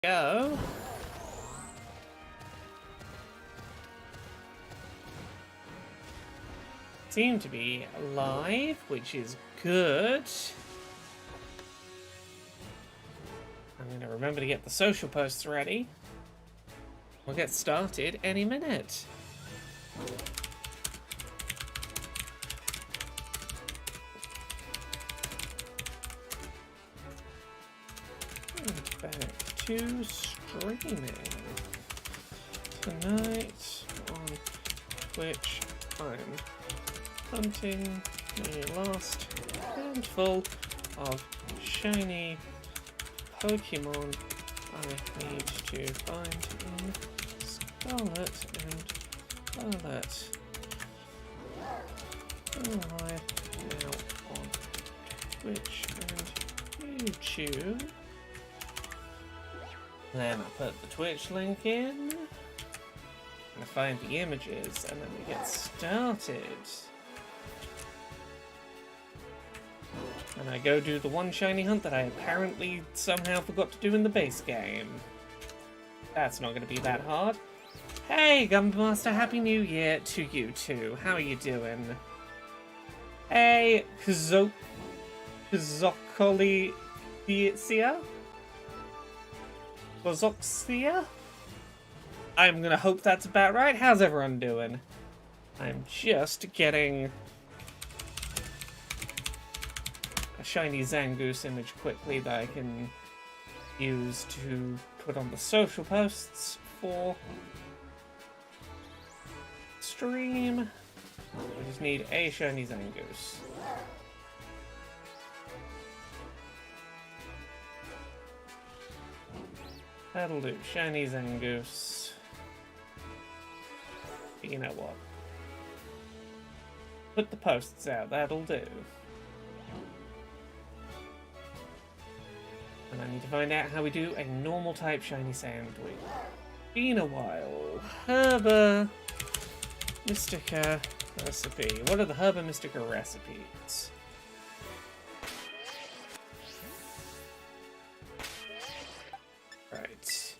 Go. Seem to be alive, which is good. I'm going to remember to get the social posts ready. We'll get started any minute. Back to streaming. Tonight on Twitch, I'm hunting the last handful of shiny Pokemon I need to find in Scarlet and Violet. Live now on Twitch and YouTube. Then I put the Twitch link in, and I find the images, and then we get started. And I go do the one shiny hunt that I apparently somehow forgot to do in the base game. That's not going to be that hard. Hey, Gundam Master, Happy New Year to you too. How are you doing? Hey, Kazokoli Bozoxia? I'm gonna hope that's about right. How's everyone doing? I'm just getting a shiny Zangoose image quickly that I can use to put on the social posts for stream. I just need a shiny Zangoose. That'll do. Shiny Zangoose. You know what? Put the posts out. That'll do. And I need to find out how we do a normal type shiny sandwich. Been a while. Herba Mystica recipe. What are the Herba Mystica recipes? Right.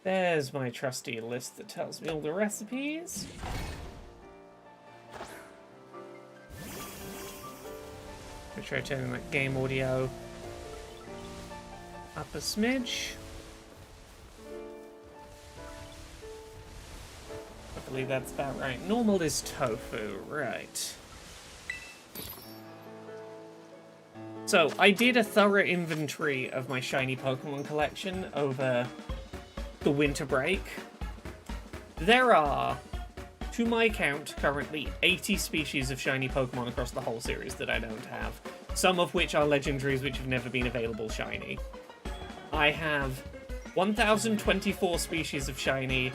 There's my trusty list that tells me all the recipes. I'll try turning that game audio up a smidge. I believe that's about right. Normal is tofu, right. So, I did a thorough inventory of my shiny Pokemon collection over the winter break. There are, to my count, currently 80 species of shiny Pokemon across the whole series that I don't have. Some of which are legendaries which have never been available shiny. I have 1,024 species of shiny,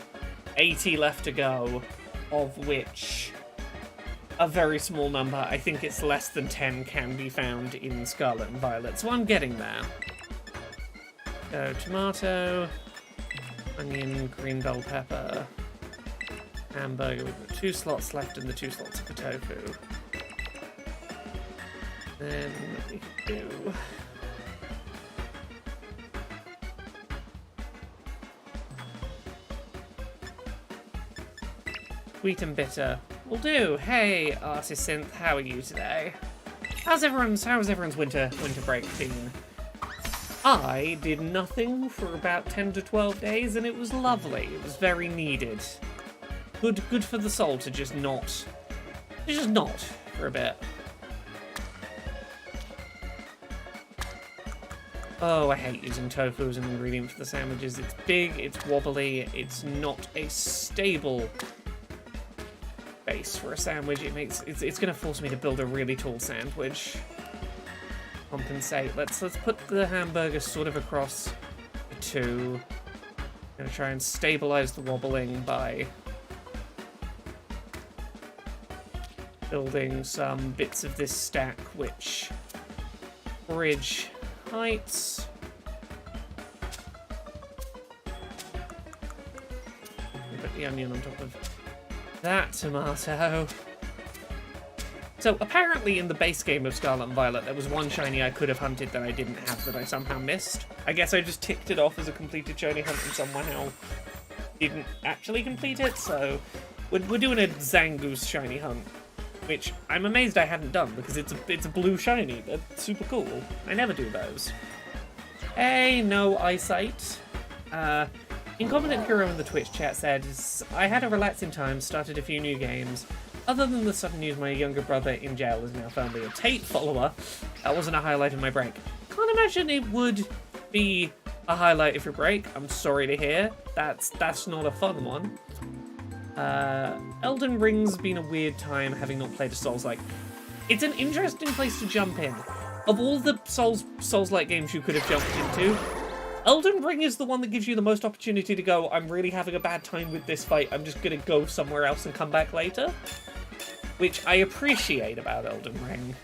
80 left to go, of which a very small number, I think it's less than 10, can be found in Scarlet and Violet, so I'm getting there. So, tomato, onion, green bell pepper, hamburger. We've got 2 slots left and the 2 slots for tofu. Then we can do sweet and bitter. Will do. Hey, Artist Synth, how are you today? How's everyone's winter break been? I did nothing for about 10 to 12 days, and it was lovely. It was very needed. Good for the soul to just not for a bit. Oh, I hate using tofu as an ingredient for the sandwiches. It's big, it's wobbly, it's not a stable base for a sandwich. It's gonna force me to build a really tall sandwich. Compensate. Let's put the hamburger sort of across the 2. Gonna try and stabilize the wobbling by building some bits of this stack which bridge heights. Put the onion on top of that tomato. So apparently in the base game of Scarlet and Violet, there was one shiny I could have hunted that I didn't have that I somehow missed. I guess I just ticked it off as a completed shiny hunt and somehow didn't actually complete it, so we're doing a Zangoose shiny hunt, which I'm amazed I hadn't done because it's a blue shiny. That's super cool. I never do those. Hey, no eyesight. Incompetent Hero in the Twitch chat said, I had a relaxing time, started a few new games. Other than the sudden news my younger brother in jail is now firmly a Tate follower, that wasn't a highlight of my break. Can't imagine it would be a highlight of your break. I'm sorry to hear. That's not a fun one. Elden Ring's been a weird time having not played a Souls-like. It's an interesting place to jump in. Of all the Souls-like games you could have jumped into, Elden Ring is the one that gives you the most opportunity to go, I'm really having a bad time with this fight, I'm just gonna go somewhere else and come back later. Which I appreciate about Elden Ring.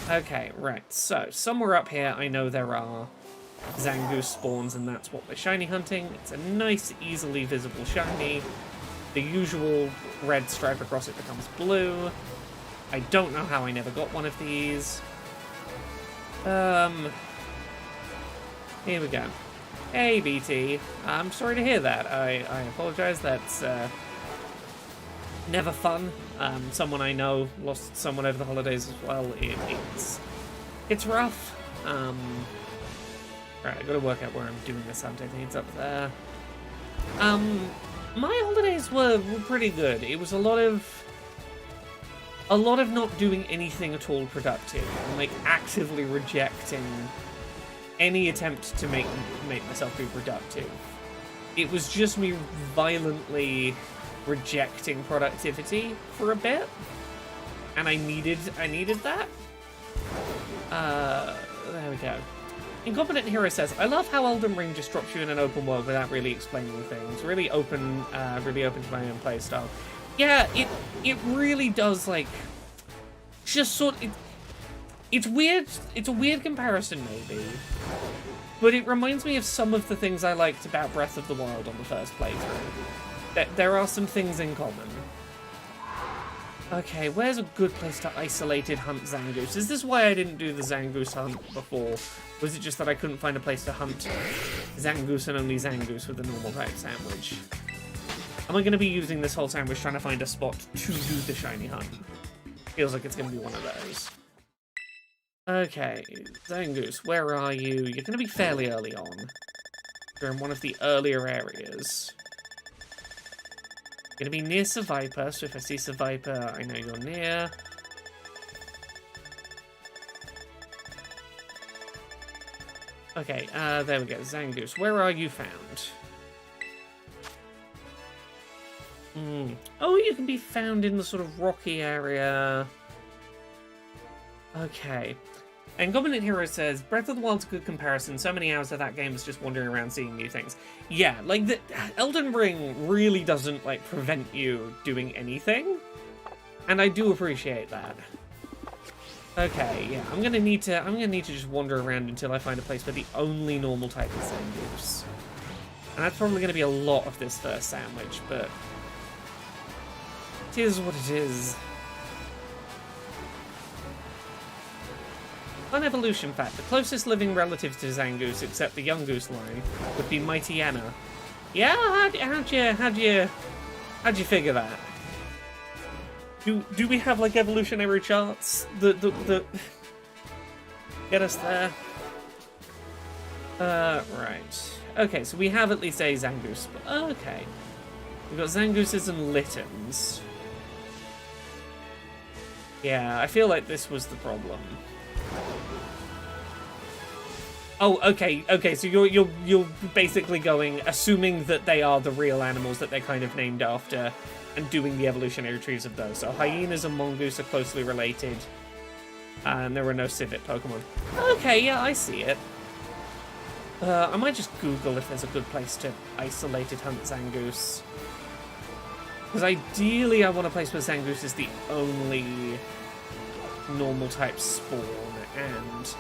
Okay, right, so somewhere up here I know there are Zangoose spawns and that's what we're shiny hunting. It's a nice, easily visible shiny. The usual red stripe across it becomes blue. I don't know how I never got one of these. Here we go. Hey, BT. I'm sorry to hear that. I apologize. That's never fun. Someone I know lost someone over the holidays as well. It's rough. Right, I gotta work out where I'm doing this hunt. I think it's up there. My holidays were pretty good. It was a lot of not doing anything at all productive, and like actively rejecting any attempt to make myself be productive. It was just me violently rejecting productivity for a bit, and I needed that. There we go. Incompetent Hero says, I love how Elden Ring just drops you in an open world without really explaining things. Really open to my own playstyle. Yeah, it really does, like, just sort of, it's weird, it's a weird comparison maybe, but it reminds me of some of the things I liked about Breath of the Wild on the first playthrough. There are some things in common. Okay, where's a good place to isolated hunt Zangoose? Is this why I didn't do the Zangoose hunt before? Was it just that I couldn't find a place to hunt Zangoose and only Zangoose with a normal type sandwich? Am I going to be using this whole sandwich trying to find a spot to do the shiny hunt? Feels like it's going to be one of those. Okay, Zangoose, where are you? You're going to be fairly early on. You're in one of the earlier areas. You're going to be near Survivor, so if I see Survivor, I know you're near. Okay, there we go, Zangoose. Where are you found? Oh, you can be found in the sort of rocky area. Okay. And Incompetent Hero says, Breath of the Wild's a good comparison. So many hours of that game is just wandering around seeing new things. Yeah, like, the Elden Ring really doesn't, like, prevent you doing anything. And I do appreciate that. Okay, yeah, I'm gonna need to just wander around until I find a place where the only normal type is Zangoose. And that's probably gonna be a lot of this first sandwich, but it is what it is. Fun evolution fact, the closest living relatives to Zangoose, except the young goose line, would be Mighty Anna. Yeah, how'd you figure that? Do we have like evolutionary charts that get us there? Right. Okay, so we have at least a Zangoose. Okay. We've got Zangooses and Littens. Yeah, I feel like this was the problem. Oh, okay, so you're basically going, assuming that they are the real animals that they're kind of named after, and doing the evolutionary trees of those. So hyenas and mongoose are closely related, and there were no civet Pokemon. Okay, yeah, I see it. I might just Google if there's a good place to isolated hunt Zangoose. Because ideally I want a place where Zangoose is the only normal type spawn, and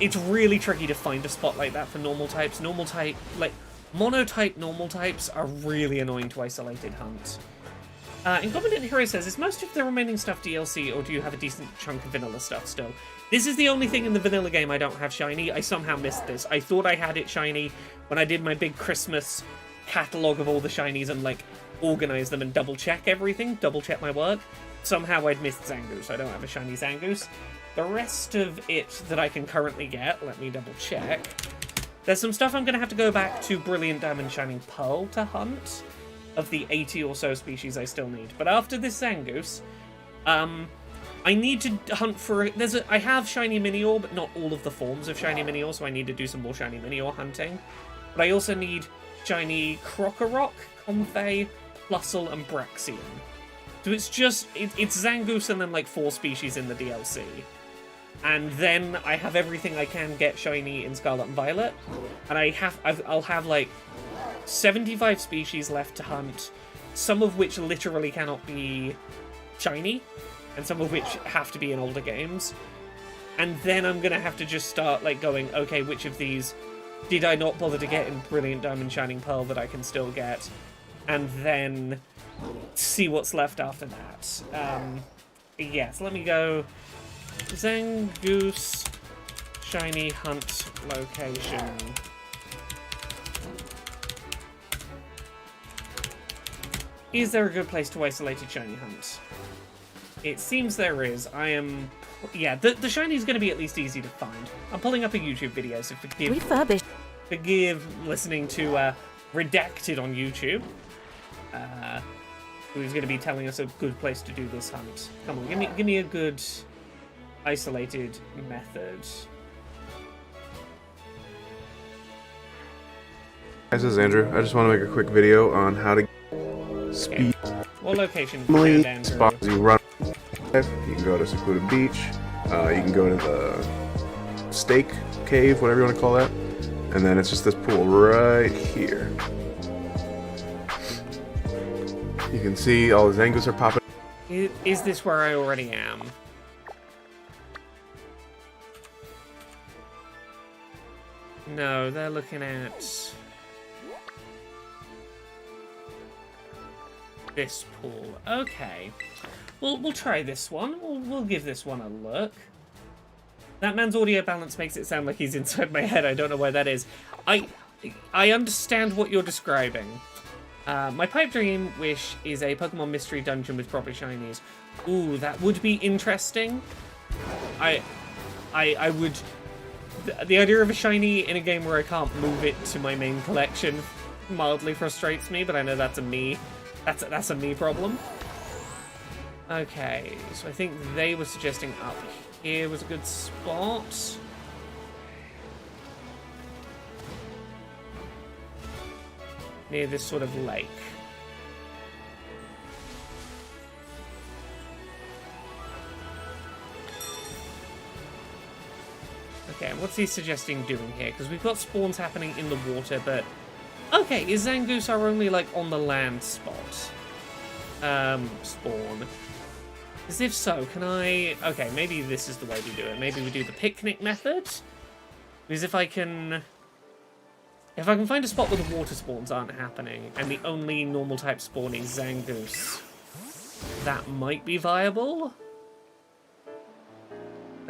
it's really tricky to find a spot like that for normal types. Normal type, like, monotype normal types are really annoying to isolated hunt. Incompetent Hero says, is most of the remaining stuff DLC, or do you have a decent chunk of vanilla stuff still? This is the only thing in the vanilla game I don't have shiny. I somehow missed this. I thought I had it shiny when I did my big Christmas catalogue of all the shinies and, like, organise them and double-check everything, double-check my work. Somehow I'd missed Zangoose. I don't have a shiny Zangoose. The rest of it that I can currently get, let me double-check. There's some stuff I'm going to have to go back to Brilliant Diamond Shining Pearl to hunt, of the 80 or so species I still need. But after this Zangoose, I need to hunt for... I have Shiny Minior, but not all of the forms of Shiny Minior, so I need to do some more Shiny Minior hunting. But I also need Shiny Krokorok, Comfey, Plusle, and Braxian. So it's just... It's Zangoose and then, like, 4 species in the DLC. And then I have everything I can get shiny in Scarlet and Violet. And I'll have, like, 75 species left to hunt, some of which literally cannot be shiny, and some of which have to be in older games. And then I'm gonna have to just start, like, going, okay, which of these did I not bother to get in Brilliant Diamond Shining Pearl that I can still get? And then see what's left after that. Yes, let me go... Zangoose shiny hunt location. Is there a good place to isolate a shiny hunt? It seems there is. Yeah, the shiny is going to be at least easy to find. I'm pulling up a YouTube video, so forgive listening to Redacted on YouTube. Who's going to be telling us a good place to do this hunt. Come on, give me a good isolated method. This is Andrew. I just want to make a quick video on how to speed. What location? Spots you run. You can go to secluded beach. You can go to the stake cave, whatever you want to call that, and then it's just this pool right here. You can see all the Zangoose are popping. Is this where I already am? No, they're looking at this pool. Okay, we'll try this one. We'll give this one a look. That man's audio balance makes it sound like he's inside my head. I don't know where that is. I understand what you're describing. My pipe dream wish is a Pokemon mystery dungeon with proper shinies. Ooh, that would be interesting. I would. The idea of a shiny in a game where I can't move it to my main collection mildly frustrates me, but I know that's a me. That's a me problem. Okay, so I think they were suggesting up here was a good spot. Near this sort of lake. Okay, what's he suggesting doing here? Because we've got spawns happening in the water, but... Okay, is Zangoose our only, like, on the land spot? Spawn. Because if so, can I... Okay, maybe this is the way we do it. Maybe we do the picnic method? Because if I can find a spot where the water spawns aren't happening, and the only normal type spawn is Zangoose, that might be viable?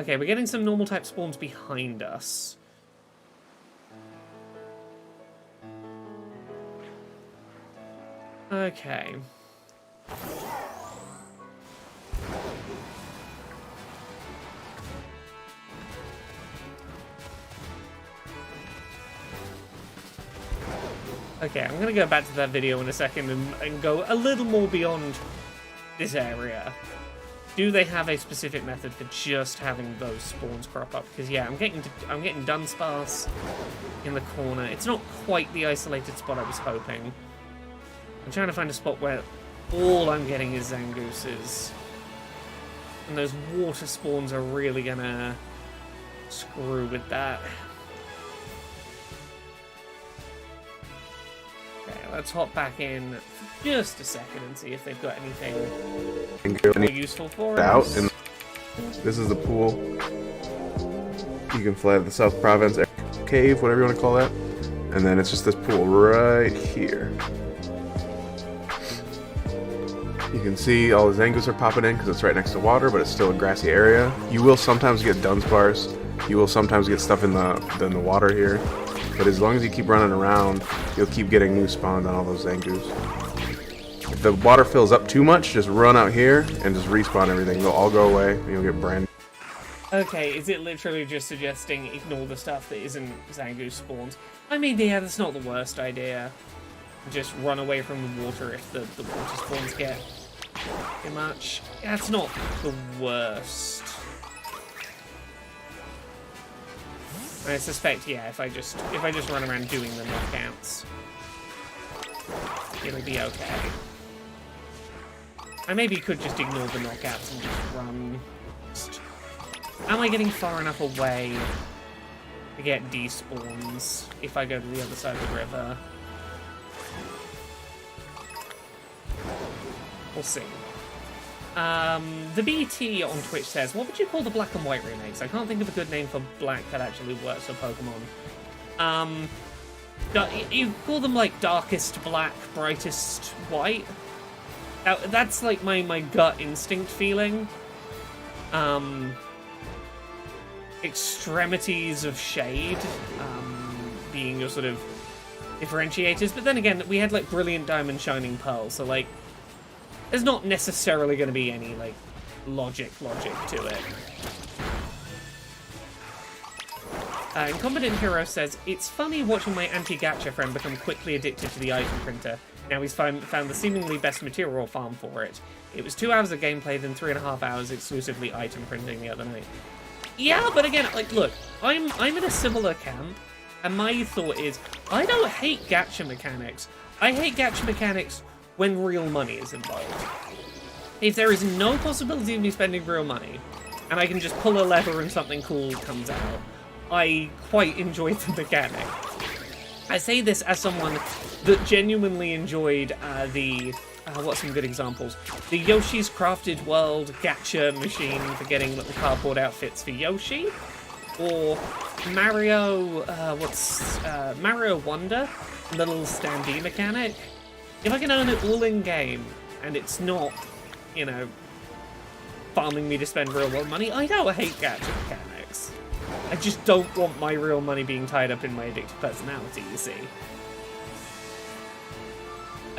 Okay, we're getting some normal type spawns behind us. Okay. Okay, I'm gonna go back to that video in a second and go a little more beyond this area. Do they have a specific method for just having those spawns crop up? Because yeah, I'm getting Dunsparce in the corner. It's not quite the isolated spot I was hoping. I'm trying to find a spot where all I'm getting is Zangooses. And those water spawns are really gonna screw with that. Okay, let's hop back in for just a second and see if they've got anything more useful for us. And this is the pool. You can fly to the South Province cave, whatever you want to call that. And then it's just this pool right here. You can see all the Zangoose are popping in because it's right next to water, but it's still a grassy area. You will sometimes get Dunsparce. You will sometimes get stuff in the water here. But as long as you keep running around, you'll keep getting new spawns on all those Zangoose. If the water fills up too much, just run out here and just respawn everything. They'll all go away, and you'll get brand. Okay, is it literally just suggesting ignore the stuff that isn't Zangoose spawns? I mean, yeah, that's not the worst idea. Just run away from the water if the water spawns get too much. That's not the worst. I suspect, yeah, if I just run around doing the knockouts, it'll be okay. I maybe could just ignore the knockouts and just run. Am I getting far enough away to get despawns if I go to the other side of the river? We'll see. The BT on Twitch says, what would you call the black and white remakes? I can't think of a good name for black that actually works for Pokemon. You call them like darkest black, brightest white? That's like my gut instinct feeling. Extremities of shade being your sort of differentiators. But then again, we had like brilliant diamond, shining pearl, so like there's not necessarily going to be any, like, logic to it. Incompetent Hero says, it's funny watching my anti-gacha friend become quickly addicted to the item printer. Now he's found the seemingly best material farm for it. It was 2 hours of gameplay, then 3.5 hours exclusively item printing the other night. Yeah, but again, like, look, I'm in a similar camp, and my thought is, I don't hate gacha mechanics. I hate gacha mechanics when real money is involved. If there is no possibility of me spending real money, and I can just pull a lever and something cool comes out, I quite enjoy the mechanic. I say this as someone that genuinely enjoyed what's some good examples? The Yoshi's Crafted World gacha machine for getting little cardboard outfits for Yoshi, or Mario, Mario Wonder, the little standee mechanic. If I can earn it all in game, and it's not, you know, farming me to spend real world money, I don't hate gacha mechanics. I just don't want my real money being tied up in my addictive personality, you see.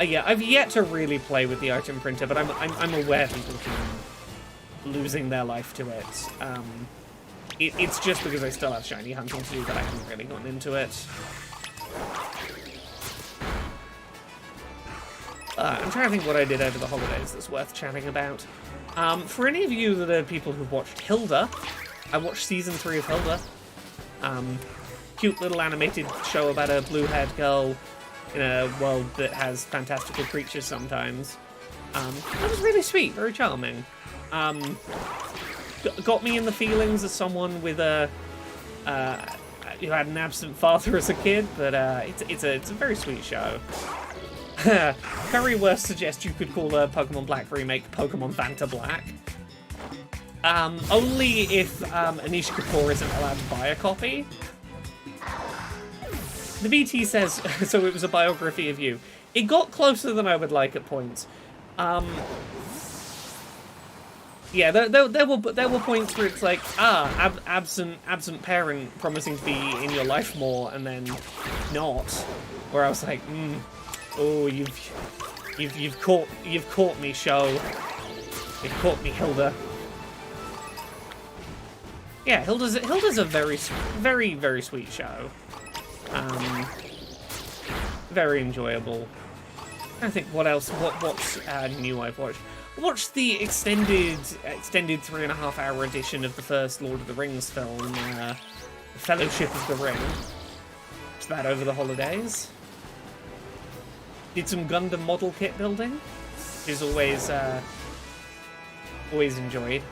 Yeah, I've yet to really play with the item printer, but I'm aware people can losing their life to it. It's just because I still have shiny hunting to do that I haven't really gotten into it. I'm trying to think what I did over the holidays that's worth chatting about. For any of you that are people who've watched Hilda, I watched season 3 of Hilda. Cute little animated show about a blue-haired girl in a world that has fantastical creatures sometimes. That was really sweet, very charming. Got me in the feelings as someone with who had an absent father as a kid, but it's a very sweet show. Curry Worst suggests you could call the Pokemon Black remake Pokemon Fanta Black. Only if Anish Kapoor isn't allowed to buy a copy. The BT says, so it was a biography of you. It got closer than I would like at points. Yeah, there were points where it's like, absent parent promising to be in your life more, and then not. Where I was like, oh, you've caught me, show. You've caught me, Hilda. Yeah, Hilda's a very, very sweet show. Very enjoyable. I think what else? What's new I've watched? I watched the extended 3.5 hour edition of the first Lord of the Rings film, Fellowship of the Ring. Watched that over the holidays. Did some Gundam model kit building, which is always enjoyed.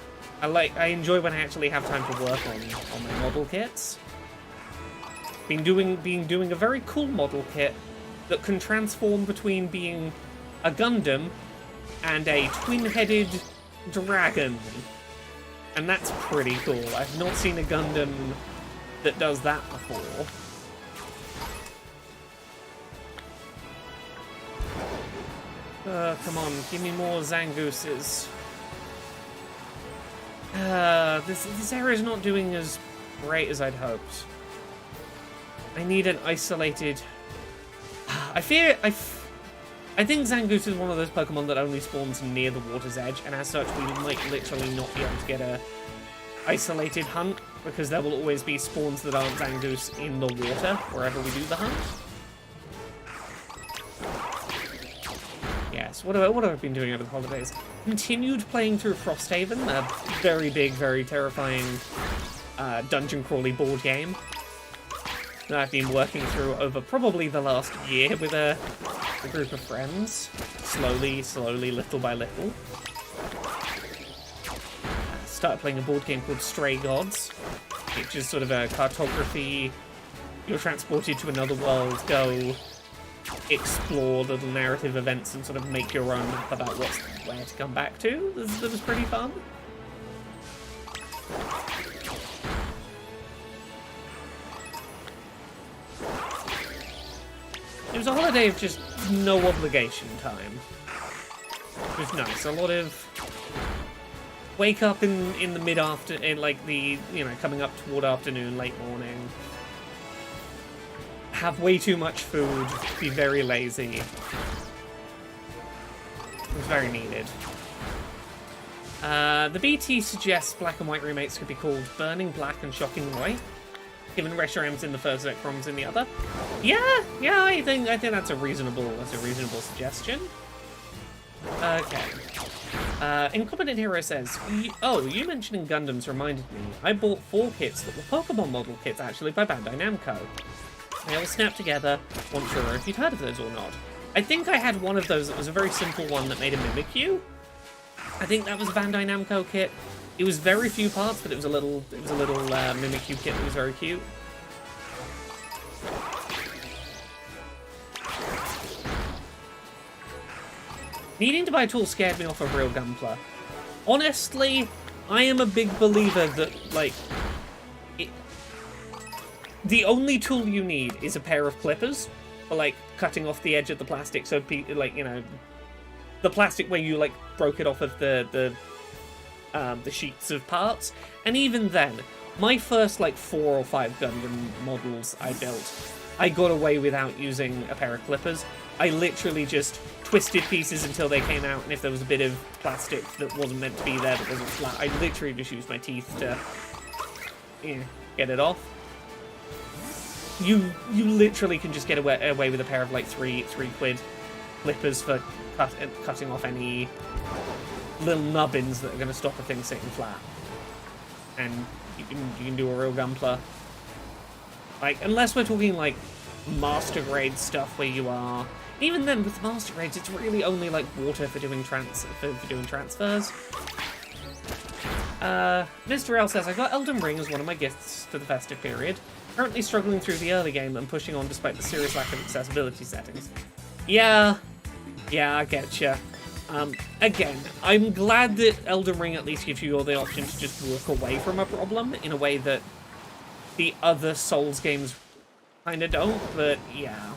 I enjoy when I actually have time to work on my model kits. Been doing a very cool model kit that can transform between being a Gundam and a twin-headed dragon. And that's pretty cool. I've not seen a Gundam that does that before. Come on, give me more Zangooses. This area is not doing as great as I'd hoped. I need an isolated... I think Zangoose is one of those Pokemon that only spawns near the water's edge, and as such, we might literally not be able to get a isolated hunt, because there will always be spawns that aren't Zangoose in the water, wherever we do the hunt. Yes, what have I been doing over the holidays? Continued playing through Frosthaven, a very big, very terrifying dungeon crawly board game that I've been working through over probably the last year with a group of friends, slowly, little by little. Started playing a board game called Stray Gods, which is sort of a cartography. You're transported to another world, go explore little narrative events and sort of make your own map about where to come back to. That was pretty fun. It was a holiday of just no obligation time. It was nice. A lot of wake up in the mid-afternoon, like the, coming up toward afternoon, late morning. Have way too much food, be very lazy. It was very needed. The BT suggests black and white remakes could be called Burning Black and Shocking White, given Reshiram's in the first, Zekrom's in the other. Yeah, I think that's a reasonable suggestion. Okay. Incompetent Hero says, you mentioning Gundams reminded me. I bought 4 kits that were Pokemon model kits, actually, by Bandai Namco. They all snap together. Wasn't sure if you'd heard of those or not. I think I had one of those that was a very simple one that made a Mimikyu. I think that was a Bandai Namco kit. It was very few parts, but it was a little Mimikyu kit that was very cute. Needing to buy a tool scared me off of real Gunpla. Honestly, I am a big believer that, the only tool you need is a pair of clippers for, cutting off the edge of the plastic, so, the plastic where you, broke it off of the sheets of parts. And even then, my first, 4 or 5 Gundam models I built, I got away without using a pair of clippers. I literally just twisted pieces until they came out, and if there was a bit of plastic that wasn't meant to be there, that wasn't flat, I literally just used my teeth to get it off. You literally can just get away with a pair of £3 clippers for cutting off any little nubbins that are going to stop a thing sitting flat, and you can do a real Gunpla. Unless we're talking master grade stuff where you are. Even then, with master grades, it's really only water for doing transfers. Mr. L says, I got Elden Ring as one of my gifts for the festive period. Currently struggling through the early game and pushing on despite the serious lack of accessibility settings. Yeah, I getcha. Again, I'm glad that Elden Ring at least gives you the option to just walk away from a problem in a way that the other Souls games kinda don't, but yeah.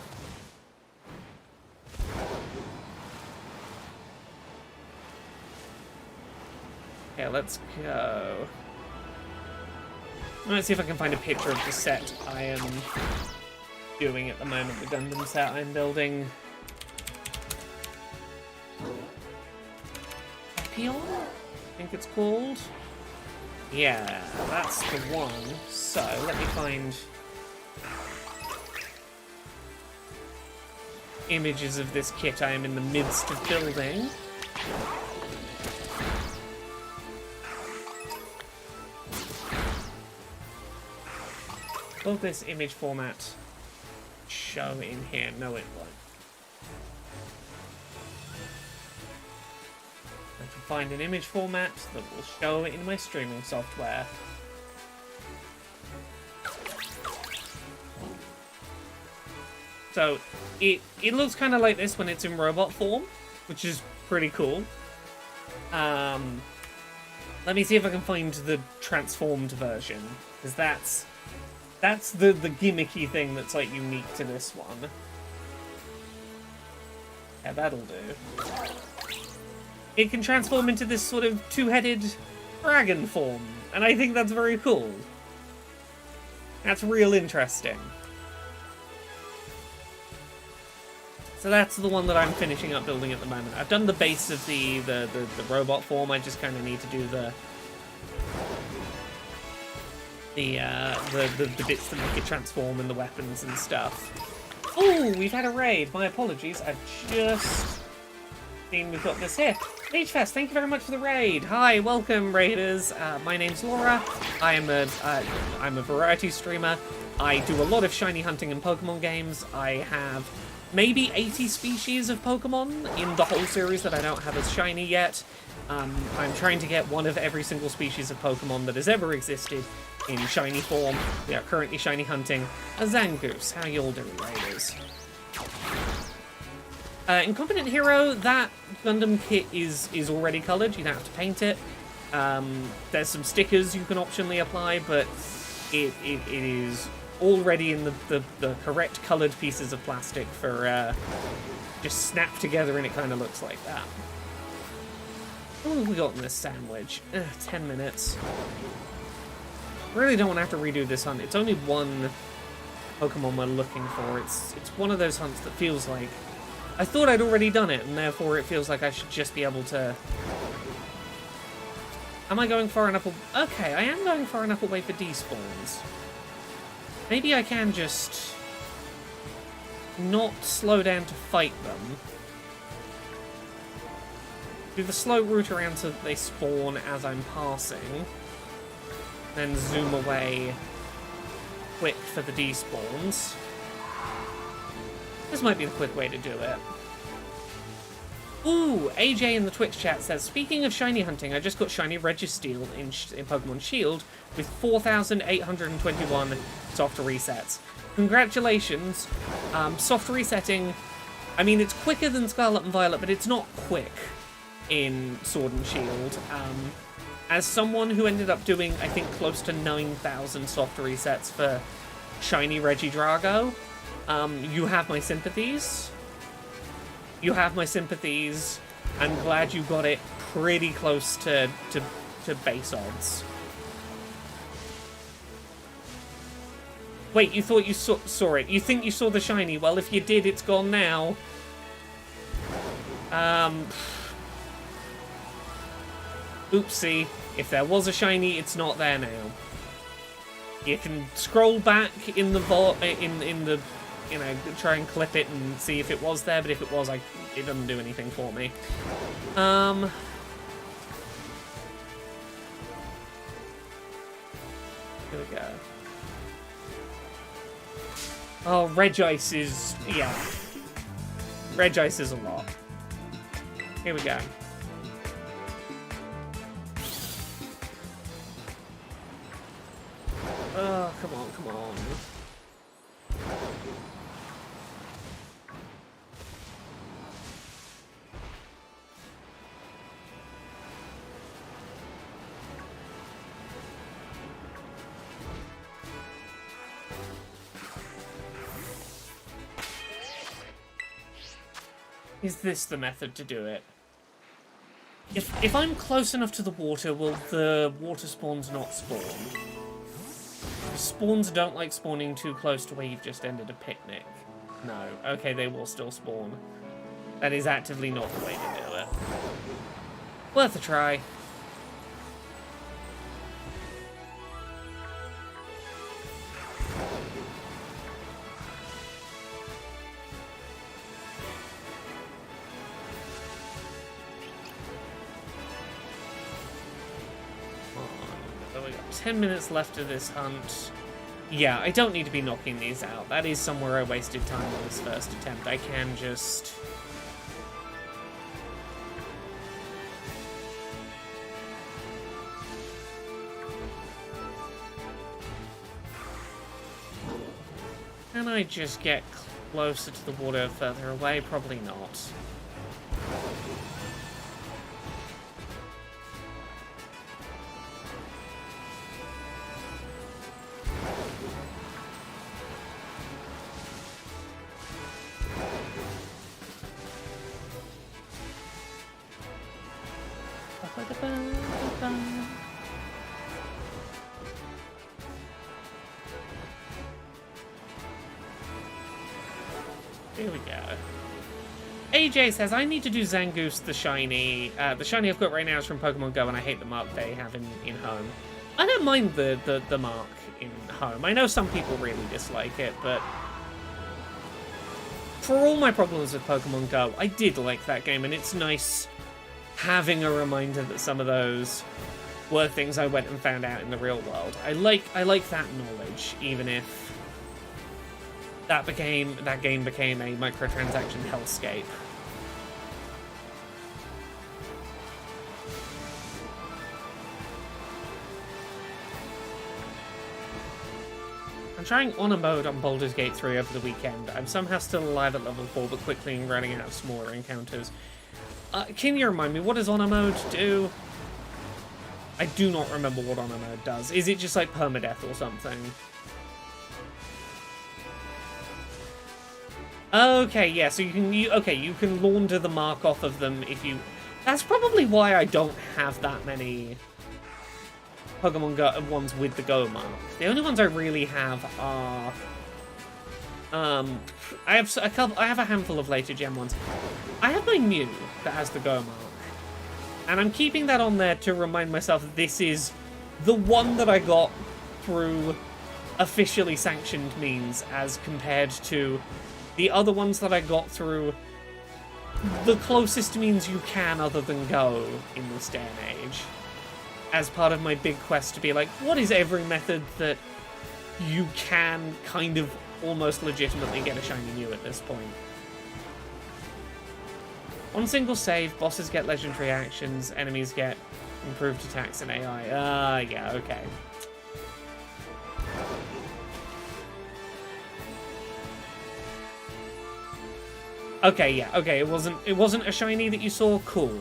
Okay, let's go. Let's see if I can find a picture of the set I am doing at the moment, the Gundam set I'm building. Epion? I think it's called? Yeah, that's the one. So, let me find images of this kit I am in the midst of building. Will this image format show in here? No, it won't. I can find an image format that will show it in my streaming software. So, it looks kind of like this when it's in robot form, which is pretty cool. Let me see if I can find the transformed version, because that's the gimmicky thing that's unique to this one. Yeah, that'll do. It can transform into this sort of two-headed dragon form, and I think that's very cool. That's real interesting. So that's the one that I'm finishing up building at the moment. I've done the base of the robot form. I just kind of need to do the bits that make it transform and the weapons and stuff. Oh, we've had a raid. My apologies. I've just seen we've got this here. HFest, thank you very much for the raid. Hi, welcome raiders. My name's Laura. I'm a variety streamer. I do a lot of shiny hunting and Pokemon games. I have maybe 80 species of Pokemon in the whole series that I don't have as shiny yet. I'm trying to get one of every single species of Pokemon that has ever existed in shiny form. We are currently shiny hunting a Zangoose. How y'all doing, raiders? Incompetent Hero, that Gundam kit is already coloured. You don't have to paint it. There's some stickers you can optionally apply, but it is already in the correct coloured pieces of plastic for just snap together, and it kind of looks like that. How long have we got in this sandwich? 10 minutes. Really don't want to have to redo this hunt. It's only one Pokemon we're looking for. It's one of those hunts that feels like I thought I'd already done it, and therefore it feels like I should just be able to... Am I going far enough? Okay, I am going far enough away for despawns. Maybe I can just not slow down to fight them. Do the slow route around so that they spawn as I'm passing. Then zoom away quick for the despawns. This might be the quick way to do it. Ooh, AJ in the Twitch chat says, speaking of shiny hunting, I just got shiny Registeel in Pokemon Shield with 4,821 soft resets. Congratulations. Soft resetting, I mean, it's quicker than Scarlet and Violet, but it's not quick in Sword and Shield. As someone who ended up doing, I think, close to 9,000 soft resets for shiny Regidrago, you have my sympathies. You have my sympathies. I'm glad you got it pretty close to base odds. Wait, you thought you saw it. You think you saw the shiny? Well, if you did, it's gone now. Oopsie. If there was a shiny, it's not there now. You can scroll back in the you know, try and clip it and see if it was there, but if it was, it doesn't do anything for me. Here we go. Oh, Regice is... yeah. Regice is a lot. Here we go. Oh, come on, come on. Is this the method to do it? If I'm close enough to the water, will the water spawns not spawn? Spawns don't like spawning too close to where you've just ended a picnic. No. Okay, they will still spawn. That is actively not the way to do it. Worth a try. So we got 10 minutes left of this hunt. Yeah, I don't need to be knocking these out. That is somewhere I wasted time on this first attempt. I can just... Can I just get closer to the water further away? Probably not. Here we go. AJ says, I need to do Zangoose the shiny. The shiny I've got right now is from Pokemon Go, and I hate the mark they have in Home. I don't mind the mark in Home. I know some people really dislike it, but for all my problems with Pokemon Go, I did like that game, and it's nice having a reminder that some of those were things I went and found out in the real world. I like that knowledge, even if that game became a microtransaction hellscape. I'm trying honor mode on Baldur's Gate 3 over the weekend. I'm somehow still alive at level 4, but quickly running out of smaller encounters. Can you remind me, what does honor mode do? I do not remember what honor mode does. Is it just like permadeath or something? Okay, yeah, so you can launder the mark off of them if you... That's probably why I don't have that many Pokemon Go ones with the Go mark. The only ones I really have are... I have a handful of later gen ones. I have my Mew that has the Go mark. And I'm keeping that on there to remind myself that this is the one that I got through officially sanctioned means as compared to the other ones that I got through the closest means you can other than Go in this day and age. As part of my big quest to be like, what is every method that you can kind of almost legitimately get a shiny Mew at this point? On single save, bosses get legendary actions, enemies get improved attacks and AI. Yeah, okay. Okay, yeah, okay, it wasn't a shiny that you saw? Cool.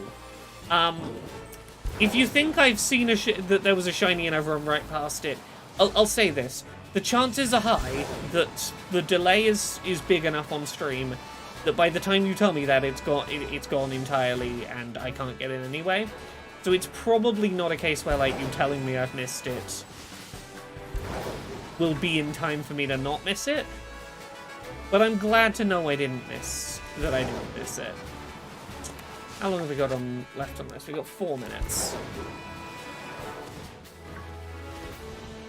If you think I've seen that there was a shiny and I've run right past it, I'll say this. The chances are high that the delay is big enough on stream that by the time you tell me that it's gone entirely and I can't get it anyway. So it's probably not a case where like you telling me I've missed it will be in time for me to not miss it. But I'm glad to know I didn't miss it. How long have we got left on this? We got 4 minutes.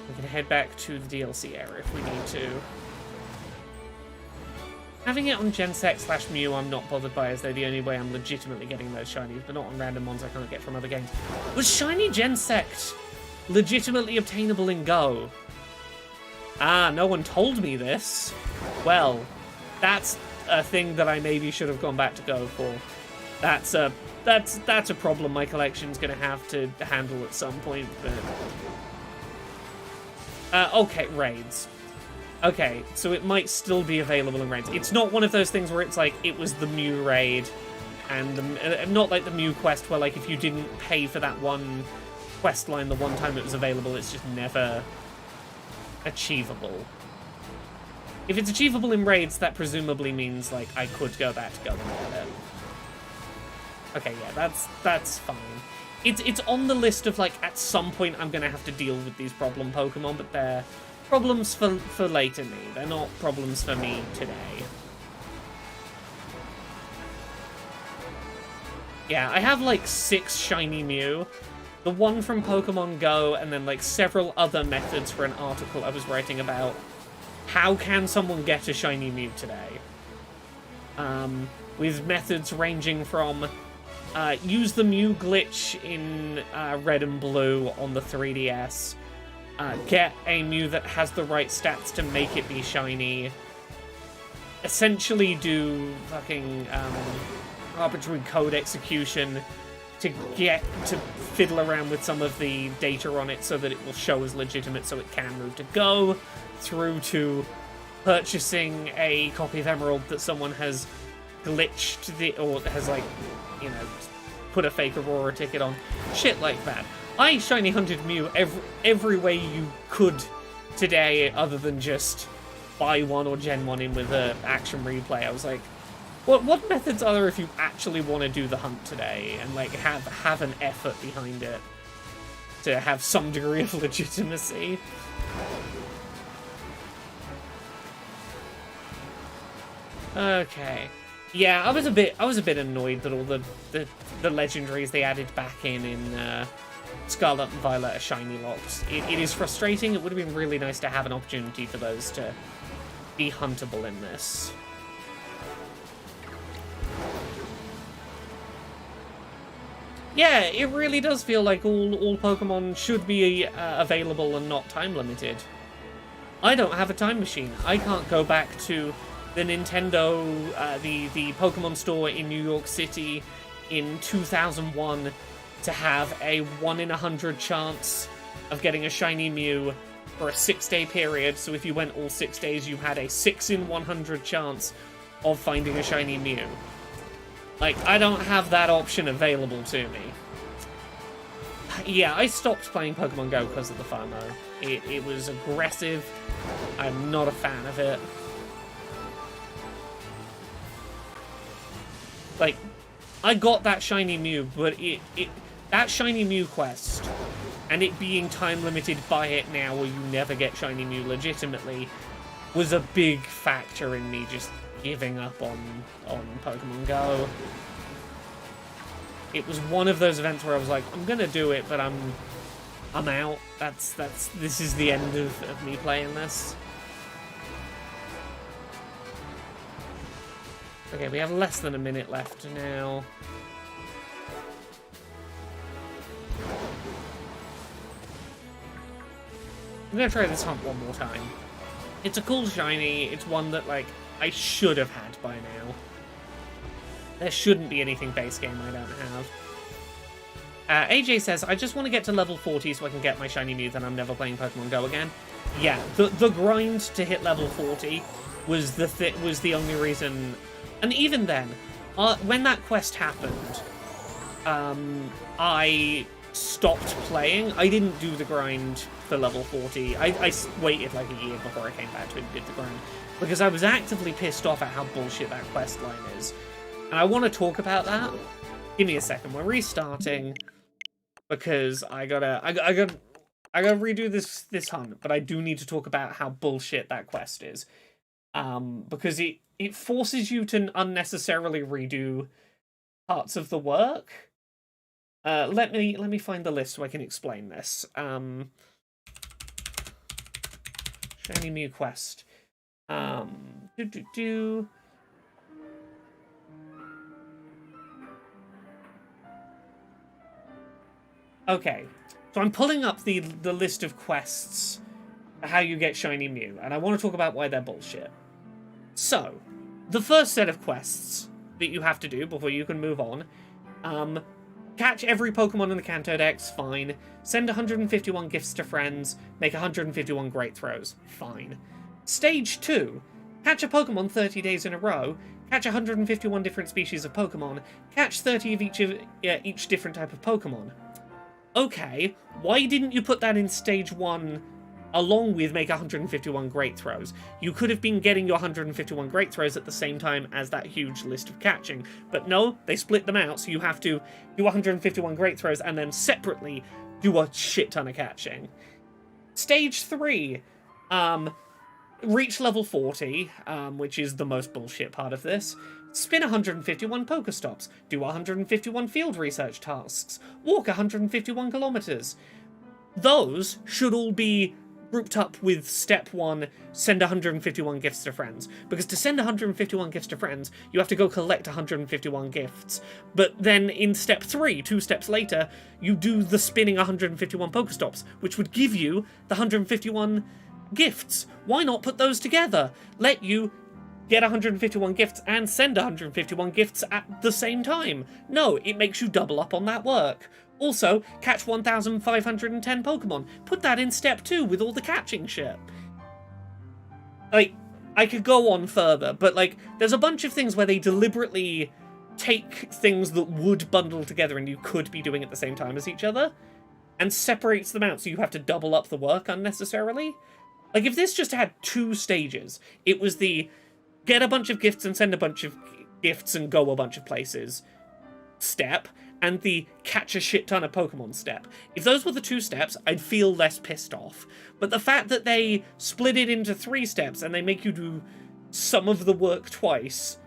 We can head back to the DLC area if we need to. Having it on Gensec/Mew I'm not bothered by, as they're the only way I'm legitimately getting those shinies, but not on random ones I can't get from other games. Was shiny Gensec legitimately obtainable in Go? Ah, no one told me this. Well, that's a thing that I maybe should have gone back to Go for. That's a problem my collection's gonna have to handle at some point, but... okay, raids. Okay, so it might still be available in raids. It's not one of those things where it's like, it was the Mew raid, and not like the Mew quest where like if you didn't pay for that one quest line the one time it was available, it's just never achievable. If it's achievable in raids, that presumably means like I could go back to Go and get it. Okay, yeah, that's fine. It's on the list of like, at some point I'm gonna have to deal with these problem Pokemon, but they're problems for later me. They're not problems for me today. Yeah, I have like 6 shiny Mew. The one from Pokemon Go, and then like several other methods for an article I was writing about. How can someone get a shiny Mew today? With methods ranging from use the Mew glitch in Red and Blue on the 3DS. Get a Mew that has the right stats to make it be shiny. Essentially do fucking arbitrary code execution to fiddle around with some of the data on it so that it will show as legitimate so it can move to Go, through to purchasing a copy of Emerald that someone has glitched or has like, you know, put a fake Aurora ticket on. Shit like that. I shiny hunted Mew every way you could today, other than just buy one or gen one in with a action replay. I was like, What methods are there if you actually want to do the hunt today and like have an effort behind it to have some degree of legitimacy? Okay. Yeah, I was a bit annoyed that all the legendaries they added back in Scarlet and Violet are shiny locked. It is frustrating. It would have been really nice to have an opportunity for those to be huntable in this. Yeah, it really does feel like all Pokemon should be available and not time limited. I don't have a time machine. I can't go back to the Nintendo, the Pokemon store in New York City in 2001 to have a 1 in 100 chance of getting a shiny Mew for a 6-day period. So if you went all 6 days, you had a 6 in 100 chance of finding a shiny Mew. Like, I don't have that option available to me. Yeah, I stopped playing Pokemon Go because of the FOMO. It was aggressive. I'm not a fan of it. Like, I got that shiny Mew, but that shiny Mew quest, and it being time limited by it now where you never get shiny Mew legitimately, was a big factor in me just giving up on Pokemon Go. It was one of those events where I was like, I'm gonna do it, but I'm out. This is the end of me playing this. Okay, we have less than a minute left now. I'm gonna try this hunt one more time. It's a cool shiny. It's one that, like, I should have had by now. There shouldn't be anything base game I don't have. AJ says, I just want to get to level 40 so I can get my shiny Mew, then I'm never playing Pokemon Go again. Yeah, the grind to hit level 40 was the only reason. And even then, when that quest happened, I stopped playing. I didn't do the grind for level 40. I waited like a year before I came back to it and did the grind, because I was actively pissed off at how bullshit that quest line is. And I want to talk about that. Give me a second. We're restarting because I gotta redo this hunt, but I do need to talk about how bullshit that quest is. Because it forces you to unnecessarily redo parts of the work. Let me find the list so I can explain this. Shiny Mew quest. Okay, so I'm pulling up the list of quests for how you get shiny Mew, and I want to talk about why they're bullshit. So, the first set of quests that you have to do before you can move on, catch every Pokemon in the Kanto Dex, fine. Send 151 gifts to friends, make 151 great throws, fine. Stage 2, catch a Pokemon 30 days in a row, catch 151 different species of Pokemon, catch 30 of each different type of Pokemon. Okay, why didn't you put that in stage 1 along with make 151 great throws? You could have been getting your 151 great throws at the same time as that huge list of catching. But no, they split them out, so you have to do 151 great throws and then separately do a shit ton of catching. Stage 3, reach level 40, which is the most bullshit part of this. Spin 151 Pokestops, do 151 field research tasks, walk 151 kilometers. Those should all be grouped up with step 1, send 151 gifts to friends. Because to send 151 gifts to friends, you have to go collect 151 gifts. But then in step 3, 2 steps later, you do the spinning 151 Pokestops, which would give you the 151 gifts. Why not put those together? Let you get 151 gifts and send 151 gifts at the same time. No, it makes you double up on that work. Also, catch 1,510 Pokemon. Put that in step 2 with all the catching shit. Like, I could go on further, but like, there's a bunch of things where they deliberately take things that would bundle together and you could be doing at the same time as each other, and separates them out so you have to double up the work unnecessarily. Like, if this just had 2 stages, it was the get a bunch of gifts and send a bunch of gifts and go a bunch of places step, and the catch a shit ton of Pokemon step. If those were the 2 steps, I'd feel less pissed off. But the fact that they split it into 3 steps and they make you do some of the work twice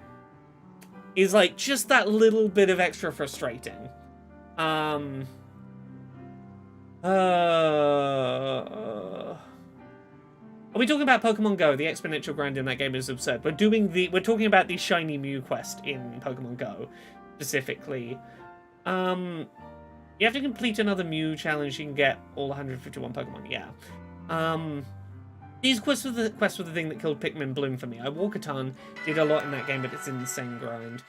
is like just that little bit of extra frustrating. Are we talking about Pokemon Go? The exponential grind in that game is absurd. We're talking about the shiny Mew quest in Pokemon Go specifically. You have to complete another Mew challenge. You can get all 151 Pokemon. Yeah. These quests were the thing that killed Pikmin Bloom for me. I walk a ton, did a lot in that game, but it's an insane grind.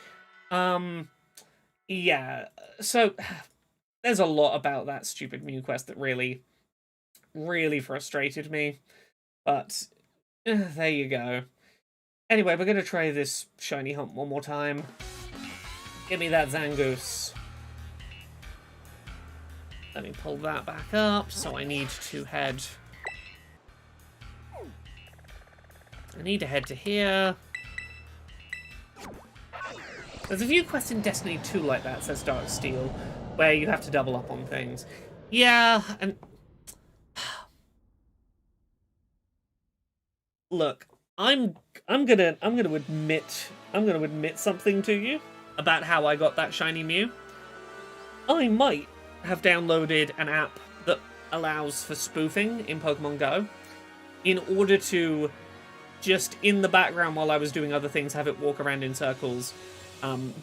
Yeah. So there's a lot about that stupid Mew quest that really, really frustrated me. But there you go. Anyway, we're gonna try this shiny hunt one more time. Give me that Zangoose. Let me pull that back up. So I need to head. I need to head to here. There's a few quests in Destiny 2 like that, says Dark Steel, where you have to double up on things. Yeah, and look, I'm gonna admit something to you about how I got that shiny Mew. I might have downloaded an app that allows for spoofing in Pokemon Go in order to just in the background while I was doing other things have it walk around in circles,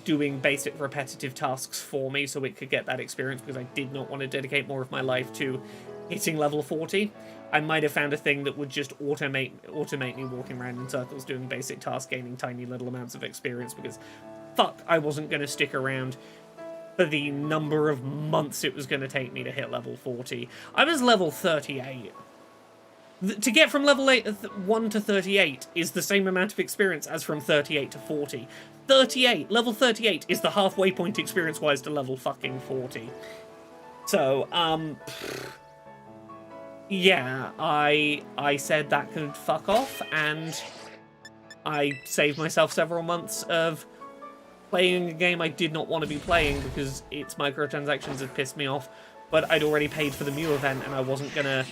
doing basic repetitive tasks for me so it could get that experience, because I did not want to dedicate more of my life to hitting level 40. I might have found a thing that would just automate me walking around in circles doing basic tasks, gaining tiny little amounts of experience, because fuck, I wasn't going to stick around for the number of months it was going to take me to hit level 40. I was level 38. To get from level 1 to 38 is the same amount of experience as from 38 to 40. Level 38 is the halfway point experience-wise to level fucking 40. So, yeah, I said that could fuck off, and I saved myself several months of playing a game I did not want to be playing because its microtransactions had pissed me off, but I'd already paid for the Mew event and I wasn't gonna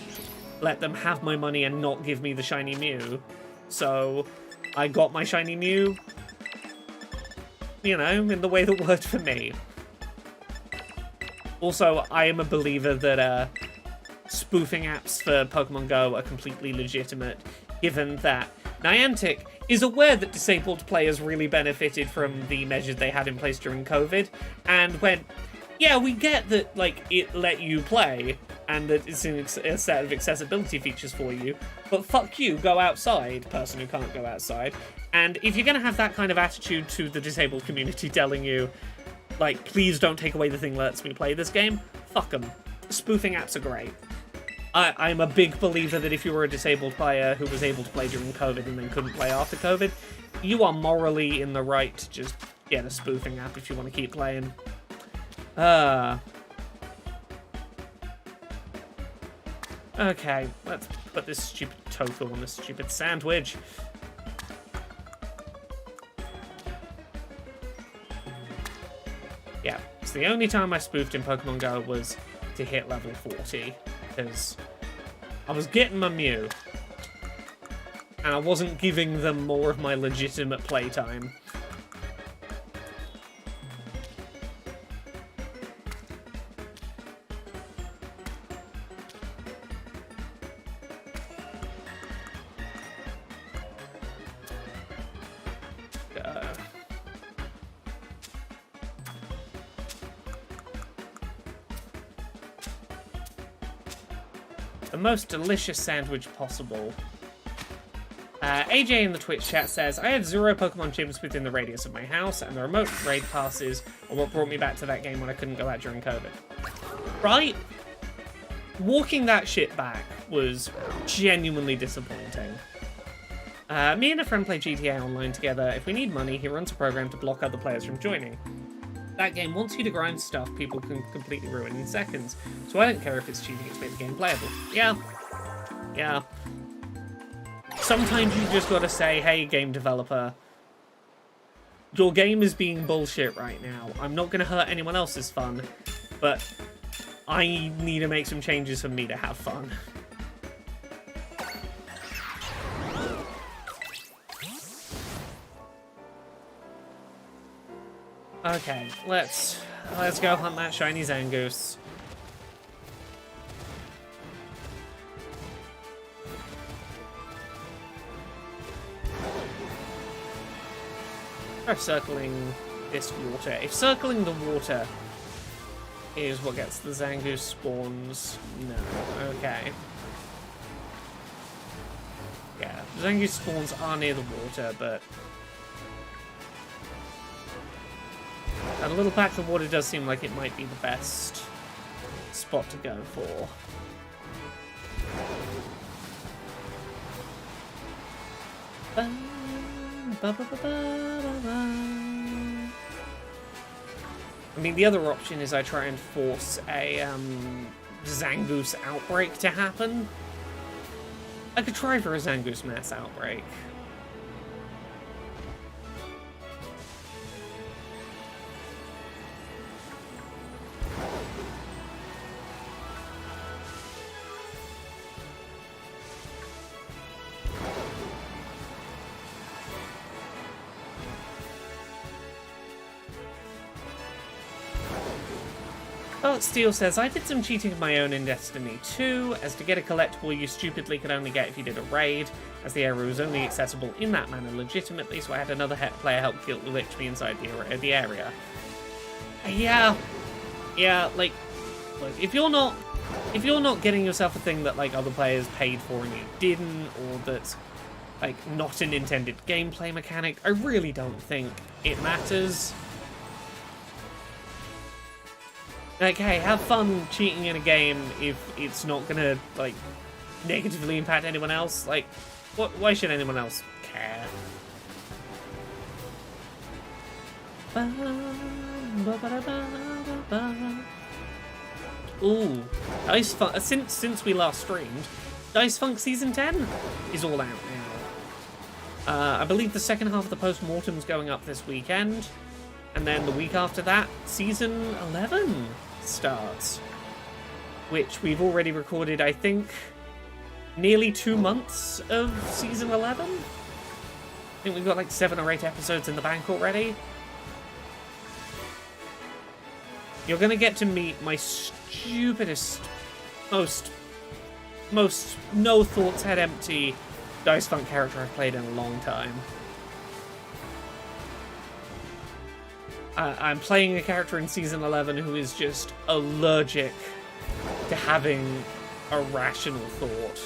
let them have my money and not give me the shiny Mew. So I got my shiny Mew, you know, in the way that worked for me. Also, I am a believer that spoofing apps for Pokemon Go are completely legitimate, given that Niantic is aware that disabled players really benefited from the measures they had in place during COVID, and went, yeah, we get that, like, it let you play, and that it's a set of accessibility features for you, but fuck you, go outside, person who can't go outside. And if you're gonna have that kind of attitude to the disabled community telling you, like, please don't take away the thing that lets me play this game, fuck them. Spoofing apps are great. I'm a big believer that if you were a disabled player who was able to play during COVID and then couldn't play after COVID, you are morally in the right to just get a spoofing app if you want to keep playing. Okay, let's put this stupid tofu on this stupid sandwich. Yeah, so the only time I spoofed in Pokemon Go was to hit level 40. Because I was getting my Mew, and I wasn't giving them more of my legitimate playtime. The most delicious sandwich possible. AJ in the Twitch chat says, I have 0 Pokemon gyms within the radius of my house, and the remote raid passes are what brought me back to that game when I couldn't go out during COVID. Right? Walking that shit back was genuinely disappointing. Me and a friend play GTA Online together. If we need money, he runs a program to block other players from joining. That game wants you to grind stuff people can completely ruin in seconds, so I don't care if it's cheating, it's made the game playable. Yeah. Sometimes you just gotta say, hey, game developer, Your game is being bullshit right now. I'm not going to hurt anyone else's fun, but I need to make some changes for me to have fun. Okay, let's go hunt that shiny Zangoose. Try circling this water. If circling the water is what gets the Zangoose spawns, no. Okay. Yeah, Zangoose spawns are near the water, but a little patch of water does seem like it might be the best spot to go for. I mean, the other option is I try and force a Zangoose outbreak to happen. I could try for a Zangoose mass outbreak. Steel says, I did some cheating of my own in Destiny 2, as to get a collectible you stupidly could only get if you did a raid, as the area was only accessible in that manner legitimately, so I had another player help glitch me inside the area. Yeah, like, look, if you're not getting yourself a thing that, like, other players paid for and you didn't, or that's, like, not an intended gameplay mechanic, I really don't think it matters. Like, hey, have fun cheating in a game if it's not gonna, like, negatively impact anyone else. Like, why should anyone else care? Ooh, Dice Funk, since we last streamed, Dice Funk Season 10 is all out now. I believe the second half of the post-mortem's going up this weekend. And then the week after that, Season 11 starts. Which we've already recorded, I think, nearly 2 months of Season 11? I think we've got like 7 or 8 episodes in the bank already. You're gonna get to meet my stupidest, most no thoughts head empty Dice Funk character I've played in a long time. I'm playing a character in Season 11 who is just allergic to having a rational thought.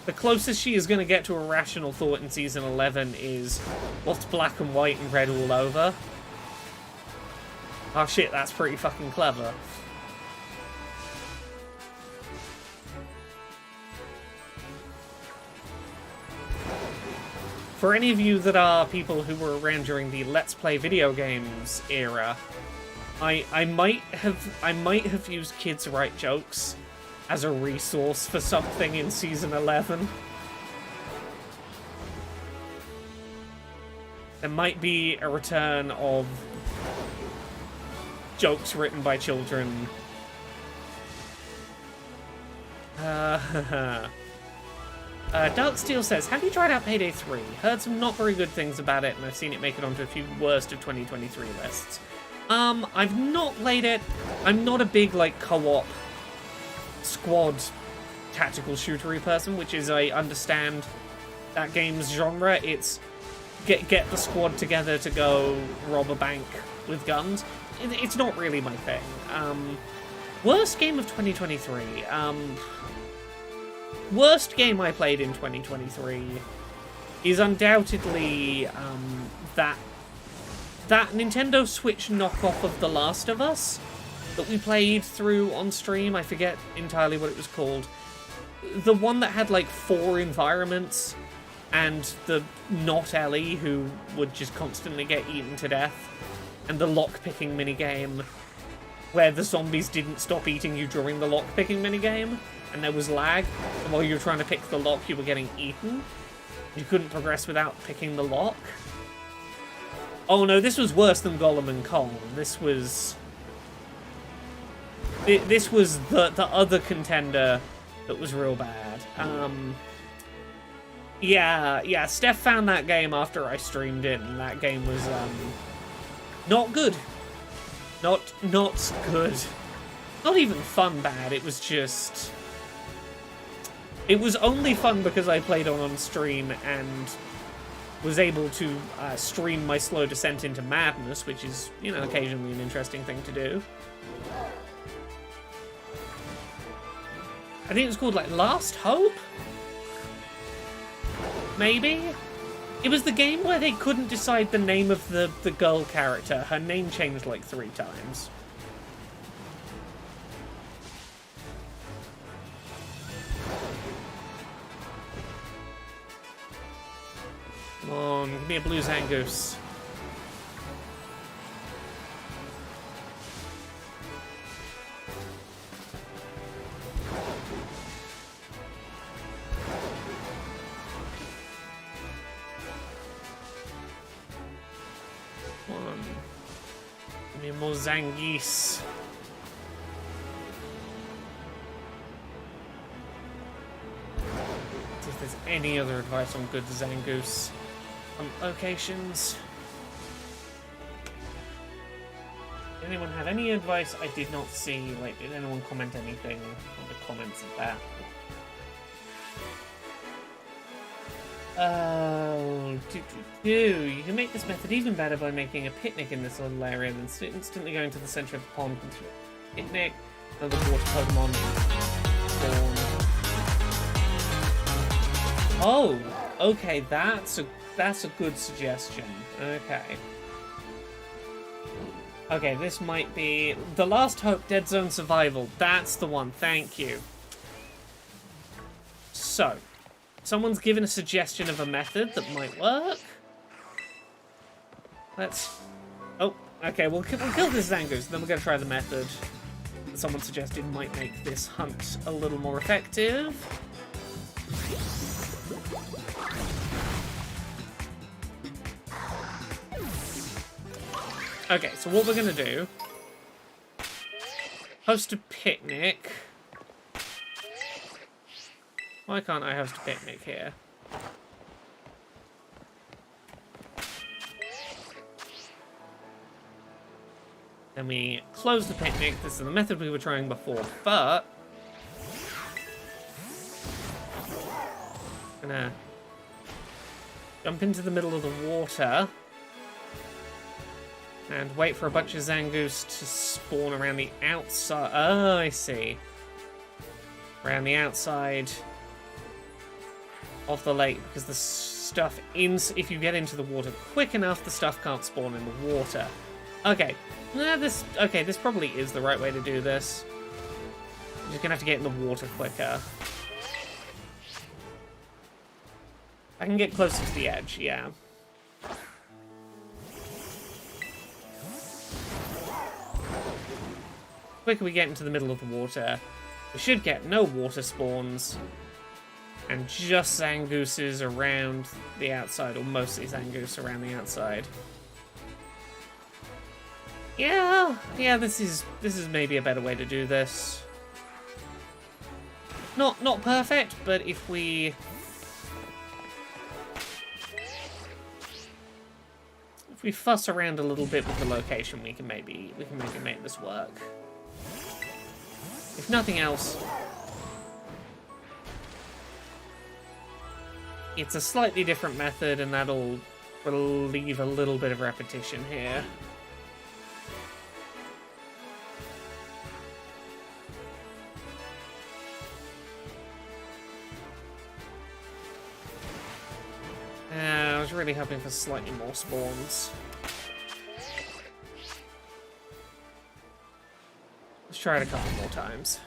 The closest she is going to get to a rational thought in Season 11 is what's black and white and red all over. Oh shit, that's pretty fucking clever. For any of you that are people who were around during the Let's Play video games era, I might have used Kids Write Jokes as a resource for something in Season 11. There might be a return of jokes written by children. Darksteel says, have you tried out Payday 3? Heard some not very good things about it, and I've seen it make it onto a few worst of 2023 lists. I've not played it. I'm not a big, like, co-op squad tactical shootery person, which is, I understand that game's genre. It's get the squad together to go rob a bank with guns. It's not really my thing. Worst game of 2023. Worst game I played in 2023 is undoubtedly that Nintendo Switch knockoff of The Last of Us that we played through on stream. I forget entirely what it was called. The one that had like 4 environments and the not Ellie who would just constantly get eaten to death, and the lockpicking minigame where the zombies didn't stop eating you during the lockpicking minigame. and there was lag, and while you were trying to pick the lock, you were getting eaten. You couldn't progress without picking the lock. Oh no, this was worse than Golem and Kong. This was the other contender that was real bad. Yeah, Steph found that game after I streamed it, and that game was not good. Not good. Not even fun bad, it was just... It was only fun because I played on stream and was able to stream my slow descent into madness, which is, you know, occasionally an interesting thing to do. I think it was called, like, Last Hope? Maybe? It was the game where they couldn't decide the name of the girl character. Her name changed, like, 3 times. Come on, give me a blue Zangoose. Come on. Give me more Zangoose. See if there's any other advice on good Zangoose locations. Did anyone have any advice I did not see? Like, did anyone comment anything on the comments of that? Oh, you can make this method even better by making a picnic in this little area, then instantly going to the center of the pond and picnic. Another water Pokemon spawn. Oh, okay, that's a good suggestion. Okay. Okay, this might be the Last Hope Dead Zone Survival. That's the one. Thank you. So, someone's given a suggestion of a method that might work. Let's... Oh, okay, we'll kill this Zangoose, then we're going to try the method that someone suggested might make this hunt a little more effective. Okay, so what we're going to do... Host a picnic... Why can't I host a picnic here? Then we close the picnic. This is the method we were trying before, but... I'm gonna jump into the middle of the water and wait for a bunch of Zangoose to spawn around the outside. Oh, I see. Around the outside of the lake, because the stuff if you get into the water quick enough, the stuff can't spawn in the water. Okay, this probably is the right way to do this. You're just gonna have to get in the water quicker. I can get closer to the edge, yeah. The quicker we get into the middle of the water, we should get no water spawns. And just Zangooses around the outside, or mostly Zangoose around the outside. Yeah, this is maybe a better way to do this. Not perfect, but if we fuss around a little bit with the location, we can maybe make this work. If nothing else, it's a slightly different method, and that'll relieve a little bit of repetition here. I was really hoping for slightly more spawns. Let's try it a couple more times.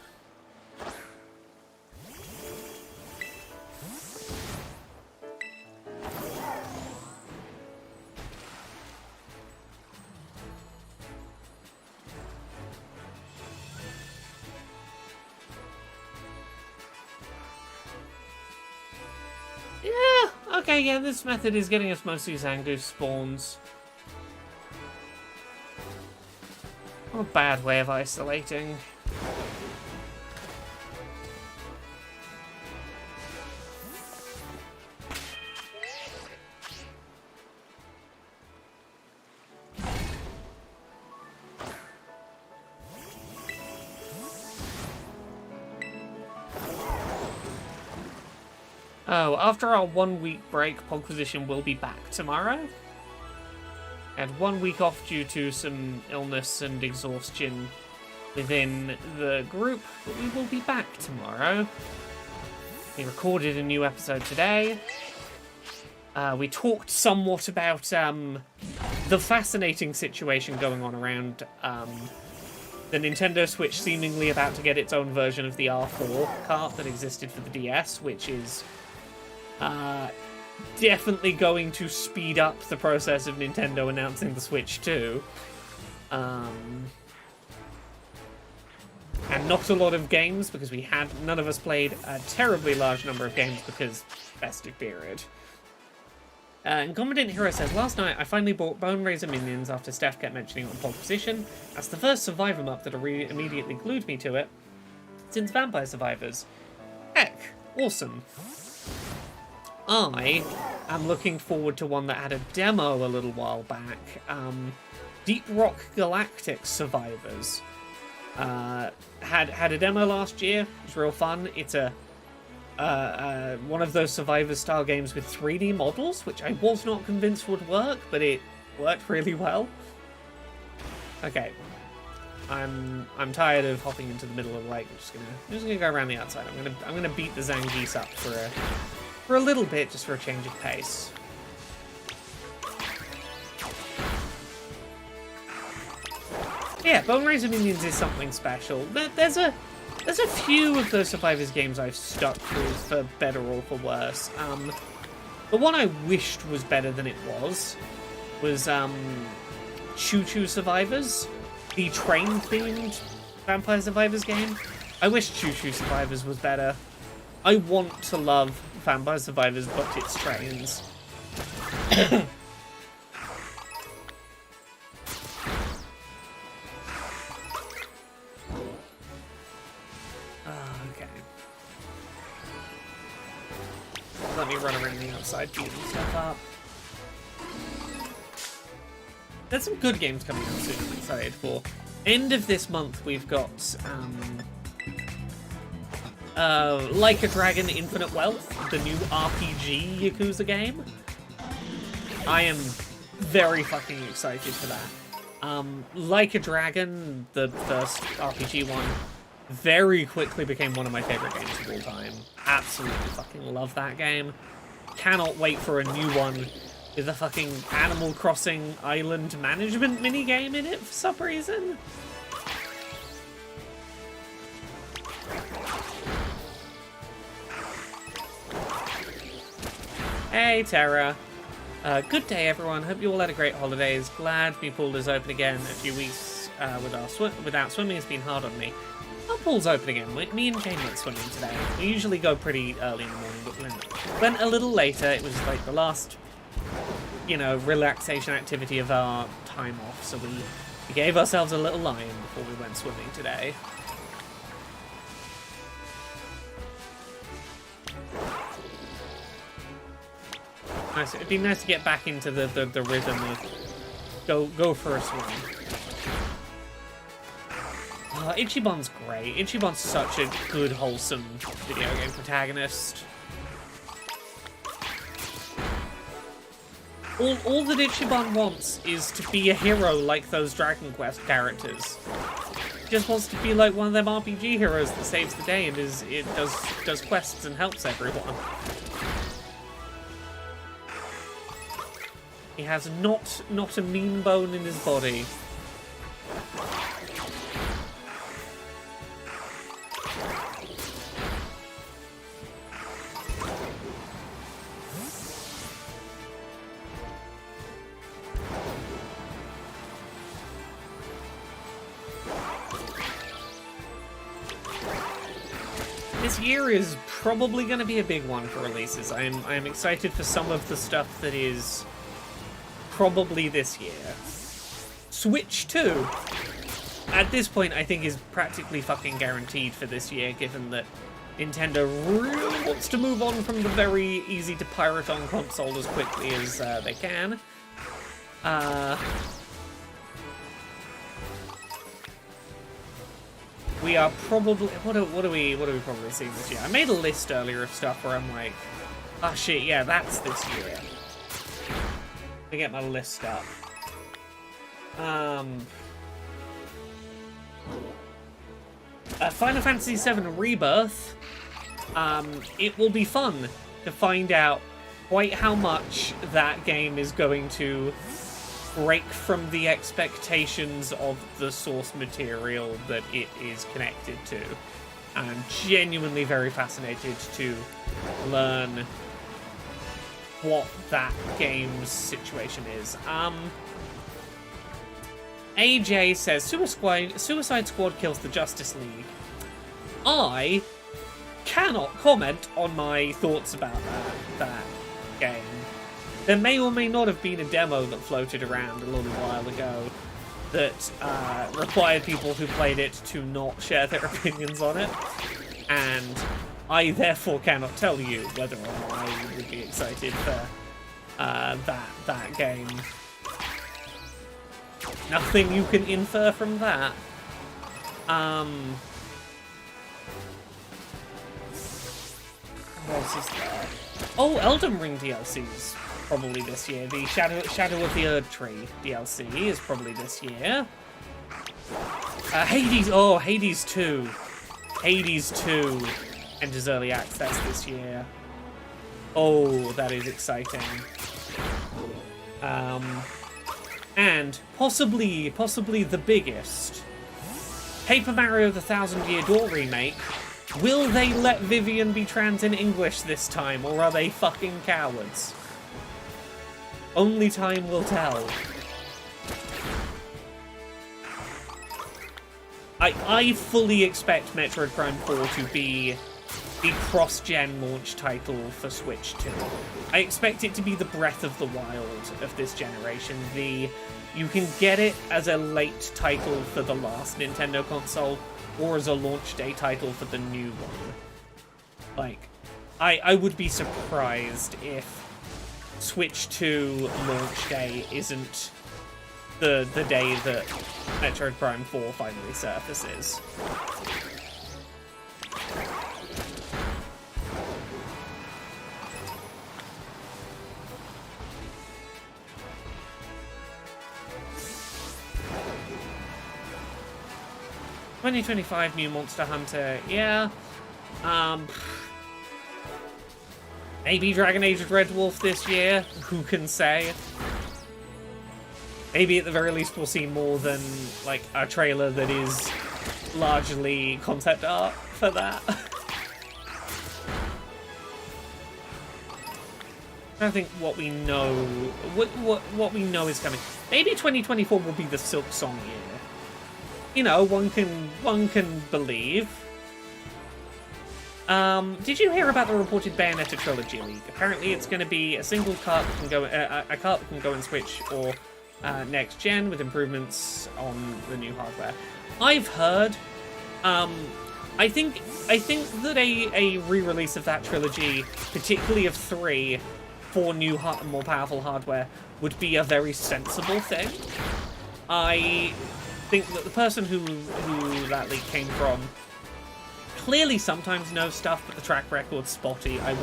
Okay, yeah, this method is getting us mostly Zangoose spawns. Not a bad way of isolating. Oh, after our 1 week break, Pogquisition will be back tomorrow. Had 1 week off due to some illness and exhaustion within the group, but we will be back tomorrow. We recorded a new episode today. We talked somewhat about the fascinating situation going on around the Nintendo Switch seemingly about to get its own version of the R4 cart that existed for the DS, which is definitely going to speed up the process of Nintendo announcing the Switch 2. And not a lot of games, because none of us played a terribly large number of games because festive period. And Competent Hero says, last night I finally bought Bone Razor Minions after Steph kept mentioning it on Pole Position. That's the first Survivor map that immediately glued me to it since Vampire Survivors. Heck, awesome. I am looking forward to one that had a demo a little while back. Deep Rock Galactic Survivors. Had a demo last year. It was real fun. It's a one of those Survivor style games with 3D models, which I was not convinced would work, but it worked really well. Okay, I'm tired of hopping into the middle of the lake. I'm just gonna go around the outside. I'm gonna beat the Zangoose up for a little bit, just for a change of pace. Yeah, Bone Razor Minions is something special. There's a few of those Survivors games I've stuck with for better or for worse. The one I wished was better than it was Choo Choo Survivors, the train-themed Vampire Survivors game. I wish Choo Choo Survivors was better. I want to love Vampire Survivors, but it's trains. Okay. Let me run around the outside, beating stuff up. There's some good games coming out soon, I'm excited for. End of this month, we've got Like a Dragon Infinite Wealth, the new RPG Yakuza game. I am very fucking excited for that. Like a Dragon, the first RPG one, very quickly became one of my favorite games of all time. Absolutely fucking love that game. Cannot wait for a new one with a fucking Animal Crossing island management minigame in it for some reason. Hey, Tara. Good day, everyone. Hope you all had a great holidays. Glad my pool is open again. A few weeks without swimming has been hard on me. Our pool's open again. Me and Jane went swimming today. We usually go pretty early in the morning, but we went a little later. It was like the last, relaxation activity of our time off, so we gave ourselves a little lie-in before we went swimming today. Nice. It'd be nice to get back into the rhythm of go for a swim. Ichiban's great. Ichiban's such a good, wholesome video game protagonist. All that Ichiban wants is to be a hero like those Dragon Quest characters. He just wants to be like one of them RPG heroes that saves the day and does quests and helps everyone. He has not a mean bone in his body. this year is probably going to be a big one for releases. I am excited for some of the stuff that is probably this year. Switch 2, at this point, I think is practically fucking guaranteed for this year, given that Nintendo really wants to move on from the very easy to pirate on console as quickly as they can. We are probably... What are we probably seeing this year? I made a list earlier of stuff where I'm like, oh shit, yeah, that's this year. Let me get my list up. Final Fantasy VII Rebirth. It will be fun to find out quite how much that game is going to break from the expectations of the source material that it is connected to. I'm genuinely very fascinated to learn what that game's situation is. AJ says, Suicide Squad kills the Justice League. I cannot comment on my thoughts about that game. There may or may not have been a demo that floated around a little while ago that required people who played it to not share their opinions on it, and I therefore cannot tell you whether or not I would be excited for that game. Nothing you can infer from that. What else is there? Oh, Elden Ring DLC's probably this year. The Shadow of the Erd Tree DLC is probably this year. Hades. Oh, Hades 2. Hades 2 enters early access this year. Oh, that is exciting. And possibly the biggest, Paper Mario the Thousand Year Door remake. Will they let Vivian be trans in English this time, or are they fucking cowards? Only time will tell. I fully expect Metroid Prime 4 to be the cross-gen launch title for Switch 2. I expect it to be the Breath of the Wild of this generation. You can get it as a late title for the last Nintendo console, or as a launch day title for the new one. Like, I would be surprised if Switch 2 launch day isn't the day that Metroid Prime 4 finally surfaces. $2025 new Monster Hunter, yeah. Maybe Dragon Age Red Wolf this year, who can say? Maybe at the very least we'll see more than, like, a trailer that is largely concept art for that. I think what we know, what we know is coming. Maybe 2024 will be the Silk Song year. You know, one can believe. Did you hear about the reported Bayonetta trilogy leak? Apparently, it's going to be a single cart that can go, a cart that can go in Switch or next gen with improvements on the new hardware. I've heard. I think that a re-release of that trilogy, particularly of 3, for new more powerful hardware, would be a very sensible thing. I think that the person who that leak came from clearly sometimes knows stuff, but the track record's spotty. I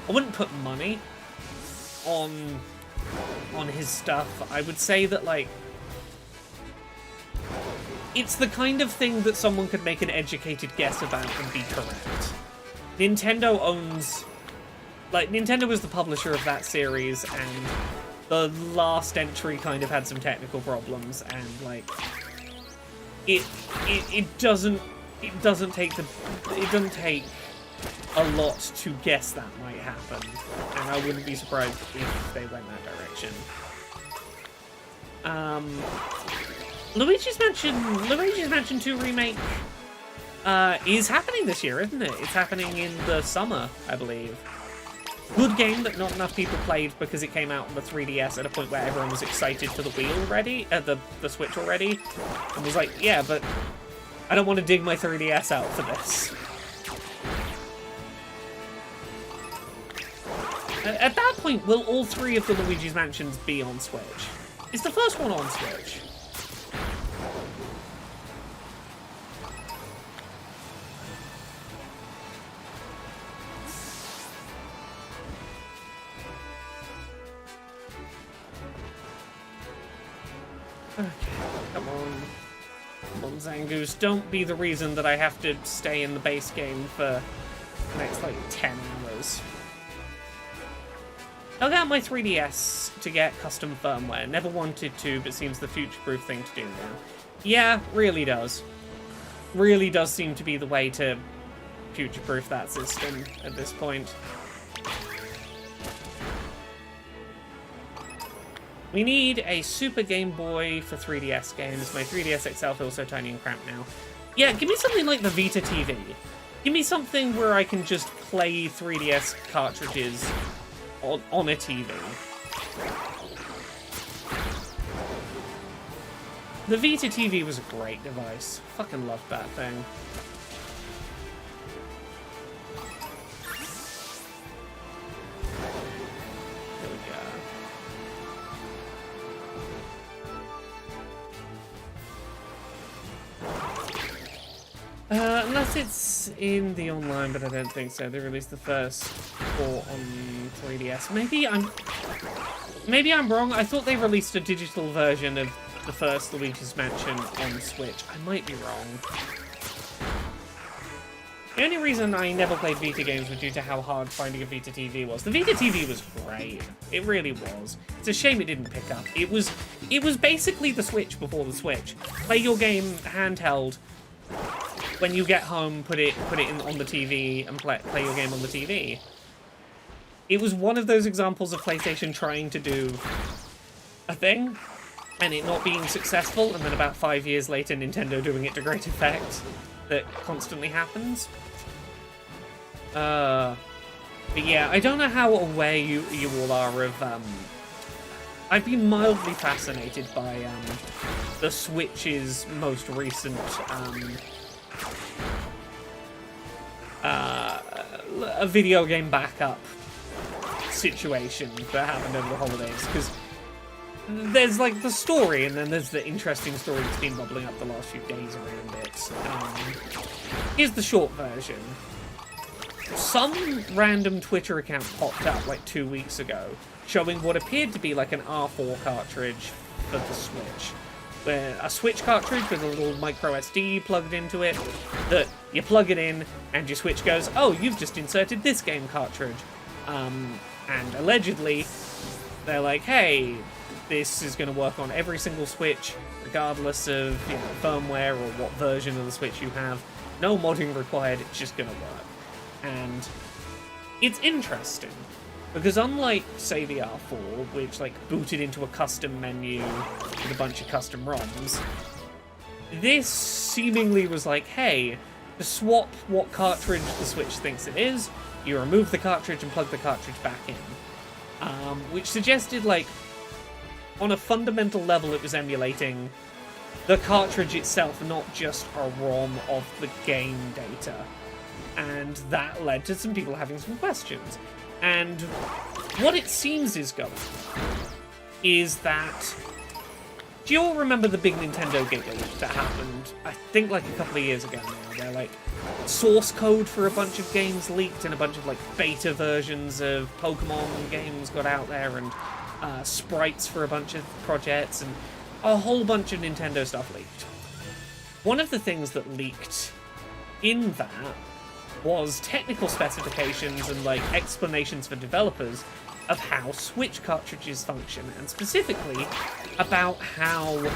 wouldn't put money on his stuff. I would say that, like, it's the kind of thing that someone could make an educated guess about and be correct. Nintendo owns... Like, Nintendo was the publisher of that series, and the last entry kind of had some technical problems, and, like, it doesn't take a lot to guess that might happen, and I wouldn't be surprised if they went that direction. Luigi's Mansion 2 remake is happening this year, isn't it? It's happening in the summer, I believe. Good game that not enough people played because it came out on the 3DS at a point where everyone was excited for the Wii already, the Switch already, and was like, yeah, but I don't want to dig my 3DS out for this. At that point, will all 3 of the Luigi's Mansions be on Switch? Is the first one on Switch? Okay, come on. Come on, Zangoose. Don't be the reason that I have to stay in the base game for the next, like, 10 hours. I got my 3DS to get custom firmware. Never wanted to, but seems the future-proof thing to do now. Yeah, really does. Really does seem to be the way to future-proof that system at this point. We need a Super Game Boy for 3DS games. My 3DS XL feels so tiny and cramped now. Yeah, give me something like the Vita TV. Give me something where I can just play 3DS cartridges on a TV. The Vita TV was a great device. Fucking loved that thing. There we go. Unless it's in the online, but I don't think so. They released the first 4 on 3DS. Maybe I'm wrong. I thought they released a digital version of the first Luigi's Mansion on Switch. I might be wrong. The only reason I never played Vita games was due to how hard finding a Vita TV was. The Vita TV was great. It really was. It's a shame it didn't pick up. It was basically the Switch before the Switch. Play your game handheld. When you get home, put it in on the TV and play your game on the TV. It was one of those examples of PlayStation trying to do a thing and it not being successful, and then about 5 years later, Nintendo doing it to great effect. That constantly happens. But yeah, I don't know how aware you all are of. I've been mildly fascinated by the Switch's most recent a video game backup situation that happened over the holidays, because there's like the story and then there's the interesting story that's been bubbling up the last few days around it. Here's the short version. Some random Twitter account popped up like 2 weeks ago showing what appeared to be like an R4 cartridge for the Switch. Where a Switch cartridge with a little micro SD plugged into it, that you plug it in and your Switch goes, oh, you've just inserted this game cartridge. And allegedly, they're like, hey, this is going to work on every single Switch, regardless of firmware or what version of the Switch you have. No modding required, it's just going to work. And it's interesting, because unlike, say, the R4, which like booted into a custom menu with a bunch of custom ROMs, this seemingly was like, hey, to swap what cartridge the Switch thinks it is, you remove the cartridge and plug the cartridge back in. Which suggested, like, on a fundamental level, it was emulating the cartridge itself, not just a ROM of the game data. And that led to some people having some questions. And what it seems is going is that... Do you all remember the big Nintendo giggle that happened, I think, like a couple of years ago now, where, like, source code for a bunch of games leaked and a bunch of, like, beta versions of Pokémon games got out there, and sprites for a bunch of projects, and a whole bunch of Nintendo stuff leaked. One of the things that leaked in that was technical specifications and, like, explanations for developers of how Switch cartridges function, and specifically about how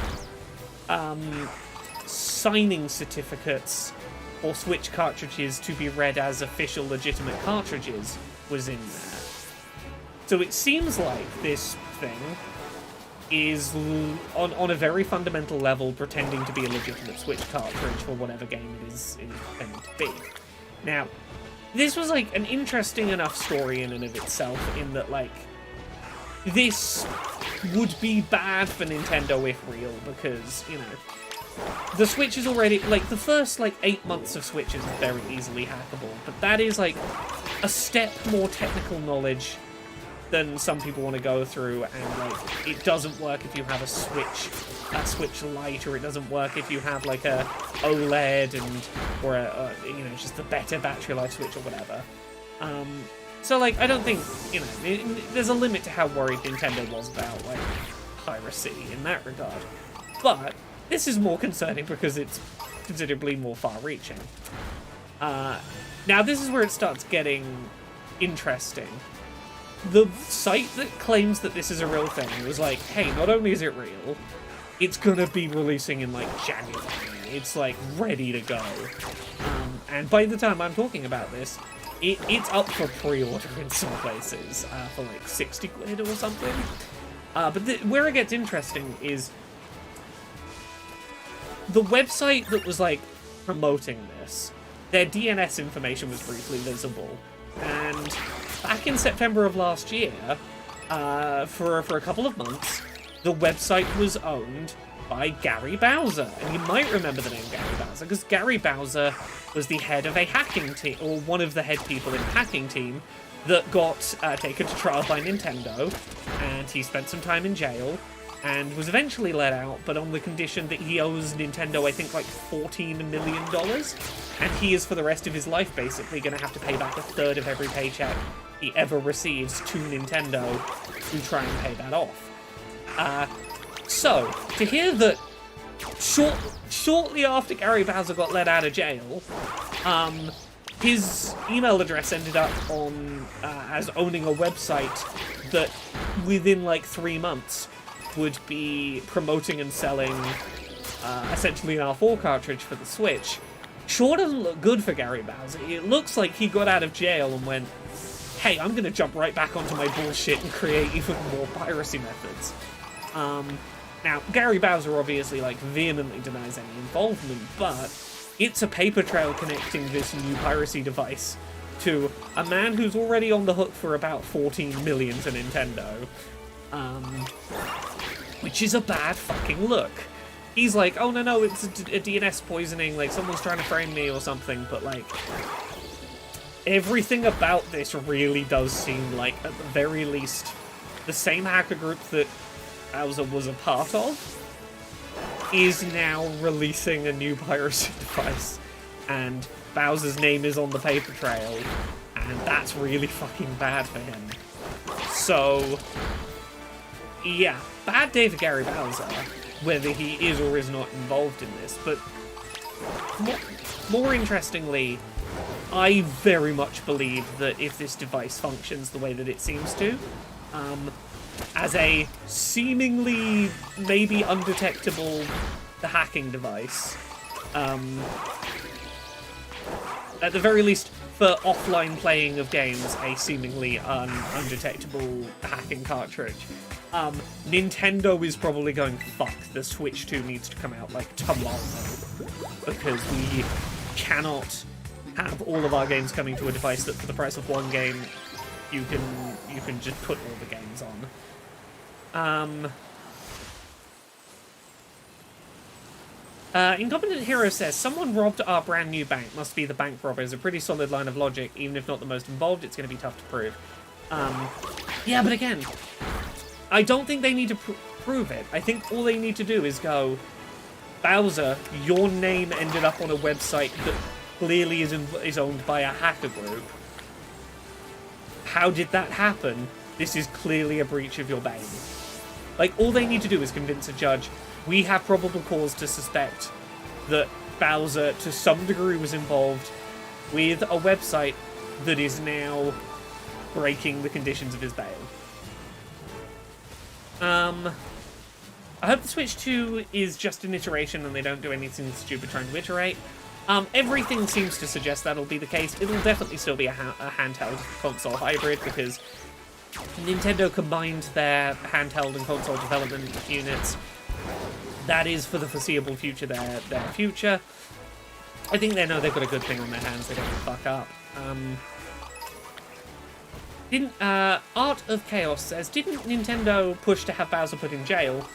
signing certificates for Switch cartridges to be read as official legitimate cartridges was in there. So it seems like this thing is, on a very fundamental level, pretending to be a legitimate Switch cartridge for whatever game it is pretending to be. Now, this was, like, an interesting enough story in and of itself, in that, like, this would be bad for Nintendo if real, because, you know, the Switch is already, like, the first, like, 8 months of Switch is very easily hackable, but that is, like, a step more technical knowledge than some people want to go through, and, like, it doesn't work if you have a Switch Lite, or it doesn't work if you have, like, a OLED, or you know, just the better battery life Switch or whatever. So, like, I don't think, you know, there's a limit to how worried Nintendo was about, like, piracy in that regard. But this is more concerning because it's considerably more far-reaching. Now, this is where it starts getting interesting. The site that claims that this is a real thing was like, hey, not only is it real, it's gonna be releasing in, like, January. It's, like, ready to go. And by the time I'm talking about this, it's up for pre-order in some places, for, like, 60 quid or something. But where it gets interesting is the website that was, like, promoting this, their DNS information was briefly visible. And back in September of last year, for a couple of months, the website was owned by Gary Bowser. And you might remember the name Gary Bowser, because Gary Bowser was the head of a hacking team, or one of the head people in a hacking team, that got taken to trial by Nintendo, and he spent some time in jail, and was eventually let out, but on the condition that he owes Nintendo, I think, like, $14 million, and he is, for the rest of his life, basically going to have to pay back a third of every paycheck he ever receives to Nintendo to try and pay that off. So, to hear that shortly after Gary Bowser got let out of jail, his email address ended up on as owning a website that, within, like, 3 months, would be promoting and selling essentially an R4 cartridge for the Switch, sure doesn't look good for Gary Bowser. It looks like he got out of jail and went, hey, I'm going to jump right back onto my bullshit and create even more piracy methods. Now, Gary Bowser obviously, like, vehemently denies any involvement, but it's a paper trail connecting this new piracy device to a man who's already on the hook for about $14 million to Nintendo. Which is a bad fucking look. He's like, oh no, it's a DNS poisoning, like, someone's trying to frame me or something, but, like, everything about this really does seem like, at the very least, the same hacker group that Bowser was a part of is now releasing a new piracy device, and Bowser's name is on the paper trail, and that's really fucking bad for him. So, yeah, bad day for Gary Bowser, whether he is or is not involved in this, but more interestingly, I very much believe that if this device functions the way that it seems to, as a seemingly maybe undetectable hacking device, at the very least for offline playing of games, a seemingly undetectable hacking cartridge, Nintendo is probably going, fuck, the Switch 2 needs to come out, like, tomorrow, because we cannot have all of our games coming to a device that, for the price of one game, you can just put all the games on. Incompetent Hero says, someone robbed our brand new bank. Must be the bank robbers. A pretty solid line of logic. Even if not the most involved, it's going to be tough to prove. Yeah, but again, I don't think they need to prove it. I think all they need to do is go, Bowser, your name ended up on a website that clearly is owned by a hacker group. How did that happen? This is clearly a breach of your ban. Like, all they need to do is convince a judge, we have probable cause to suspect that Bowser, to some degree, was involved with a website that is now breaking the conditions of his bail. I hope the Switch 2 is just an iteration and they don't do anything stupid trying to iterate. Everything seems to suggest that'll be the case. It'll definitely still be a handheld console hybrid, because Nintendo combined their handheld and console development units. That is, for the foreseeable future, their future. I think they know they've got a good thing on their hands. They don't fuck up. Art of Chaos says, didn't Nintendo push to have Bowser put in jail,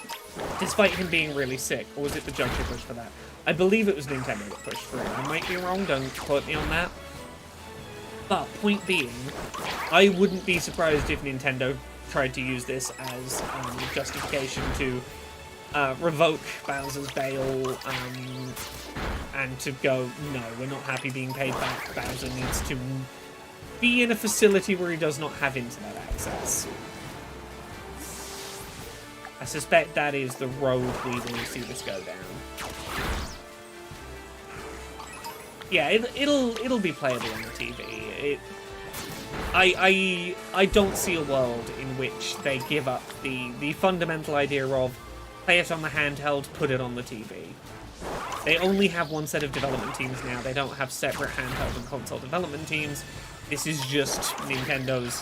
despite him being really sick? Or was it the judge who pushed for that? I believe it was Nintendo that pushed for it. I might be wrong, don't quote me on that. But, point being, I wouldn't be surprised if Nintendo tried to use this as justification to revoke Bowser's bail, and to go, no, we're not happy being paid back. Bowser needs to be in a facility where he does not have internet access. I suspect that is the road we will see this go down. Yeah, it'll be playable on the TV. I don't see a world in which they give up the fundamental idea of play it on the handheld, put it on the TV. They only have one set of development teams now. They don't have separate handheld and console development teams. This is just Nintendo's.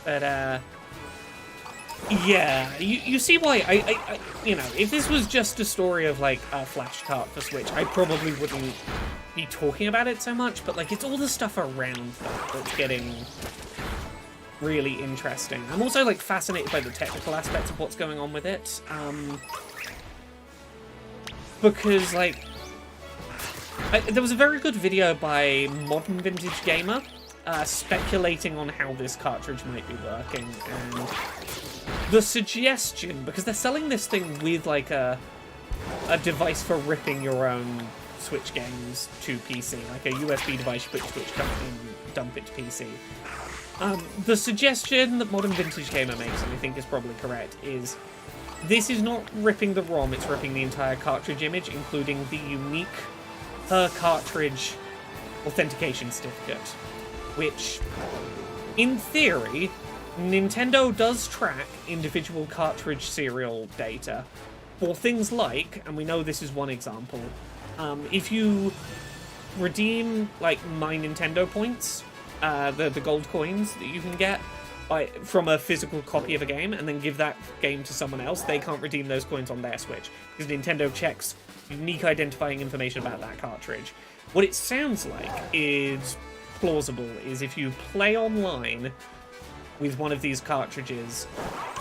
But, yeah, you see why I you know, if this was just a story of, like, a flash cart for Switch, I probably wouldn't be talking about it so much, but, like, it's all the stuff around that's getting really interesting. I'm also, like, fascinated by the technical aspects of what's going on with it, because, like, there was a very good video by Modern Vintage Gamer, speculating on how this cartridge might be working, and the suggestion, because they're selling this thing with, like, a device for ripping your own Switch games to PC, like a USB device you put your Switch and dump it to PC. The suggestion that Modern Vintage Gamer makes, and I think is probably correct, is this is not ripping the ROM, it's ripping the entire cartridge image, including the unique per-cartridge authentication certificate, which, in theory, Nintendo does track individual cartridge serial data for things like, and we know this is one example, if you redeem, like, My Nintendo points, the gold coins that you can get from a physical copy of a game, and then give that game to someone else, they can't redeem those coins on their Switch, because Nintendo checks unique identifying information about that cartridge. What it sounds like is plausible is if you play online with one of these cartridges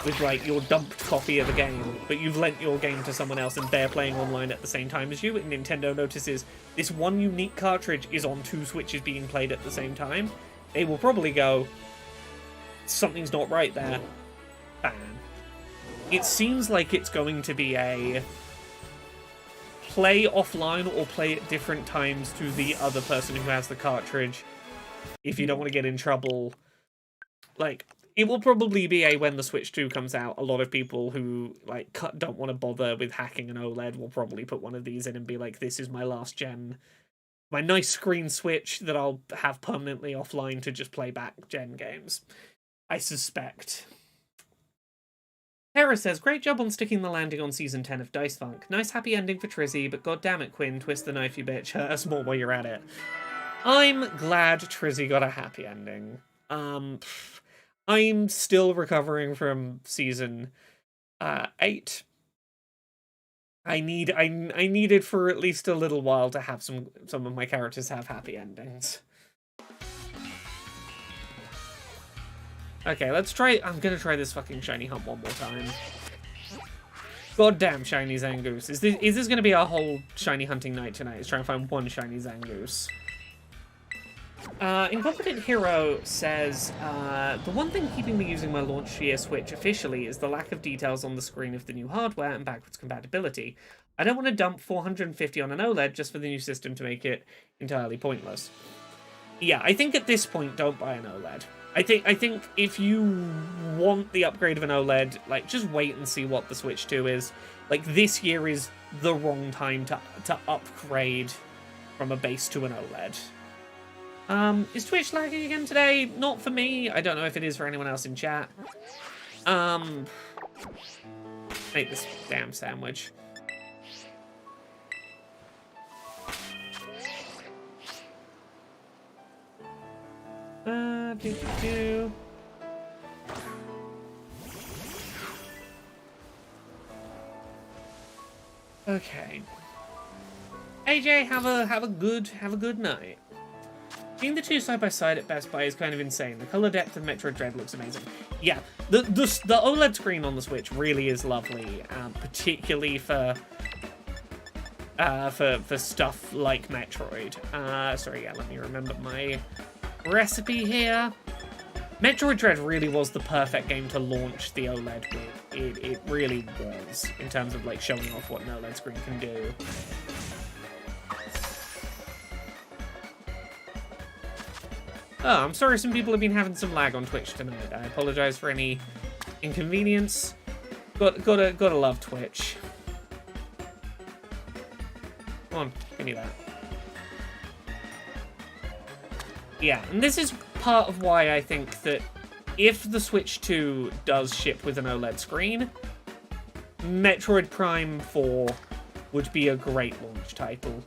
with, like, your dumped copy of a game, but you've lent your game to someone else and they're playing online at the same time as you, and Nintendo notices this one unique cartridge is on two Switches being played at the same time, they will probably go, something's not right there, ban. It seems like it's going to be a play offline or play at different times to the other person who has the cartridge if you don't want to get in trouble. Like, it will probably be a when the Switch 2 comes out, a lot of people who, like, don't want to bother with hacking an OLED will probably put one of these in and be like, this is my last gen, my nice screen Switch that I'll have permanently offline to just play back gen games. I suspect. Hera says, great job on sticking the landing on Season 10 of Dice Funk. Nice happy ending for Trizzy, but goddammit, Quinn, twist the knife, you bitch. Hurt us more while you're at it. I'm glad Trizzy got a happy ending. I'm still recovering from Season 8. I needed for at least a little while to have some of my characters have happy endings. Okay, let's try. I'm gonna try this fucking shiny hunt one more time. Goddamn shiny Zangoose. Is this gonna be our whole shiny hunting night tonight? Let's try and find one shiny Zangoose. Incompetent Hero says, the one thing keeping me using my launch year Switch officially is the lack of details on the screen of the new hardware and backwards compatibility. I don't want to dump $450 on an OLED just for the new system to make it entirely pointless. Yeah, I think at this point, don't buy an OLED. I think if you want the upgrade of an OLED, like, just wait and see what the Switch 2 is. Like, this year is the wrong time to upgrade from a base to an OLED. Is Twitch lagging again today? Not for me. I don't know if it is for anyone else in chat. Make this damn sandwich. Do, do, do. Okay. AJ, have a good night. Seeing the two side by side at Best Buy is kind of insane. The color depth of Metroid Dread looks amazing. Yeah, the OLED screen on the Switch really is lovely, particularly for stuff like Metroid. Sorry, yeah, let me remember my recipe here. Metroid Dread really was the perfect game to launch the OLED with. It really was, in terms of like showing off what an OLED screen can do. Oh, I'm sorry some people have been having some lag on Twitch tonight. I apologize for any inconvenience. Gotta love Twitch. Come on, give me that. Yeah, and this is part of why I think that if the Switch 2 does ship with an OLED screen, Metroid Prime 4 would be a great launch title.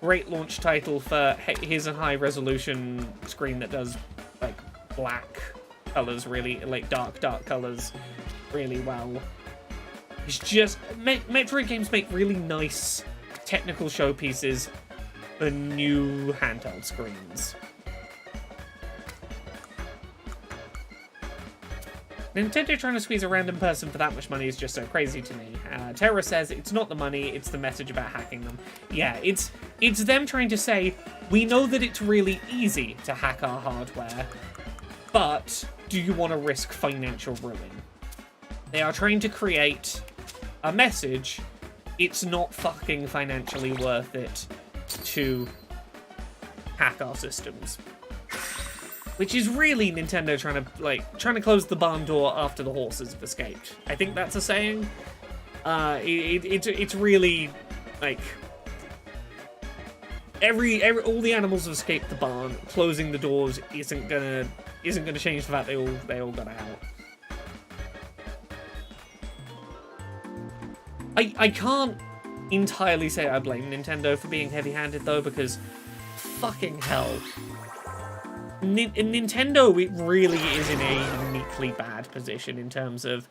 Great launch title for here's a high resolution screen that does like black colors, really like dark colors really well. It's just Metroid games make really nice technical showpieces for new handheld screens. Nintendo trying to squeeze a random person for that much money is just so crazy to me. Terra says it's not the money, it's the message about hacking them. Yeah, it's them trying to say, we know that it's really easy to hack our hardware, but do you want to risk financial ruin? They are trying to create a message, it's not fucking financially worth it to hack our systems. Which is really Nintendo trying to close the barn door after the horses have escaped. I think that's a saying. It's really like all the animals have escaped the barn. Closing the doors isn't gonna change the fact they all got out. I can't entirely say I blame Nintendo for being heavy-handed though, because fucking hell. Nintendo, it really is in a uniquely bad position in terms of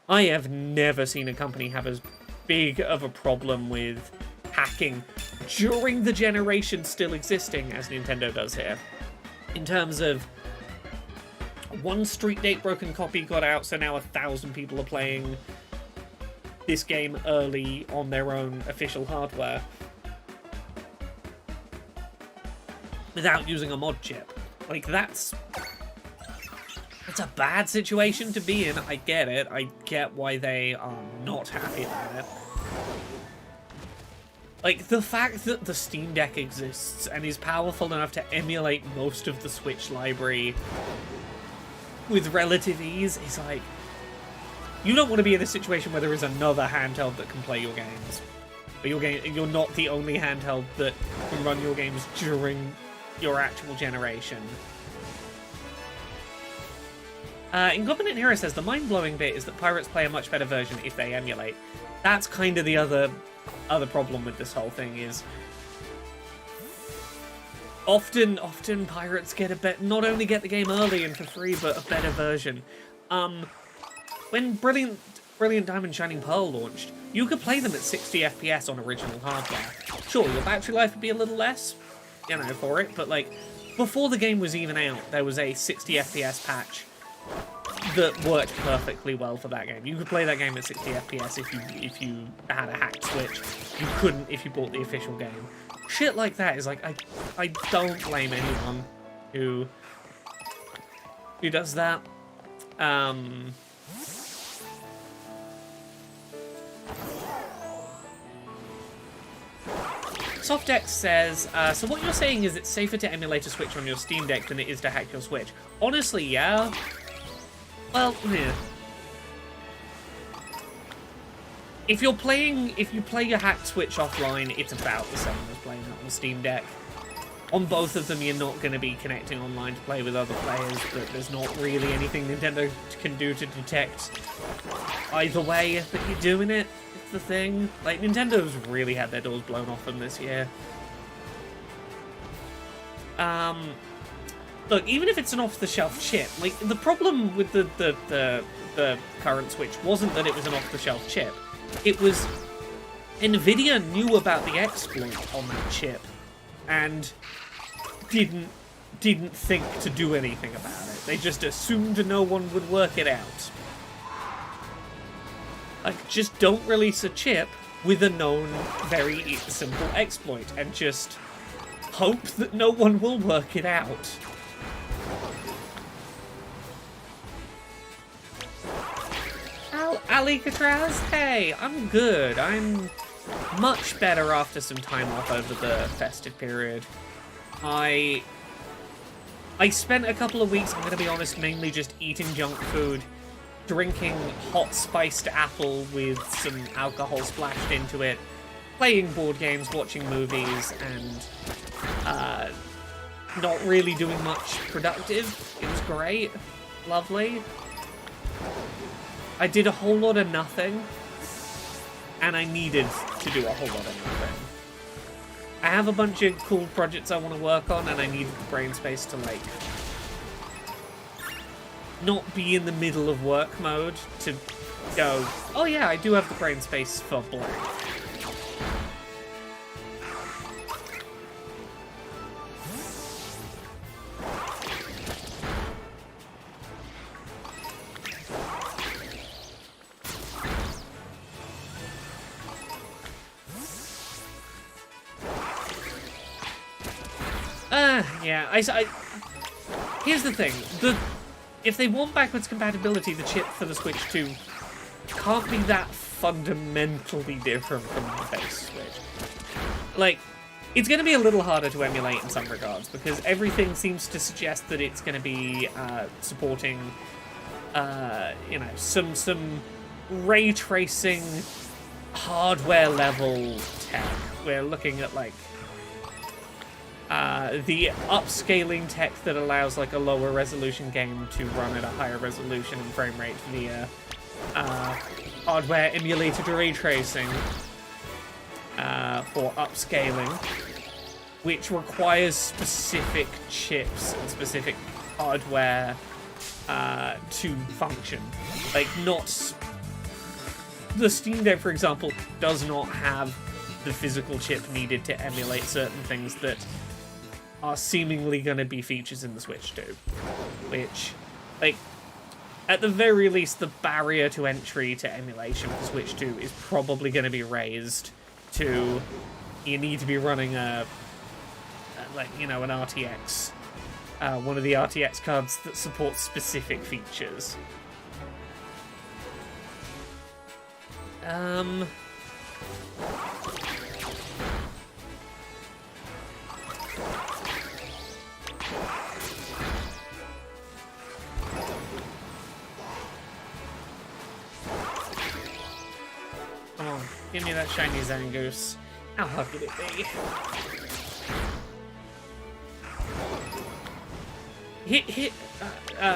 I have never seen a company have as big of a problem with hacking during the generation still existing as Nintendo does here. In terms of one Street Date broken copy got out, so now 1,000 people are playing this game early on their own official hardware without using a mod chip. Like, that's a bad situation to be in. I get it. I get why they are not happy about it. Like, the fact that the Steam Deck exists and is powerful enough to emulate most of the Switch library with relative ease is like... You don't want to be in a situation where there is another handheld that can play your games. But you're not the only handheld that can run your games during your actual generation. Incompetent Hero says the mind-blowing bit is that pirates play a much better version if they emulate. That's kind of the other problem with this whole thing is often pirates get not only get the game early and for free, but a better version. When Brilliant Diamond Shining Pearl launched, you could play them at 60 FPS on original hardware. Sure, your battery life would be a little less, you know, for it, but like before the game was even out, there was a 60 FPS patch that worked perfectly well for that game. You could play that game at 60 FPS if you had a hacked Switch. You couldn't if you bought the official game. Shit like that is like I don't blame anyone who does that. SoftX says, so what you're saying is it's safer to emulate a Switch on your Steam Deck than it is to hack your Switch. Honestly, yeah. Well, yeah. If you play your hacked Switch offline, it's about the same as playing it on Steam Deck. On both of them, you're not going to be connecting online to play with other players, but there's not really anything Nintendo can do to detect either way that you're doing it. It's the thing. Like, Nintendo's really had their doors blown off them this year. look, even if it's an off-the-shelf chip, like, the problem with the current Switch wasn't that it was an off-the-shelf chip. It was NVIDIA knew about the exploit on that chip and didn't think to do anything about it. They just assumed no one would work it out. Like, just don't release a chip with a known, very simple exploit, and just hope that no one will work it out. Alicatraz, hey, I'm good. I'm much better after some time off over the festive period. I spent a couple of weeks, I'm going to be honest, mainly just eating junk food, drinking hot spiced apple with some alcohol splashed into it, playing board games, watching movies, and not really doing much productive. It was great. Lovely. I did a whole lot of nothing, and I needed to do a whole lot of nothing. I have a bunch of cool projects I want to work on, and I needed the brain space to, like, not be in the middle of work mode to go, oh yeah, I do have the brain space for blank. Yeah, here's the thing. If they want backwards compatibility, the chip for the Switch 2 can't be that fundamentally different from the base Switch. Like, it's going to be a little harder to emulate in some regards, because everything seems to suggest that it's going to be supporting, you know, some ray tracing hardware level tech. We're looking at, like, the upscaling tech that allows, like, a lower resolution game to run at a higher resolution and frame rate via hardware emulated ray tracing for upscaling, which requires specific chips and specific hardware to function. Like, not... The Steam Deck, for example, does not have the physical chip needed to emulate certain things that are seemingly going to be features in the Switch 2. Which, like, at the very least, the barrier to entry to emulation for Switch 2 is probably going to be raised to... You need to be running like, you know, an RTX. One of the RTX cards that supports specific features. Come on, give me that shiny Zangoose. How hard could it be?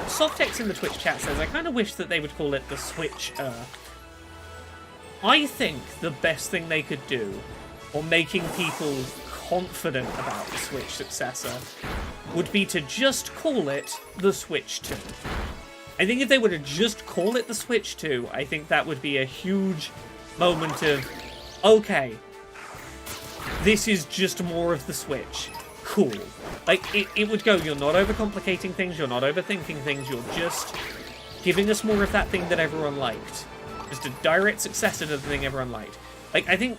Softex in the Twitch chat says, I kind of wish that they would call it the Switch. I think the best thing they could do, or making people confident about the Switch successor, would be to just call it the Switch 2. I think if they were to just call it the Switch 2, I think that would be a huge moment of, okay, this is just more of the Switch. Cool. Like, it would go, you're not overcomplicating things, you're not overthinking things, you're just giving us more of that thing that everyone liked. Just a direct successor to the thing everyone liked. Like, I think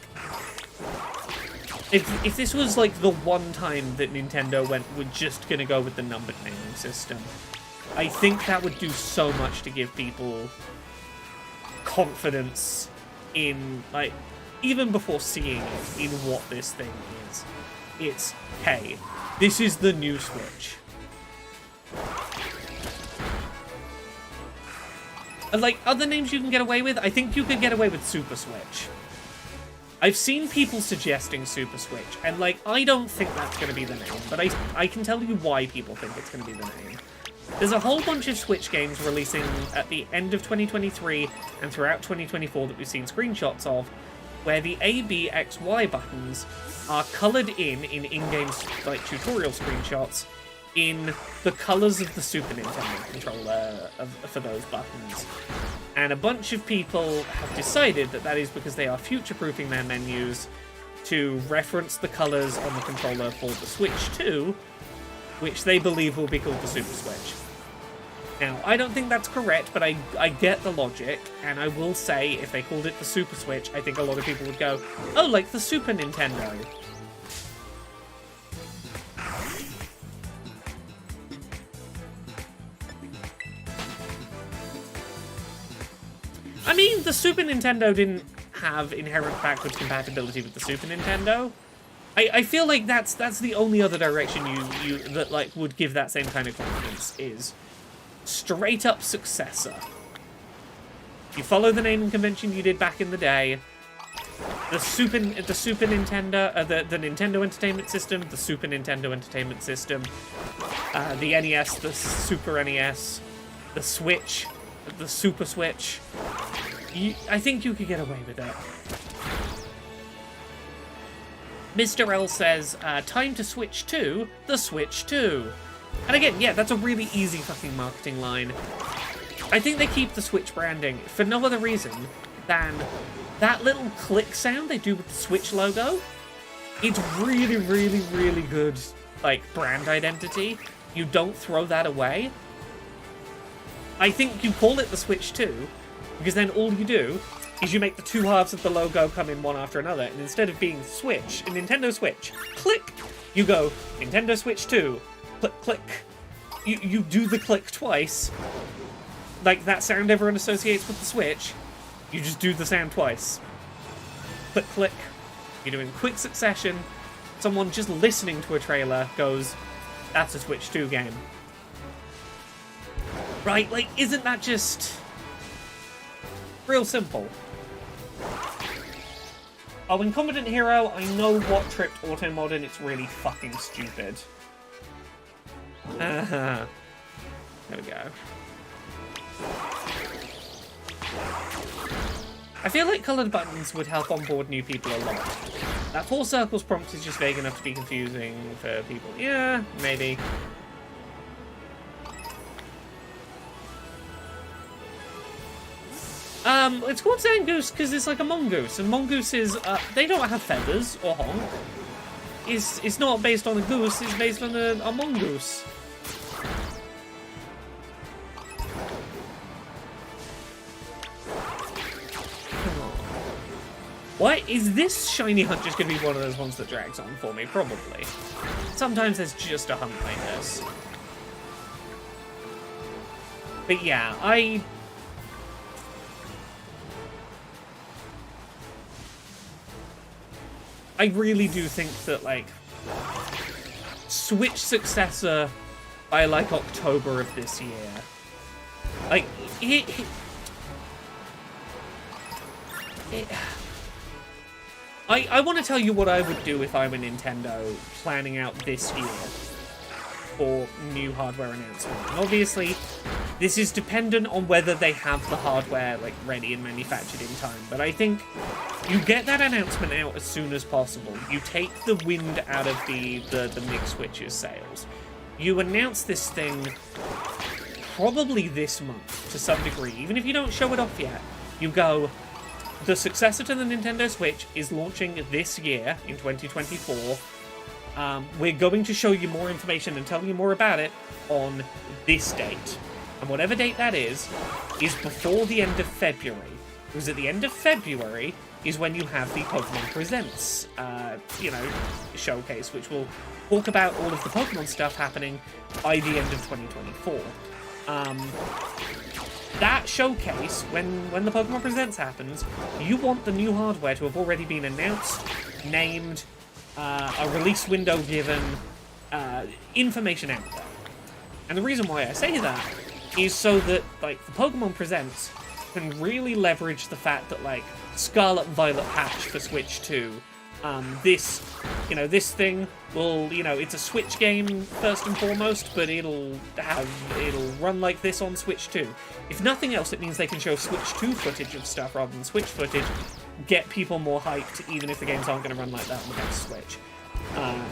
if this was, like, the one time that Nintendo we're just gonna go with the numbered naming system, I think that would do so much to give people confidence in, like, even before seeing it, in what this thing is. It's, hey, this is the new Switch. And, like, other names you can get away with, I think you could get away with Super Switch. I've seen people suggesting Super Switch, and, like, I don't think that's going to be the name, but I can tell you why people think it's going to be the name. There's a whole bunch of Switch games releasing at the end of 2023 and throughout 2024 that we've seen screenshots of, where the A, B, X, Y buttons are coloured in-game, like, tutorial screenshots in the colors of the Super Nintendo controller for those buttons. And a bunch of people have decided that that is because they are future-proofing their menus to reference the colors on the controller for the Switch 2, which they believe will be called the Super Switch. Now, I don't think that's correct, but I get the logic, and I will say, if they called it the Super Switch, I think a lot of people would go, oh, like the Super Nintendo. I mean, the Super Nintendo didn't have inherent backwards compatibility with the Super Nintendo. I feel like that's the only other direction you that like would give that same kind of confidence is straight up successor. You follow the naming convention you did back in the day. The Super Nintendo, the Nintendo Entertainment System, the Super Nintendo Entertainment System, the NES, the Super NES, the Switch, the Super Switch. I think you could get away with it. Mr. L says, time to switch to the Switch 2. And again, yeah, that's a really easy fucking marketing line. I think they keep the Switch branding for no other reason than that little click sound they do with the Switch logo. It's really, really, really good, like, brand identity. You don't throw that away. I think you call it the Switch 2, because then all you do is you make the two halves of the logo come in one after another, and instead of being Switch, a Nintendo Switch, click, you go Nintendo Switch 2, click, click. You do the click twice, like that sound everyone associates with the Switch, you just do the sound twice. Click, click. You do it in quick succession. Someone just listening to a trailer goes, that's a Switch 2 game. Right, like, isn't that just real simple? Oh, Incompetent Hero, I know what tripped auto mod and it's really fucking stupid. There we go. I feel like coloured buttons would help onboard new people a lot. That 4 circles prompt is just vague enough to be confusing for people. Yeah, maybe. It's called Zangoose because it's like a mongoose, and mongooses, they don't have feathers or honk. It's not based on a goose, it's based on a mongoose. Why is this shiny hunt just going to be one of those ones that drags on for me? Probably. Sometimes there's just a hunt like this. But yeah, I really do think that, like, Switch successor by, like, October of this year. Like, I want to tell you what I would do if I were Nintendo planning out this year for new hardware announcement. And obviously, this is dependent on whether they have the hardware, like, ready and manufactured in time. But I think you get that announcement out as soon as possible. You take the wind out of the mixed Switch's sails. You announce this thing probably this month to some degree. Even if you don't show it off yet, you go, the successor to the Nintendo Switch is launching this year in 2024. We're going to show you more information and tell you more about it on this date. And whatever date that is before the end of February. Because at the end of February is when you have the Pokemon Presents, showcase, which will talk about all of the Pokemon stuff happening by the end of 2024. That showcase, when the Pokemon Presents happens, you want the new hardware to have already been announced, named, a release window given, information out there. And the reason why I say that is so that, like, the Pokemon Presents can really leverage the fact that, like, Scarlet and Violet patch for Switch 2, this thing will, it's a Switch game first and foremost, but it'll run like this on Switch 2. If nothing else, it means they can show Switch 2 footage of stuff rather than Switch footage, get people more hyped, even if the games aren't going to run like that on the next Switch.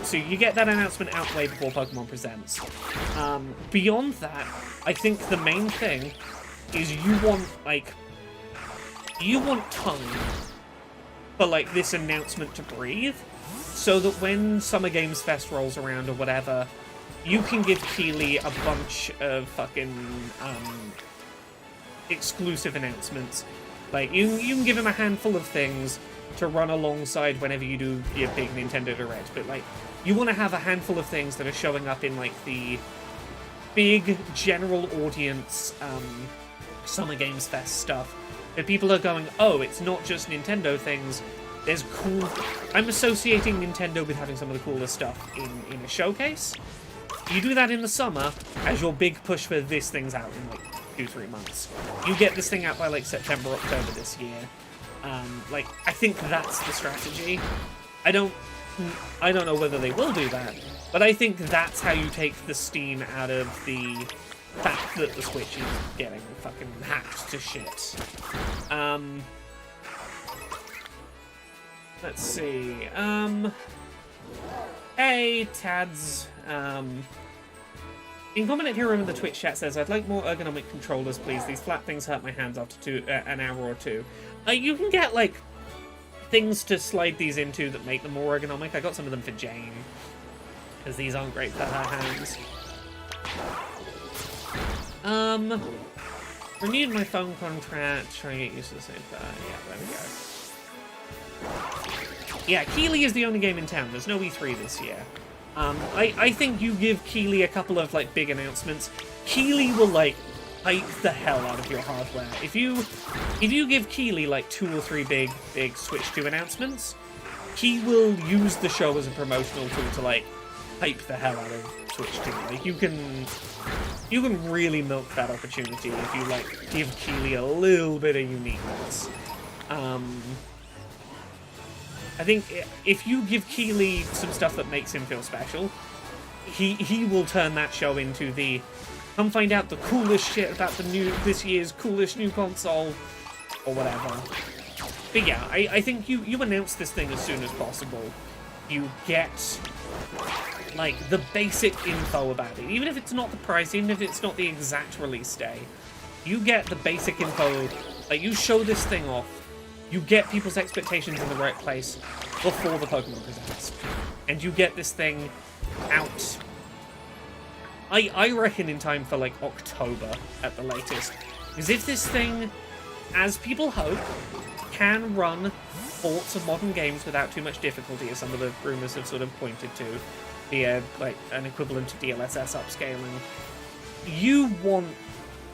So you get that announcement out way before Pokemon Presents. Beyond that, I think the main thing is you want time for, like, this announcement to breathe, so that when Summer Games Fest rolls around or whatever, you can give Keighley a bunch of fucking, exclusive announcements. Like, you can give him a handful of things to run alongside whenever you do your big Nintendo Direct, but, like, you want to have a handful of things that are showing up in, like, the big general audience Summer Games Fest stuff, that people are going, oh, it's not just Nintendo things, there's cool... I'm associating Nintendo with having some of the coolest stuff in a showcase. You do that in the summer as your big push for this thing's out in, like, 2-3 months. You get this thing out by, like, September, October this year. Like, I think that's the strategy. I don't know whether they will do that, but I think that's how you take the steam out of the fact that the Switch is getting fucking hacked to shit. Let's see. Hey, Tads. Incompetent Hero in the Twitch chat says, I'd like more ergonomic controllers, please. These flat things hurt my hands after an hour or two. You can get, like, things to slide these into that make them more ergonomic. I got some of them for Jane, because these aren't great for her hands. Renewed my phone contract, trying to get used to the same thing. Yeah, there we go. Yeah, Keighley is the only game in town. There's no E3 this year. I think you give Keighley a couple of, like, big announcements. Keighley will, like, hype the hell out of your hardware. If you give Keighley, like, 2 or 3 big Switch 2 announcements, he will use the show as a promotional tool to, like, hype the hell out of Switch 2. Like, you can really milk that opportunity if you, like, give Keighley a little bit of uniqueness. I think if you give Keighley some stuff that makes him feel special, he will turn that show into the come find out the coolest shit about this year's coolest new console or whatever. But yeah, I think you announce this thing as soon as possible. You get, like, the basic info about it, even if it's not the price, even if it's not the exact release day. You get the basic info. Like, you show this thing off. You get people's expectations in the right place before the Pokemon Presents. And you get this thing out, I reckon, in time for, like, October at the latest. Because if this thing, as people hope, can run ports of modern games without too much difficulty, as some of the rumours have sort of pointed to, via, like, an equivalent to DLSS upscaling, you want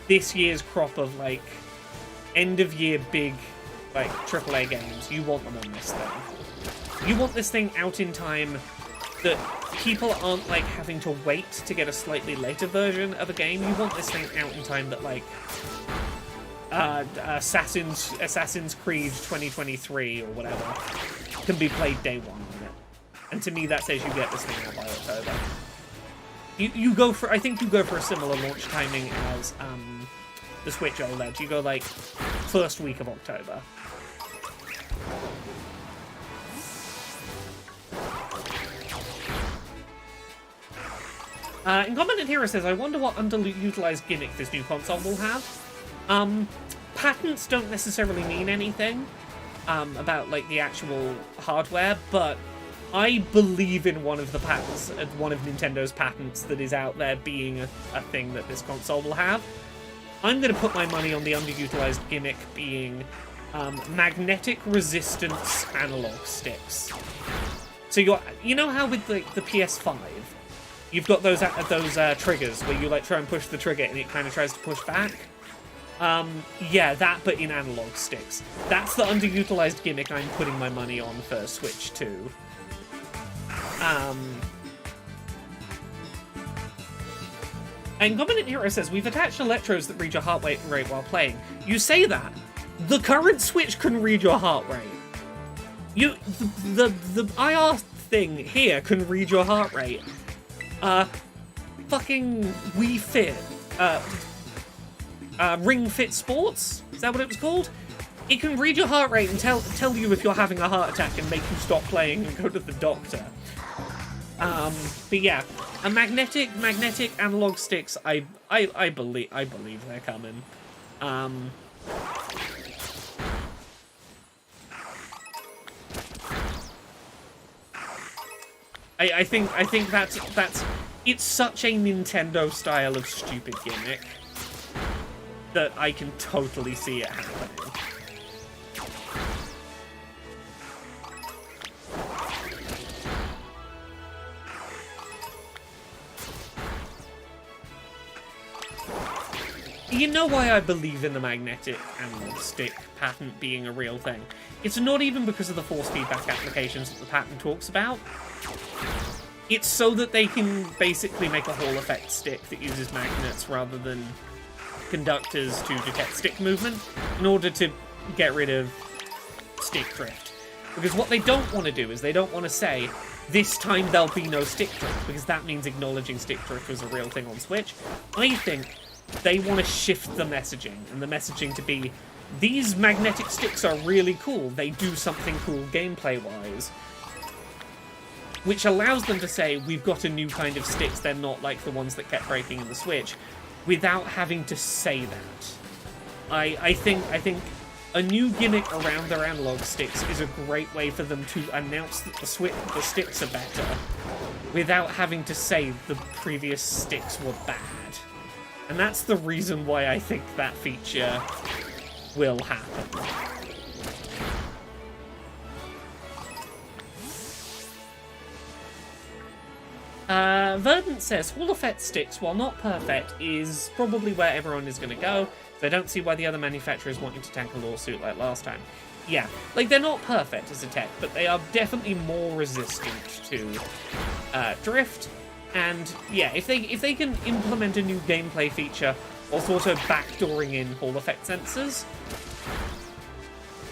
this year's crop of, like, end-of-year big, like, AAA games, you want them on this thing. You want this thing out in time that people aren't, like, having to wait to get a slightly later version of a game. You want this thing out in time that, like, Assassin's Creed 2023 or whatever can be played day one on it. And to me, that says you get this thing out by October. You go for, I think you go for a similar launch timing as the Switch OLED. You go, like, first week of October. Incompetent Hero says, I wonder what underutilized gimmick this new console will have. Patents don't necessarily mean anything about, like, the actual hardware, but I believe in one of the patents, one of Nintendo's patents that is out there being a thing that this console will have. I'm going to put my money on the underutilized gimmick being magnetic resistance analog sticks. So you know how with, like, the PS5, you've got those triggers where you, like, try and push the trigger and it kind of tries to push back? Yeah, that, but in analog sticks. That's the underutilized gimmick I'm putting my money on for Switch 2. And Incompetent Hero says, we've attached electrodes that read your heart rate while playing. You say that. The current Switch can read your heart rate. The IR thing here can read your heart rate. Fucking Wii Fit. Ring Fit Sports? Is that what it was called? It can read your heart rate and tell you if you're having a heart attack and make you stop playing and go to the doctor. But yeah, a magnetic analog sticks. I believe they're coming. I think that's it's such a Nintendo style of stupid gimmick that I can totally see it happening. You know why I believe in the magnetic analog stick patent being a real thing? It's not even because of the force feedback applications that the patent talks about. It's so that they can basically make a Hall effect stick that uses magnets rather than conductors to detect stick movement in order to get rid of stick drift. Because what they don't want to do is they don't want to say, this time there'll be no stick drift, because that means acknowledging stick drift was a real thing on Switch. I think they want to shift the messaging, and the messaging to be, these magnetic sticks are really cool, they do something cool gameplay-wise. Which allows them to say, we've got a new kind of sticks, they're not like the ones that kept breaking in the Switch, without having to say that. I think a new gimmick around their analog sticks is a great way for them to announce that the sticks are better, without having to say the previous sticks were bad. And that's the reason why I think that feature will happen. Verdant says, Hall effect sticks, while not perfect, is probably where everyone is going to go, so I don't see why the other manufacturers wanting to tank a lawsuit like last time. Yeah, like, they're not perfect as a tech, but they are definitely more resistant to drift, and yeah, if they can implement a new gameplay feature whilst also backdooring in Hall effect sensors,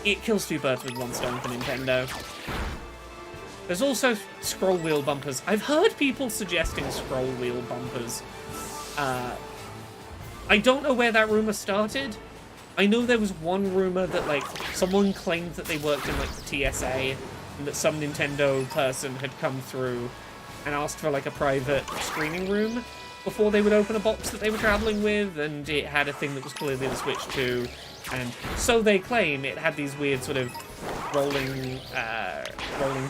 it kills two birds with one stone for Nintendo. There's also scroll wheel bumpers. I've heard people suggesting scroll wheel bumpers. I don't know where that rumor started. I know there was one rumor that, like, someone claimed that they worked in, like, the TSA, and that some Nintendo person had come through and asked for, like, a private screening room before they would open a box that they were traveling with, and it had a thing that was clearly the Switch 2, and so they claim it had these weird sort of rolling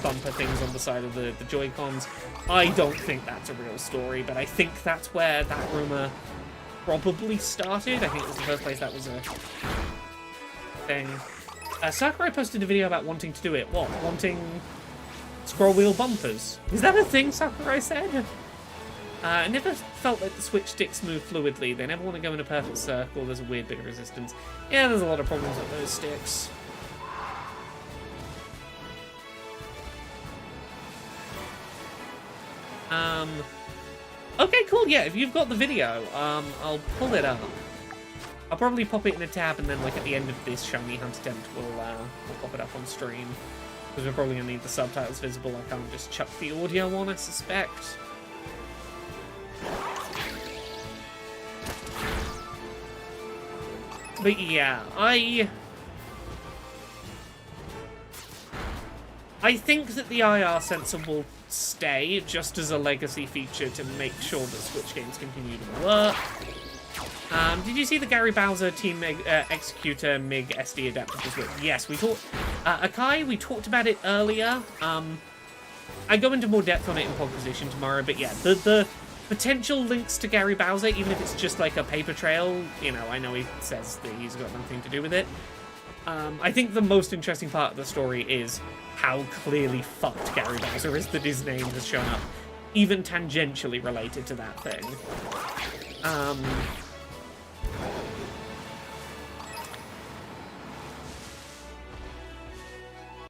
bumper things on the side of the Joy-Cons. I don't think that's a real story, but I think that's where that rumor probably started. I think it was the first place that was a thing. Sakurai posted a video about wanting to do it. What? Wanting scroll wheel bumpers? Is that a thing Sakurai said? I never felt like the Switch sticks move fluidly. They never want to go in a perfect circle. There's a weird bit of resistance. Yeah, there's a lot of problems with those sticks. Okay, cool, yeah, if you've got the video, I'll pull it up. I'll probably pop it in a tab, and then, like, at the end of this Shiny Hunt attempt, we'll pop it up on stream. Because we're probably going to need the subtitles visible. I can't just chuck the audio on, I suspect. But yeah, I think that the IR sensor will stay just as a legacy feature to make sure that Switch games continue to work. Did you see the Gary Bowser Team Executor MIG SD adapter for Switch? Yes, we talked... Akai, we talked about it earlier. I go into more depth on it in Podquisition tomorrow, but yeah, the potential links to Gary Bowser, even if it's just like a paper trail, you know, I know he says that he's got nothing to do with it. I think the most interesting part of the story is how clearly fucked Gary Bowser is that his name has shown up, even tangentially related to that thing.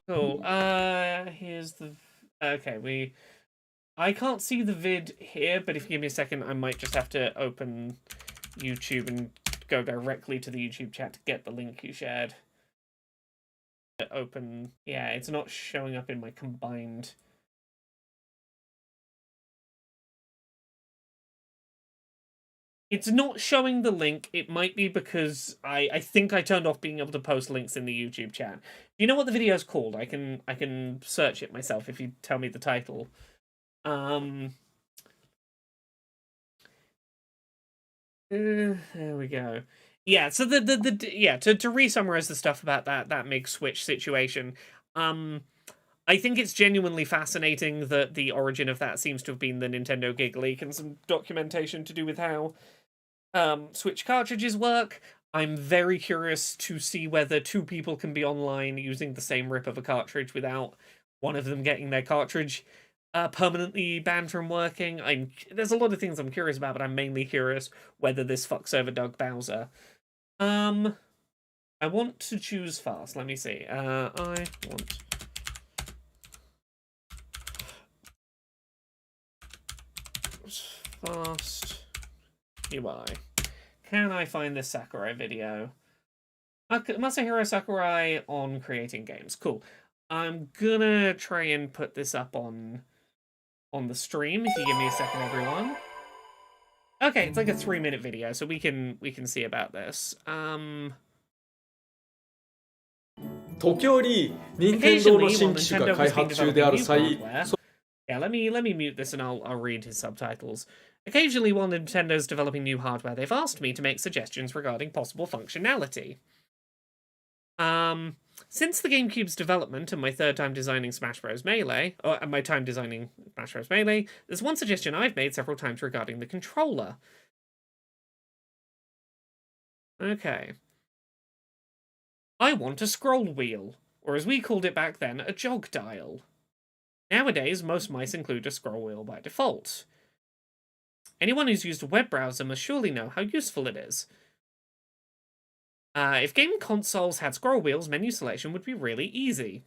Cool. Here's the... Okay, I can't see the vid here, but if you give me a second, I might just have to open YouTube and go directly to the YouTube chat to get the link you shared. Open... Yeah, it's not showing up in my combined... It's not showing the link. It might be because I think I turned off being able to post links in the YouTube chat. Do you know what the video's called? I can search it myself if you tell me the title. There we go. Yeah, so to re-summarize the stuff about that MiG switch situation, I think it's genuinely fascinating that the origin of that seems to have been the Nintendo Gig leak and some documentation to do with how Switch cartridges work. I'm very curious to see whether two people can be online using the same rip of a cartridge without one of them getting their cartridge permanently banned from working. There's a lot of things I'm curious about, but I'm mainly curious whether this fucks over Doug Bowser. I want to choose fast. Let me see. I want fast UI. Can I find this Sakurai video? Masahiro Sakurai on creating games. Cool. I'm gonna try and put this up on the stream if you give me a second, everyone. Okay, it's like a 3-minute video, so we can see about this. 時折、任天堂の新機種が開発中である際、 Yeah, let me mute this and I'll read his subtitles. Occasionally, while Nintendo's developing new hardware, they've asked me to make suggestions regarding possible functionality. Since the GameCube's development and my third time designing Smash Bros. Melee, there's one suggestion I've made several times regarding the controller. Okay. I want a scroll wheel, or as we called it back then, a jog dial. Nowadays, most mice include a scroll wheel by default. Anyone who's used a web browser must surely know how useful it is. If game consoles had scroll wheels, menu selection would be really easy.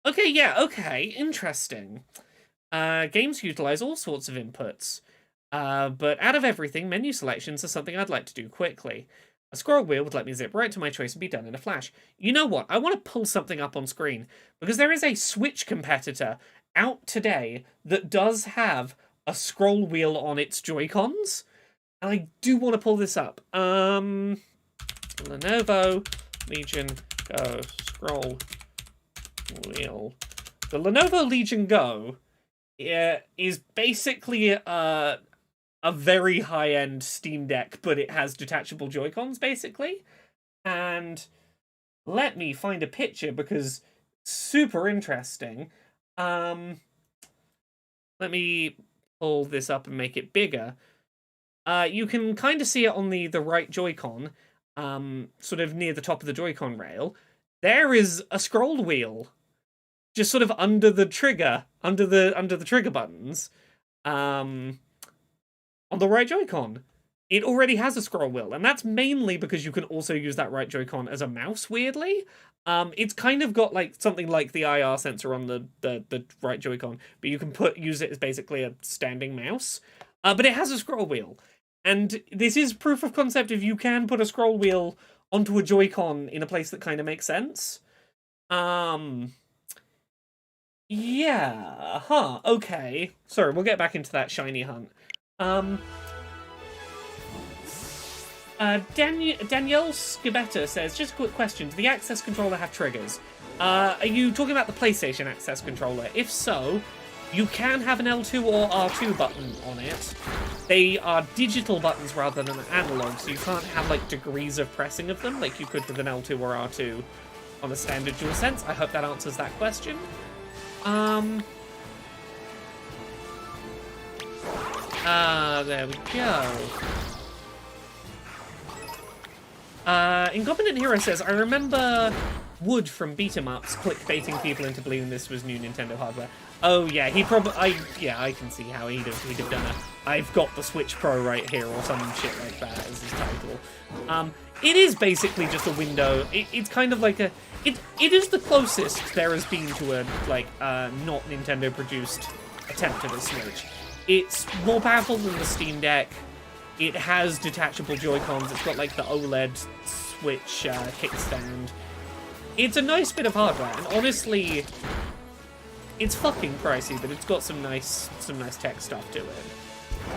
Okay, yeah, okay, interesting. Games utilize all sorts of inputs. But out of everything, menu selections are something I'd like to do quickly. A scroll wheel would let me zip right to my choice and be done in a flash. You know what? I want to pull something up on screen, because there is a Switch competitor out today that does have a scroll wheel on its Joy-Cons, and I do want to pull this up. Lenovo Legion Go scroll wheel. The Lenovo Legion Go is basically a very high-end Steam Deck, but it has detachable Joy-Cons, basically. And let me find a picture, because super interesting. Let me pull this up and make it bigger. You can kind of see it on the right Joy-Con, sort of near the top of the Joy-Con rail. There is a scroll wheel, just sort of under the trigger, under the trigger buttons. On the right Joy-Con. It already has a scroll wheel, and that's mainly because you can also use that right Joy-Con as a mouse, weirdly. It's kind of got like something like the IR sensor on the right Joy-Con, but you can use it as basically a standing mouse. But it has a scroll wheel. And this is proof of concept if you can put a scroll wheel onto a Joy-Con in a place that kind of makes sense. Yeah, okay. Sorry, we'll get back into that shiny hunt. Danielle Skibetta says, just a quick question, does the access controller have triggers? Are you talking about the PlayStation access controller? If so, you can have an L2 or R2 button on it. They are digital buttons rather than analog, so you can't have like degrees of pressing of them like you could with an L2 or R2 on a standard DualSense. I hope that answers that question. There we go. Incompetent Hero says, I remember Wood from Beat 'em Ups clickbaiting people into believing this was new Nintendo hardware. Oh yeah, he probably, I can see how he'd have done it. I've got the Switch Pro right here, or some shit like that as his title. It is basically just a window. It's kind of like it is the closest there has been to a, like, not Nintendo-produced attempt at a Switch. It's more powerful than the Steam Deck. It has detachable Joy-Cons. It's got, like, the OLED Switch kickstand. It's a nice bit of hardware, and honestly, it's fucking pricey, but it's got some nice tech stuff to it.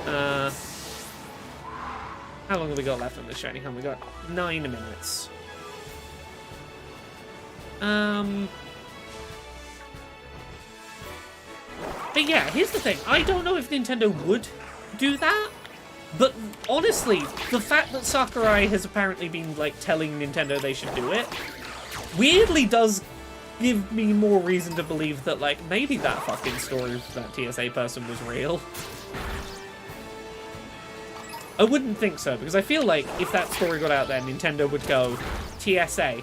How long have we got left on this shiny hunt? We got 9 minutes. But yeah, here's the thing. I don't know if Nintendo would do that, but honestly, the fact that Sakurai has apparently been, like, telling Nintendo they should do it, weirdly does give me more reason to believe that, like, maybe that fucking story of that TSA person was real. I wouldn't think so, because I feel like if that story got out there, Nintendo would go, TSA,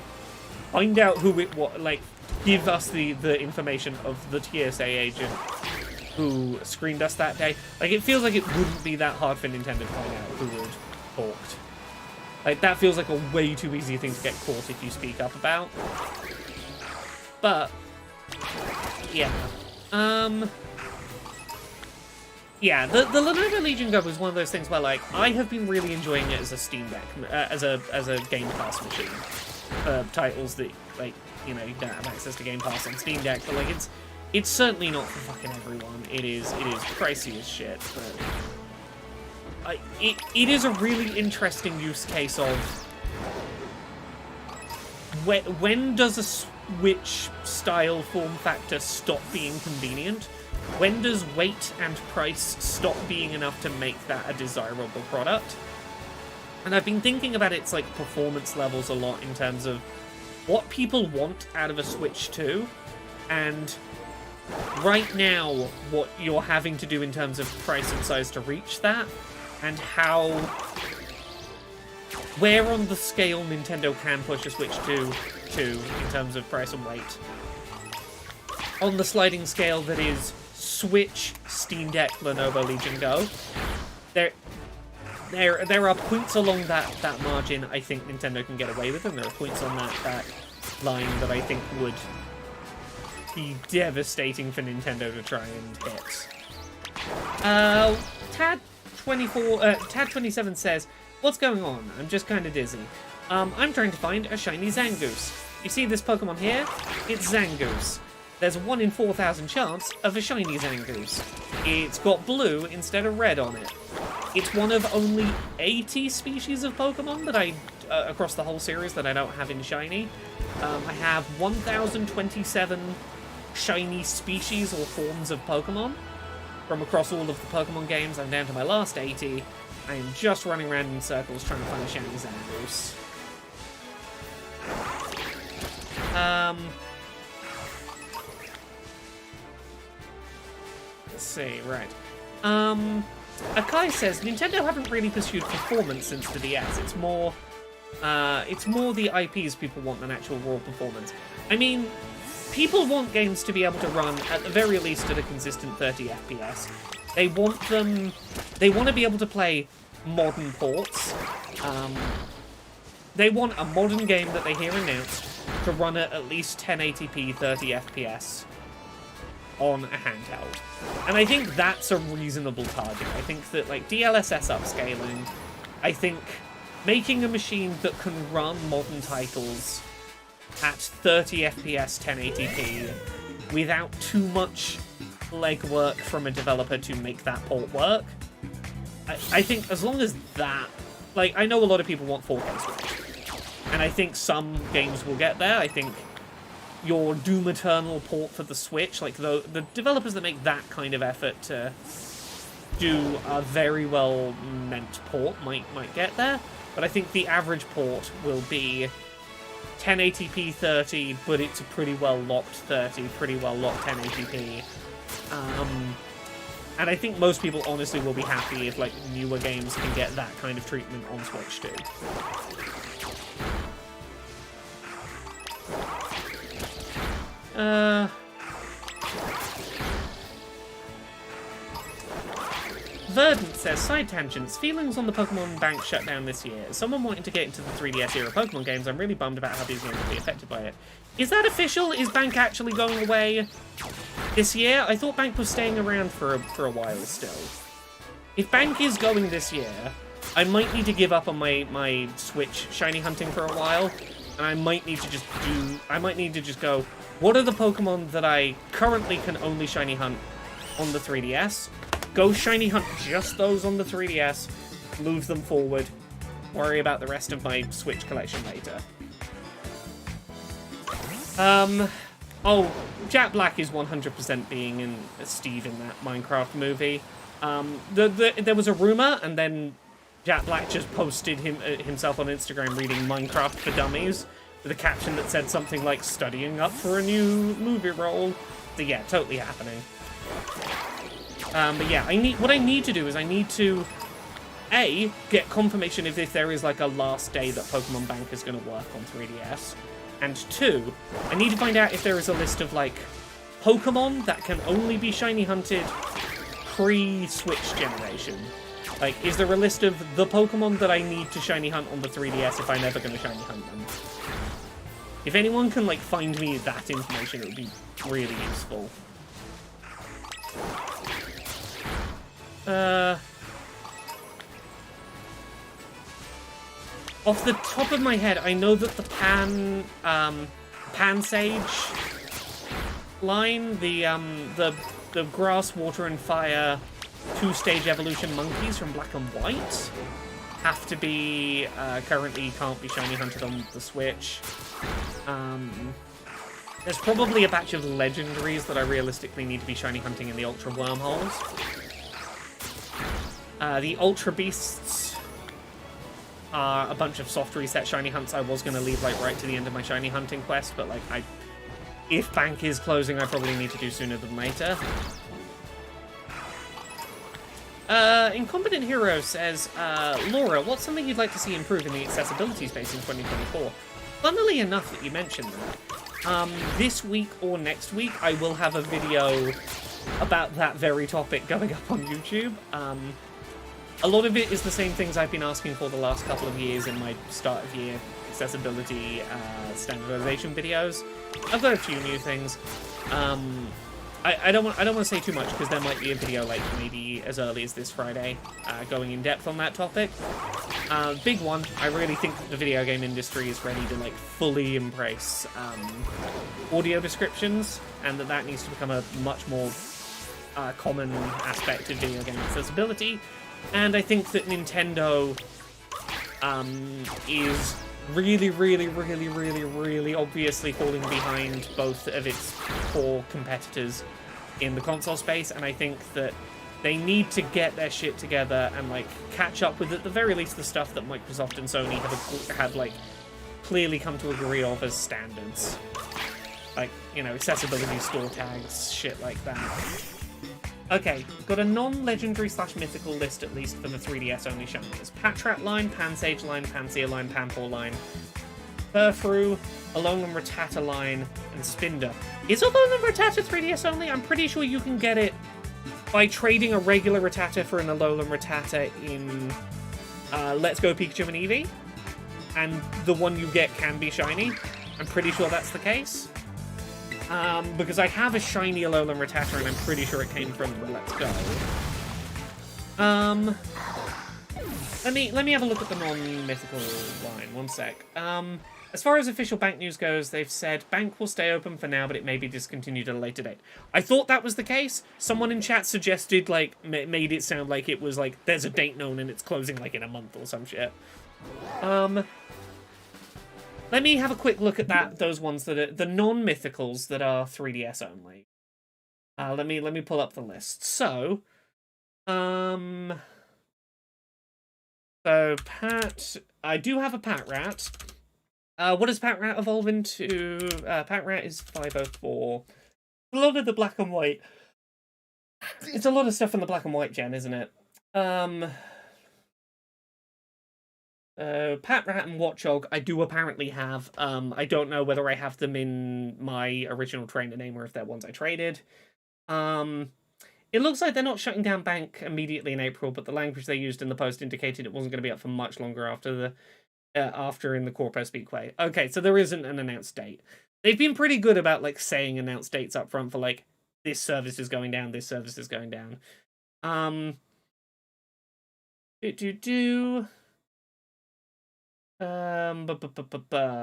find out who it was, like, give us the information of the TSA agent who screened us that day. Like, it feels like it wouldn't be that hard for Nintendo to find out who had talked. Like, that feels like a way too easy thing to get caught if you speak up about. But, yeah. Yeah, the Lenovo Legion Go was one of those things where, like, I have been really enjoying it as a Steam Deck, as a Game Pass machine. Titles that, like, you know, you don't have access to Game Pass on Steam Deck, but, like, it's certainly not for fucking everyone. It is pricey as shit, but it is a really interesting use case of when does a Switch style form factor stop being convenient? When does weight and price stop being enough to make that a desirable product? And I've been thinking about its, like, performance levels a lot in terms of what people want out of a Switch 2, and right now what you're having to do in terms of price and size to reach that, and where on the scale Nintendo can push a Switch 2 to in terms of price and weight. On the sliding scale that is Switch, Steam Deck, Lenovo Legion Go, there are points along that margin I think Nintendo can get away with, and there are points on that line that I think would be devastating for Nintendo to try and hit. Tad27 says, "What's going on? I'm just kind of dizzy. I'm trying to find a shiny Zangoose. You see this Pokemon here? It's Zangoose. There's a 1 in 4,000 chance of a shiny Zangoose. It's got blue instead of red on it. It's one of only 80 species of Pokemon that across the whole series that I don't have in shiny. I have 1,027 shiny species or forms of Pokemon from across all of the Pokemon games. I'm down to my last 80. I am just running around in circles trying to find a shiny Zangoose. Let's see, right. Akai says, Nintendo haven't really pursued performance since the DS. It's more the IPs people want than actual raw performance. I mean, people want games to be able to run, at the very least, at a consistent 30 FPS. They want to be able to play modern ports. They want a modern game that they hear announced to run at least 1080p 30 FPS on a handheld. And I think that's a reasonable target. I think that, like, DLSS upscaling, I think making a machine that can run modern titles at 30 FPS 1080p without too much legwork from a developer to make that port work, I think as long as that... Like, I know a lot of people want 4K Switch, and I think some games will get there. I think your Doom Eternal port for the Switch, like, the developers that make that kind of effort to do a very well-meant port might get there, but I think the average port will be 1080p 30, but it's a pretty well-locked 30, pretty well-locked 1080p. And I think most people honestly will be happy if, like, newer games can get that kind of treatment on Switch too. Verdant says, side tangents, feelings on the Pokemon Bank shutdown this year. As someone wanting to get into the 3DS era Pokemon games, I'm really bummed about how these games will be affected by it. Is that official? Is Bank actually going away this year? I thought Bank was staying around for a while still. If Bank is going this year, I might need to give up on my Switch shiny hunting for a while, and I might need to just go, what are the Pokemon that I currently can only shiny hunt on the 3DS? Go shiny hunt just those on the 3DS, move them forward, worry about the rest of my Switch collection later. Oh, Jack Black is 100% being in Steve in that Minecraft movie. There was a rumor, and then Jack Black just posted himself on Instagram reading Minecraft for Dummies with a caption that said something like "studying up for a new movie role." So yeah, totally happening. But yeah, what I need to do is I need to get confirmation if there is like a last day that Pokemon Bank is going to work on 3DS. And 2, I need to find out if there is a list of, like, Pokemon that can only be shiny hunted pre-Switch generation. Like, is there a list of the Pokemon that I need to shiny hunt on the 3DS if I'm ever going to shiny hunt them? If anyone can, like, find me that information, it would be really useful. Off the top of my head, I know that the Pansage line, the grass, water, and fire 2-stage evolution monkeys from Black and White have to be, currently can't be shiny hunted on the Switch. There's probably a batch of legendaries that I realistically need to be shiny hunting in the Ultra Wormholes. The Ultra Beasts are a bunch of soft reset shiny hunts I was going to leave like right to the end of my shiny hunting quest, but like if Bank is closing, I probably need to do sooner than later. Incompetent Hero says, Laura, what's something you'd like to see improve in the accessibility space in 2024? Funnily enough that you mentioned that, this week or next week I will have a video about that very topic going up on YouTube. A lot of it is the same things I've been asking for the last couple of years in my start of year accessibility standardization videos. I've got a few new things. I don't want to say too much because there might be a video like maybe as early as this Friday going in depth on that topic. Big one. I really think that the video game industry is ready to like fully embrace audio descriptions, and that needs to become a much more common aspect of video game accessibility. And I think that Nintendo is really obviously falling behind both of its core competitors in the console space, and I think that they need to get their shit together and like catch up with at the very least the stuff that Microsoft and Sony have like clearly come to agree of as standards. Like, you know, accessibility store tags, shit like that. Okay, got a non-legendary / mythical list at least for the 3DS only shinies. Patrat line, Pansage line, Pansear line, Panpour line, Furfrou, Alolan Rattata line, and Spinder. Is Alolan Rattata 3DS only? I'm pretty sure you can get it by trading a regular Rattata for an Alolan Rattata in Let's Go Pikachu and Eevee. And the one you get can be shiny. I'm pretty sure that's the case. Because I have a shiny Alolan Rattata and I'm pretty sure it came from Let's Go. Let me have a look at the non-mythical line. One sec. As far as official Bank news goes, they've said Bank will stay open for now, but it may be discontinued at a later date. I thought that was the case. Someone in chat suggested, like, made it sound like it was like there's a date known and it's closing like in a month or some shit. Let me have a quick look at those ones that are the non-mythicals that are 3DS only. Let me pull up the list. So Pat, I do have a Patrat. What does Patrat evolve into? Patrat is 504. A lot of the black and white. It's a lot of stuff in the black and white gen, isn't it? Patrat and Watchog, I do apparently have. I don't know whether I have them in my original trainer name or if they're ones I traded. It looks like they're not shutting down Bank immediately in April, but the language they used in the post indicated it wasn't going to be up for much longer after in the Corpo Speakway. Okay, so there isn't an announced date. They've been pretty good about like saying announced dates up front for like this service is going down, this service is going down.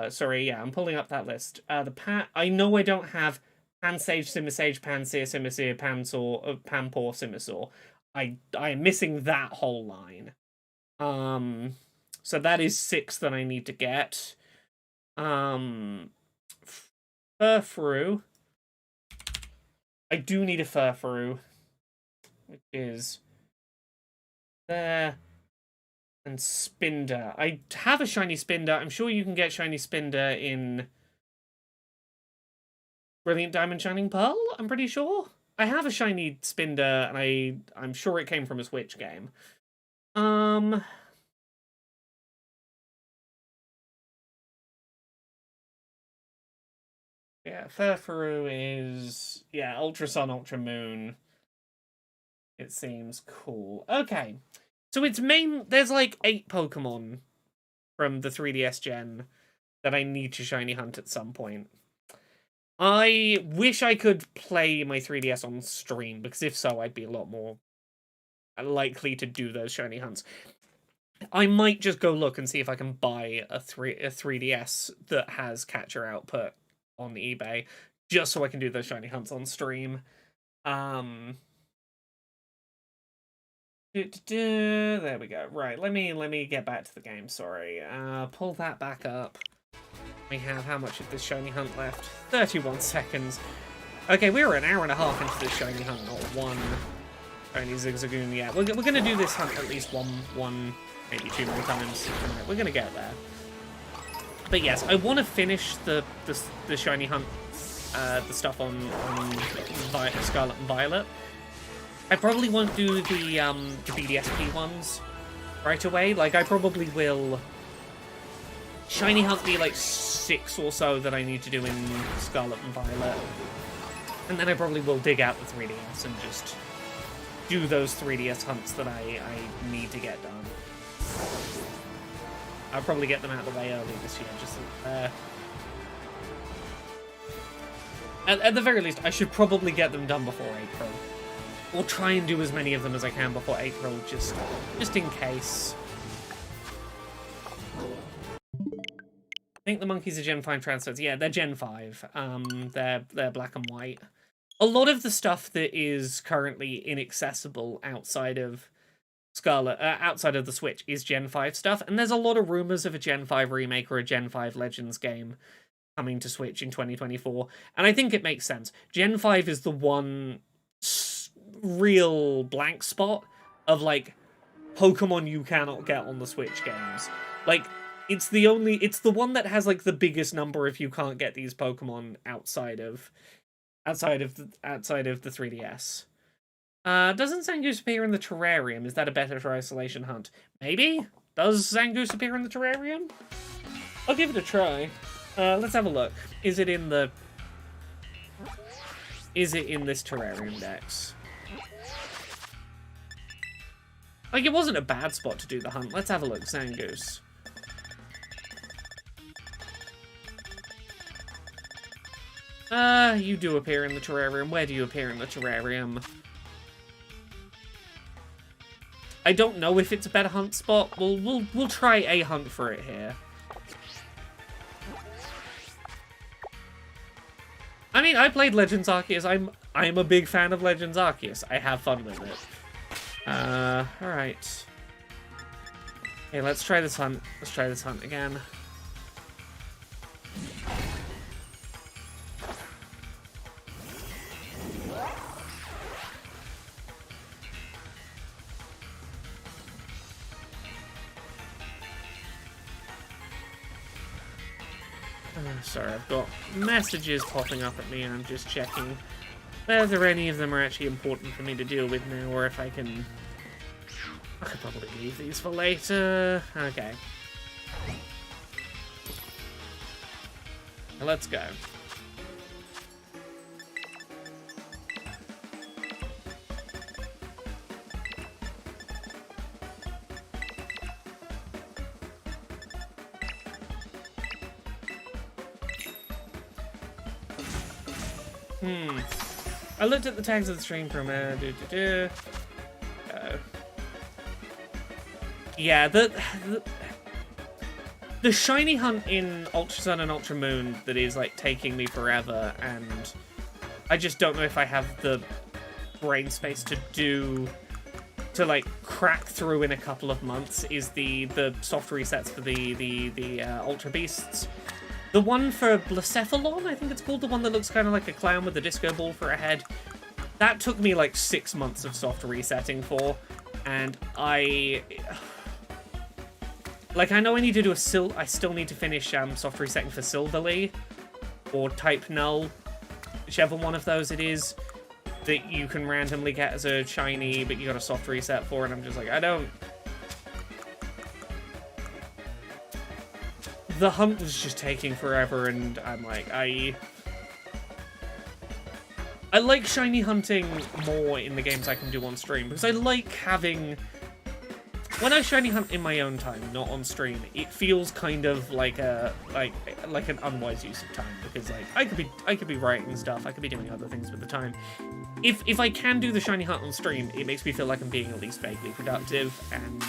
Sorry, yeah, I'm pulling up that list. I know I don't have Pansage, Simisage, Pansear, Simisear, Panpour, Simisaur. I am missing that whole line. So that is 6 that I need to get. Furfrou. I do need a Furfuru, which is there, and Spinder. I have a shiny Spinder. I'm sure you can get shiny Spinder in Brilliant Diamond Shining Pearl, I'm pretty sure. I have a shiny Spinder, and I'm sure it came from a Switch game. Yeah, Furfuru is... Yeah, Ultra Sun, Ultra Moon. It seems cool. Okay. So it's there's like 8 Pokemon from the 3DS gen that I need to shiny hunt at some point. I wish I could play my 3DS on stream, because if so, I'd be a lot more likely to do those shiny hunts. I might just go look and see if I can buy a 3DS that has catcher output on eBay, just so I can do those shiny hunts on stream. There we go. Right, let me get back to the game, sorry. Pull that back up. We have how much of this shiny hunt left? 31 seconds. Okay, we're an hour and a half into this shiny hunt, not one shiny Zigzagoon yet. We're gonna do this hunt at least one, maybe 2 more times. We're gonna get there. But yes, I want to finish the shiny hunt, the stuff on Scarlet and Violet. I probably won't do the BDSP ones right away. Like, I probably will shiny hunt me like 6 or so that I need to do in Scarlet and Violet. And then I probably will dig out the 3DS and just do those 3DS hunts that I need to get done. I'll probably get them out of the way early this year, just at the very least, I should probably get them done before April. Or try and do as many of them as I can before April, just in case. I think the monkeys are Gen 5 transfers. Yeah, they're Gen 5. They're black and white. A lot of the stuff that is currently inaccessible outside of Scarlet, outside of the Switch, is Gen 5 stuff, and there's a lot of rumors of a Gen 5 remake or a Gen 5 Legends game coming to Switch in 2024, and I think it makes sense. Gen 5 is the one real blank spot of, like, Pokemon you cannot get on the Switch games. Like, it's the one that has, like, the biggest number if you can't get these Pokemon outside of the 3DS. Doesn't Zangoose appear in the terrarium? Is that a better for isolation hunt? Maybe? Does Zangoose appear in the terrarium? I'll give it a try. Let's have a look. Is it in this terrarium dex? Like, it wasn't a bad spot to do the hunt. Let's have a look. Zangoose. You do appear in the terrarium. Where do you appear in the terrarium? I don't know if it's a better hunt spot. We'll try a hunt for it here. I mean, I played Legends Arceus. I'm a big fan of Legends Arceus. I have fun with it. Alright. Okay, let's try this hunt. Let's try this hunt again. Sorry, I've got messages popping up at me and I'm just checking whether any of them are actually important for me to deal with now, or if I could probably leave these for later. Okay. Let's go. I looked at the tags of the stream from yeah, the shiny hunt in Ultra Sun and Ultra Moon that is like taking me forever, and I just don't know if I have the brain space to like crack through in a couple of months, is the soft resets for the Ultra Beasts. The one for Blacephalon, I think it's called, the one that looks kind of like a clown with a disco ball for a head. That took me like 6 months of soft resetting for, and I know I need to do I still need to finish soft resetting for Silverly, or Type Null, whichever one of those it is, that you can randomly get as a shiny, but you got a soft reset for, and I'm just like, I don't... The hunt was just taking forever, and I'm like, I like shiny hunting more in the games I can do on stream, because I like having... When I shiny hunt in my own time, not on stream, it feels kind of like like an unwise use of time, because like I could be writing stuff, I could be doing other things with the time. If I can do the shiny hunt on stream, it makes me feel like I'm being at least vaguely productive, and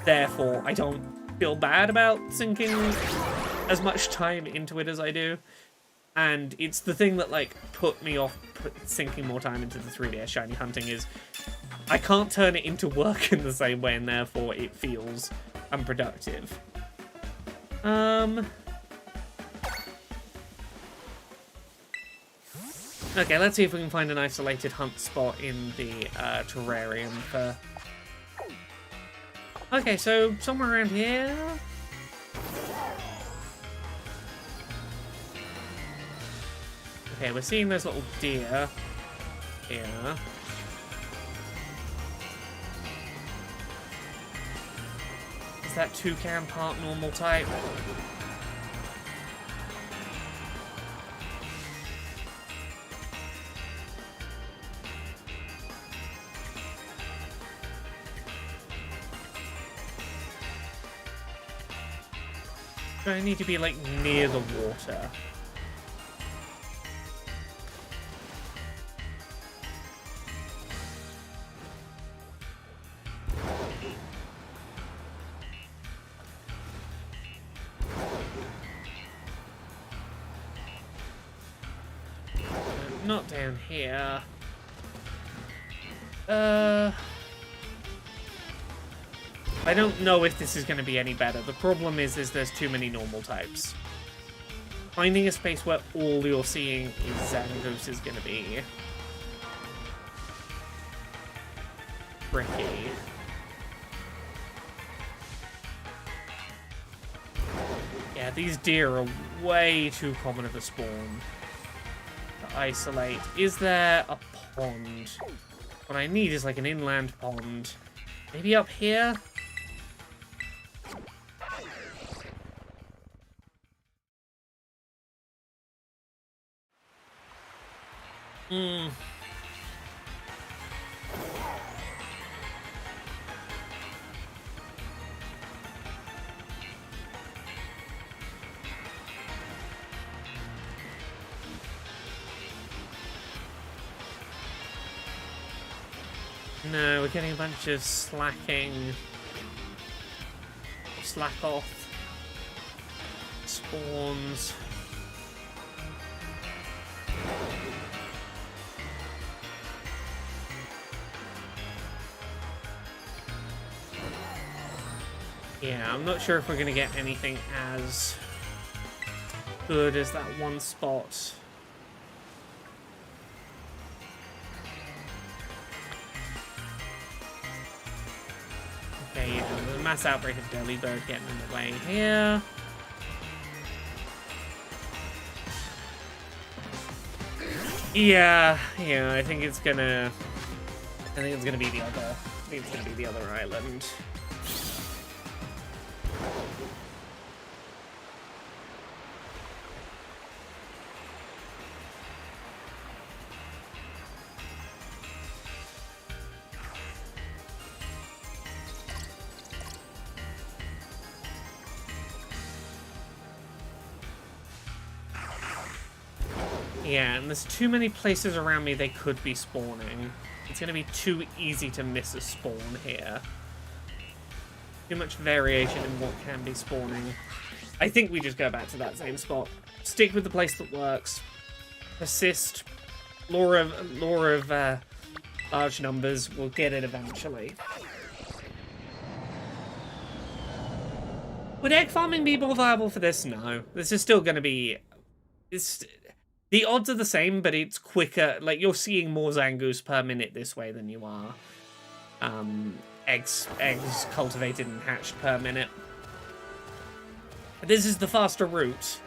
therefore I don't feel bad about sinking as much time into it as I do. And it's the thing that like put me off sinking more time into the 3DS shiny hunting is I can't turn it into work in the same way, and therefore it feels unproductive. Okay, let's see if we can find an isolated hunt spot in the terrarium for... Okay, so somewhere around here... Okay, we're seeing those little deer here. Is that toucan part normal type? Do I need to be like near the water? Not down here. I don't know if this is going to be any better. The problem is there's too many normal types. Finding a space where all you're seeing is Zangoose is going to be tricky. Yeah, these deer are way too common of a spawn to isolate. Is there a pond? What I need is like an inland pond. Maybe up here? No, we're getting a bunch of slack off spawns. Yeah, I'm not sure if we're gonna get anything as good as that one spot. Okay, yeah, the mass outbreak of Delibird getting in the way here. Yeah, I think it's gonna be the other island. Yeah, and there's too many places around me they could be spawning. It's going to be too easy to miss a spawn here. Too much variation in what can be spawning. I think we just go back to that same spot. Stick with the place that works. Persist. Law of large numbers. We'll get it eventually. Would egg farming be more viable for this? No. This is still going to be... The odds are the same, but it's quicker. Like, you're seeing more Zangoose per minute this way than you are eggs cultivated and hatched per minute. This is the faster route.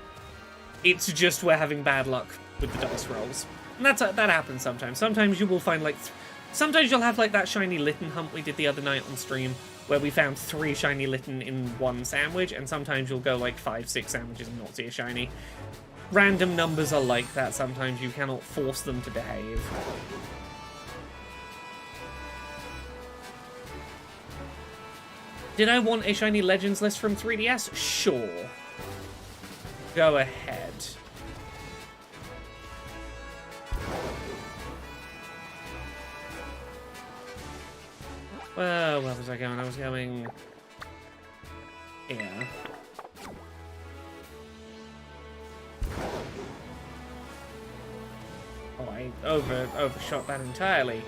It's just we're having bad luck with the dice rolls. And that happens sometimes. Sometimes you will find, like... Sometimes you'll have, like, that shiny Litten hunt we did the other night on stream, where we found 3 shiny Litten in one sandwich, and sometimes you'll go, like, 5, 6 sandwiches and not see a shiny. Random numbers are like that. Sometimes you cannot force them to behave. Did I want a shiny Legends list from 3DS? Sure. Go ahead. Well, where was I going? I was going here. Oh, I overshot that entirely.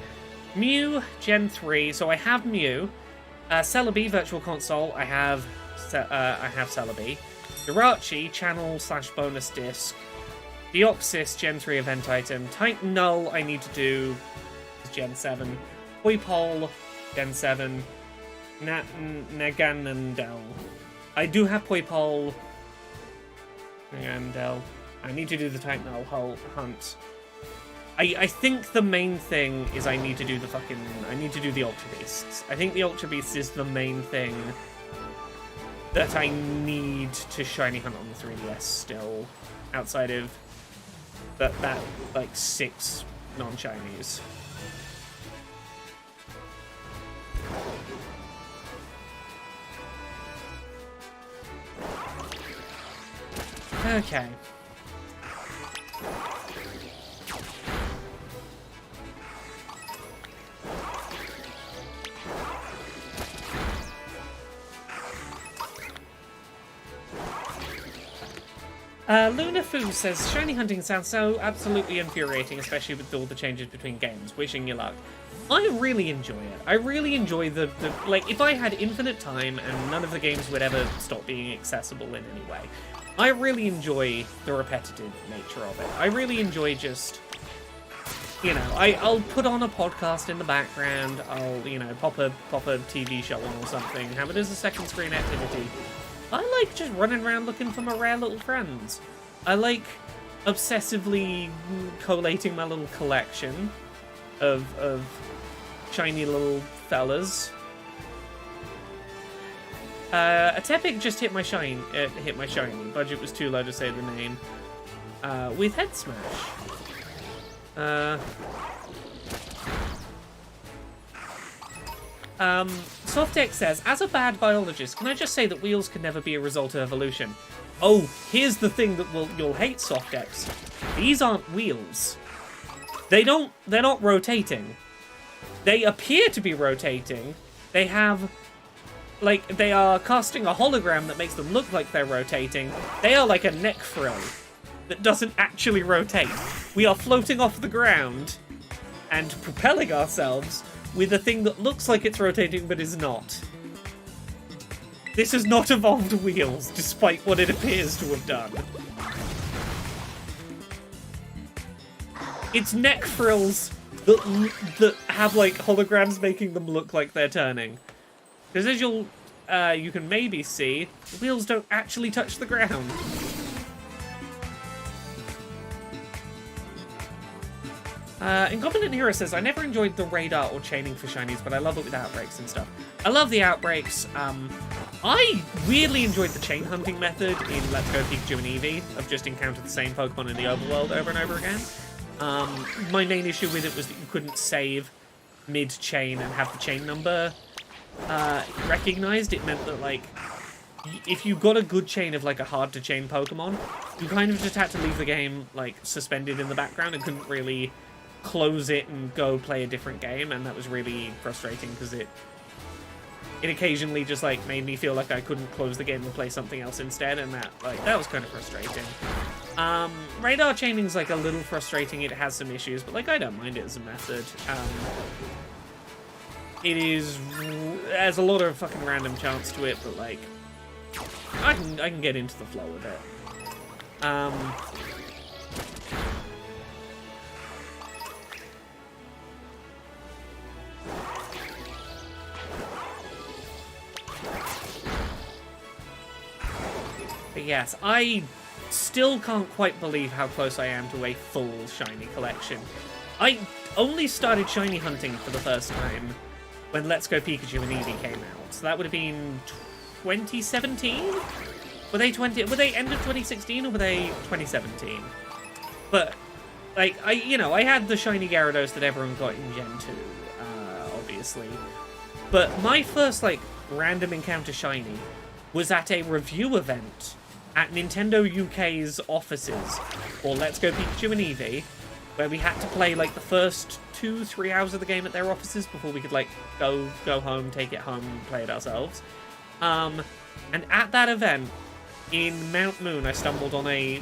Mew, Gen 3. So I have Mew. Celebi, Virtual Console. I have Celebi. Jirachi, Channel / bonus disc. Deoxys, Gen 3 event item. Titan Null, I need to do Gen 7. Poipole, Gen 7. Naganandel. I do have Poipole. Naganandel. I need to do the Titan Null hunt. I think the main thing is I need to do the Ultra Beasts. I think the Ultra Beasts is the main thing that I need to shiny hunt on the 3DS still, outside of that like 6 non-shinies. Okay. Luna Fu says, shiny hunting sounds so absolutely infuriating, especially with all the changes between games. Wishing you luck. I really enjoy it. I really enjoy the like, if I had infinite time and none of the games would ever stop being accessible in any way, I really enjoy the repetitive nature of it. I really enjoy just, you know, I'll put on a podcast in the background, I'll, you know, pop a TV show on or something, have it as a second screen activity. I like just running around looking for my rare little friends. I like obsessively collating my little collection of shiny little fellas. A Tepic just hit my shiny. Budget was too low to say the name. With Head Smash. Softex says, as a bad biologist, can I just say that wheels can never be a result of evolution? Oh, here's the thing that you'll hate, Softex. These aren't wheels. They're not rotating. They appear to be rotating. They have, like, they are casting a hologram that makes them look like they're rotating. They are like a neck frill that doesn't actually rotate. We are floating off the ground and propelling ourselves with a thing that looks like it's rotating but is not. This has not evolved wheels, despite what it appears to have done. It's neck frills that have, like, holograms making them look like they're turning. Because as you can maybe see, the wheels don't actually touch the ground. Incompetent Hero says, I never enjoyed the radar or chaining for shinies, but I love it with outbreaks and stuff. I love the outbreaks. I weirdly enjoyed the chain hunting method in Let's Go Pikachu and Eevee, of just encounter the same Pokemon in the overworld over and over again. My main issue with it was that you couldn't save mid-chain and have the chain number recognized. It meant that, like, if you got a good chain of, like, a hard-to-chain Pokemon, you kind of just had to leave the game, like, suspended in the background and couldn't really close it and go play a different game, and that was really frustrating because it occasionally just, like, made me feel like I couldn't close the game and play something else instead, and that was kind of frustrating. Radar chaining's, like, a little frustrating. It has some issues, but, like, I don't mind it as a method. There's a lot of fucking random chance to it, but, like, I can get into the flow of it. But yes, I still can't quite believe how close I am to a full shiny collection. I only started shiny hunting for the first time when Let's Go Pikachu and Eevee came out. So that would have been 2017? Were they end of 2016 or were they 2017? But like I had the shiny Gyarados that everyone got in Gen 2, obviously. But my first like random encounter shiny was at a review event at Nintendo UK's offices for Let's Go Pikachu and Eevee, where we had to play like the first 2-3 hours of the game at their offices before we could like go home, take it home, and play it ourselves. And at that event in Mount Moon, I stumbled on a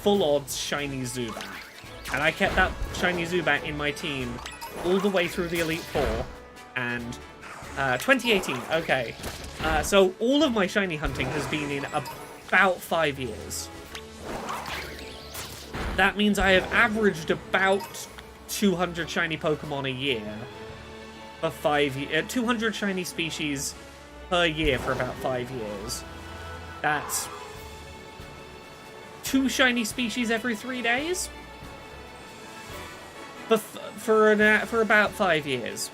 full odds shiny Zubat, and I kept that shiny Zubat in my team all the way through the Elite Four. And 2018, okay. So all of my shiny hunting has been in about 5 years. That means I have averaged about 200 shiny Pokemon a year for 5 years. 200 shiny species per year for about 5 years. That's 2 shiny species every 3 days for about 5 years.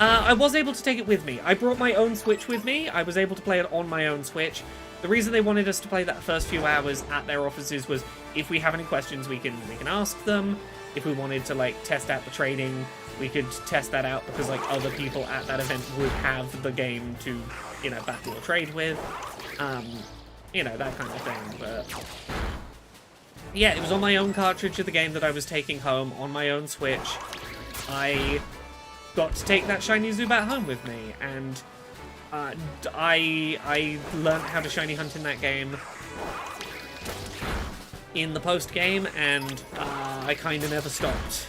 I was able to take it with me. I brought my own Switch with me. I was able to play it on my own Switch. The reason they wanted us to play that first few hours at their offices was if we have any questions, we can ask them. If we wanted to like test out the trading, we could test that out because like other people at that event would have the game to, battle or trade with. That kind of thing. But yeah, it was on my own cartridge of the game that I was taking home on my own Switch. I got to take that shiny Zubat home with me, and I learned how to shiny hunt in that game in the post game, and I kind of never stopped.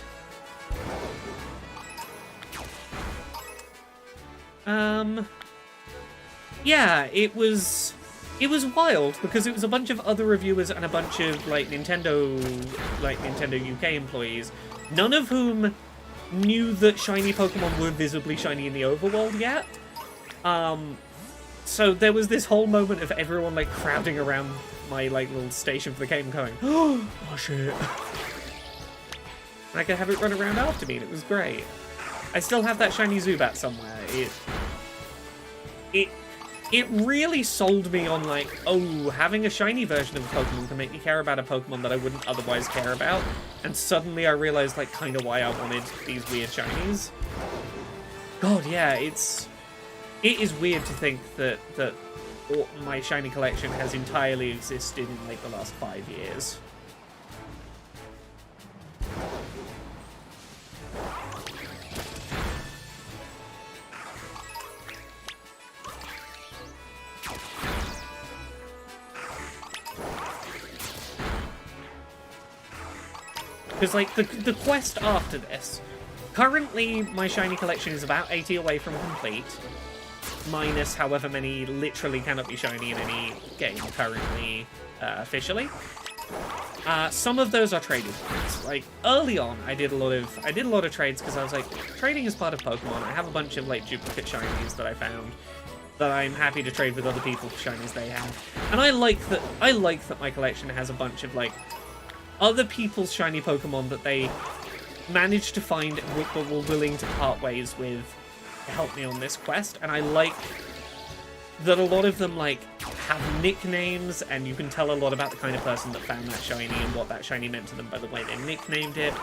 Yeah, it was wild because it was a bunch of other reviewers and a bunch of Nintendo UK employees, none of whom knew that shiny Pokemon were visibly shiny in the overworld yet. So there was this whole moment of everyone crowding around my little station for the game going, oh shit. And I could have it run around after me and it was great. I still have that shiny Zubat somewhere. It really sold me on having a shiny version of a Pokemon can make me care about a Pokemon that I wouldn't otherwise care about. And suddenly I realized kind of why I wanted these weird shinies. God, yeah, it is weird to think that my shiny collection has entirely existed in the last 5 years. Because, the quest after this, currently my shiny collection is about 80 away from complete, minus however many literally cannot be shiny in any game currently, officially. Some of those are traded trades. Early on, I did a lot of trades because I was trading is part of Pokemon. I have a bunch of duplicate shinies that I found that I'm happy to trade with other people for shinies they have, and I like that my collection has a bunch of other people's shiny Pokemon that they managed to find but were willing to part ways with to help me on this quest. And I like that a lot of them have nicknames, and you can tell a lot about the kind of person that found that shiny and what that shiny meant to them by the way they nicknamed it.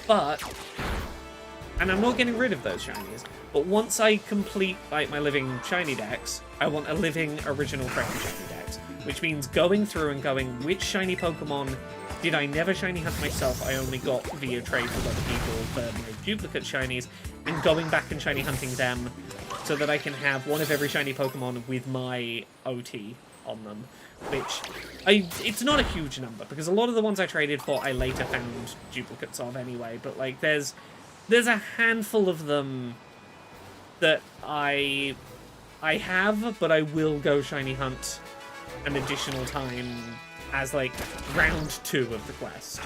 And I'm not getting rid of those shinies, but once I complete my living shiny dex, I want a living original frame shiny dex, which means going through and going, which shiny Pokemon did I never shiny hunt myself, I only got via trade with other people for my duplicate shinies, and going back and shiny hunting them so that I can have one of every shiny Pokemon with my OT on them, which it's not a huge number because a lot of the ones I traded for I later found duplicates of anyway, but there's a handful of them that I have, but I will go shiny hunt an additional time as round 2 of the quest.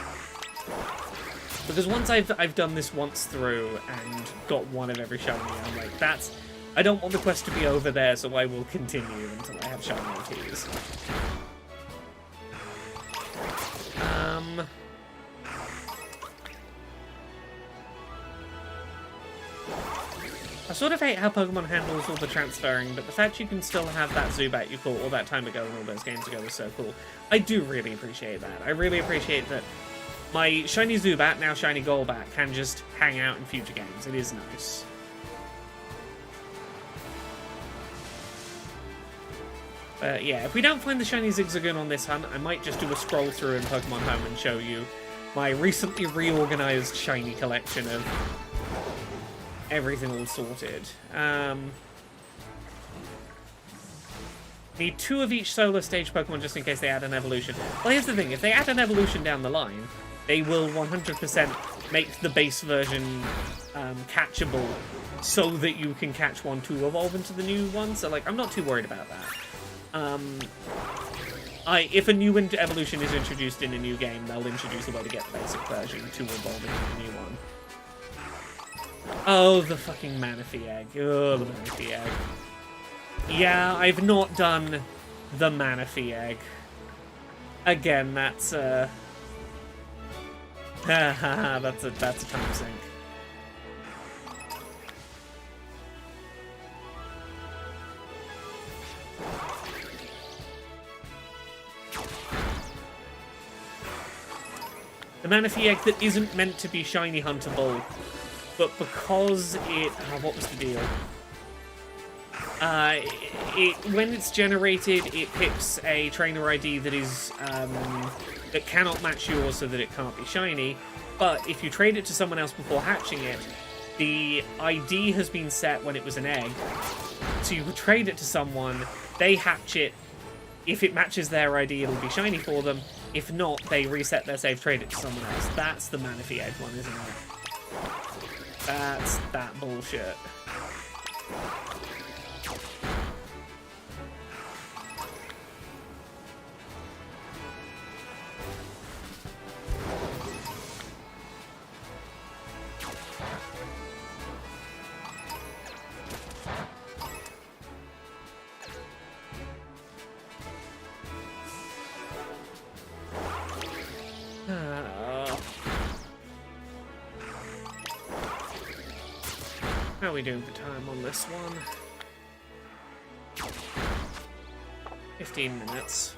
Because once I've done this once through and got one of every shiny, I'm I don't want the quest to be over there, so I will continue until I have shiny OTs. I sort of hate how Pokemon handles all the transferring, but the fact you can still have that Zubat you caught all that time ago and all those games ago is so cool. I do really appreciate that. I really appreciate that my shiny Zubat, now shiny Golbat, can just hang out in future games. It is nice. Yeah, if we don't find the shiny Zigzagoon on this hunt, I might just do a scroll through in Pokemon Home and show you my recently reorganized shiny collection of everything all sorted. Need 2 of each solo stage Pokemon just in case they add an evolution. Well, here's the thing. If they add an evolution down the line, they will 100% make the base version catchable so that you can catch one to evolve into the new one. So, like, I'm not too worried about that. If a new evolution is introduced in a new game, they'll introduce a way to get the basic version to evolve into the new one. Oh, the fucking Manaphy egg. Oh, the Manaphy egg. Yeah, I've not done the Manaphy egg. Again, that's that's a time sink. The Manaphy egg that isn't meant to be shiny huntable, but because it... what was the deal? When it's generated, it picks a trainer ID that is that cannot match yours, so that it can't be shiny. But if you trade it to someone else before hatching it, the ID has been set when it was an egg. So you would trade it to someone, they hatch it. If it matches their ID, it'll be shiny for them. If not, they reset their save, trade it to someone else. That's the Manaphy egg one, isn't it? That's that bullshit. How are we doing for time on this one? 15 minutes.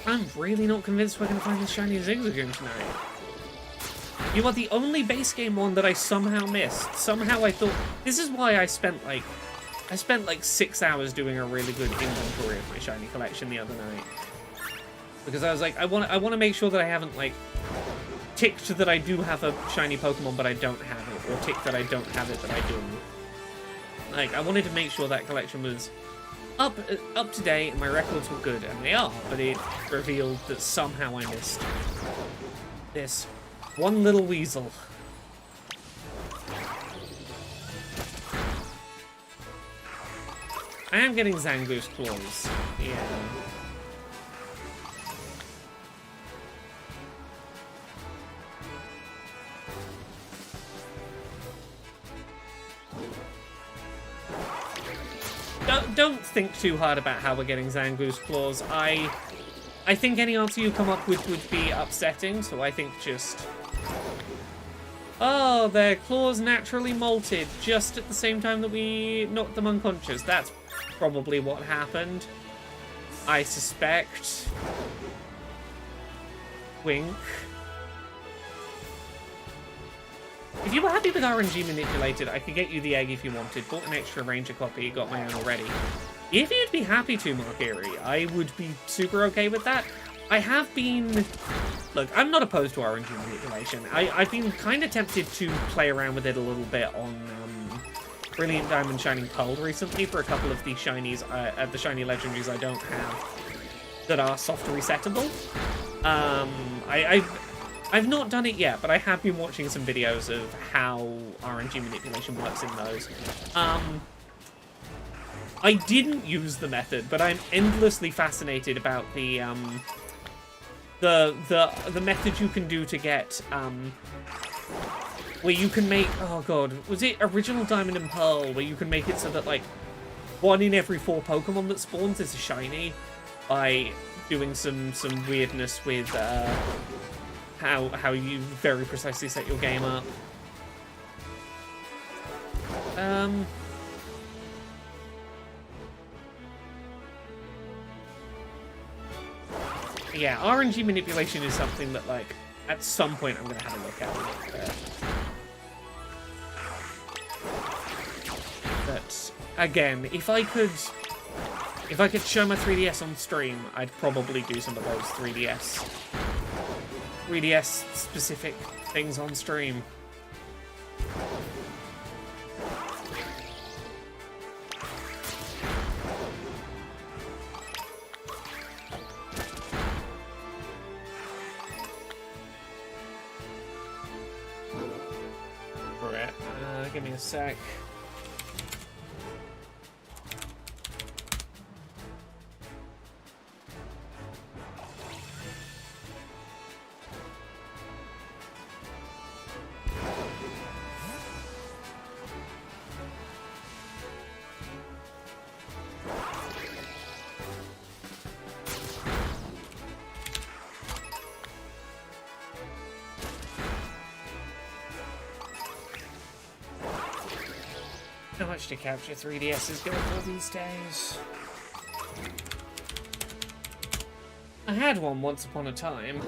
I'm really not convinced we're going to find this shiny Zigzagoon tonight. You are the only base game one that I somehow missed. Somehow I thought... This is why I spent like 6 hours doing a really good inventory of my shiny collection the other night. Because I was like, I want to make sure that I haven't, like, ticked that I do have a shiny Pokemon but I don't have it, or ticked that I don't have it but I do. Like, I wanted to make sure that collection was up to date and my records were good, and they are, but it revealed that somehow I missed this one little weasel. I am getting Zangoose claws. Yeah. Don't think too hard about how we're getting Zangoose claws. I think any answer you come up with would be upsetting, so I think just... Oh, their claws naturally molted just at the same time that we knocked them unconscious. That's probably what happened. I suspect. Wink. If you were happy with RNG manipulated, I could get you the egg if you wanted. Bought an extra Ranger copy, got my own already. If you'd be happy to, Markiri, I would be super okay with that. I have been... Look, I'm not opposed to RNG manipulation. I've been kind of tempted to play around with it a little bit on Brilliant Diamond Shining Pearl recently for a couple of the shinies, the shiny legendaries I don't have that are soft resettable. I've not done it yet, but I have been watching some videos of how RNG manipulation works in those. I didn't use the method, but I'm endlessly fascinated about the method you can do to get where you can make, oh god, was it Original Diamond and Pearl, where you can make it so that, like, 1 in every 4 Pokemon that spawns is a shiny by doing some weirdness with how you very precisely set your game up. Yeah, RNG manipulation is something that, like, at some point I'm gonna have a look at. But again, if I could show my 3DS on stream, I'd probably do some of those 3DS specific things on stream. Give me a sec. How much to capture 3DSs go for these days? I had one once upon a time.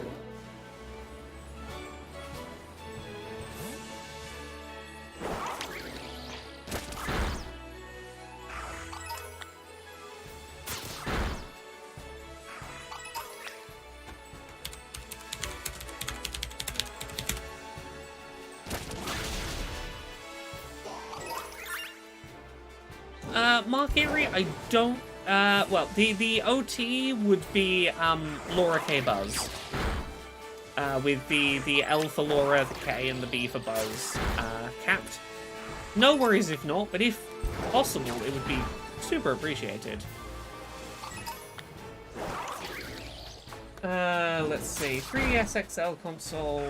Market rate, I don't, well, the OT would be, Laura K. Buzz. With the L for Laura, the K, and the B for Buzz, capped. No worries if not, but if possible, it would be super appreciated. Let's see, 3DS XL console...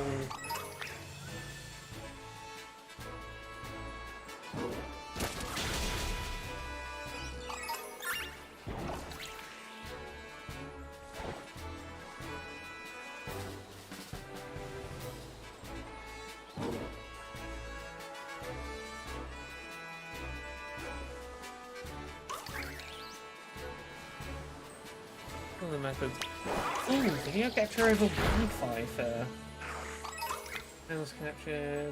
the methods. Ooh, video capture over Wi-Fi for mouse capture.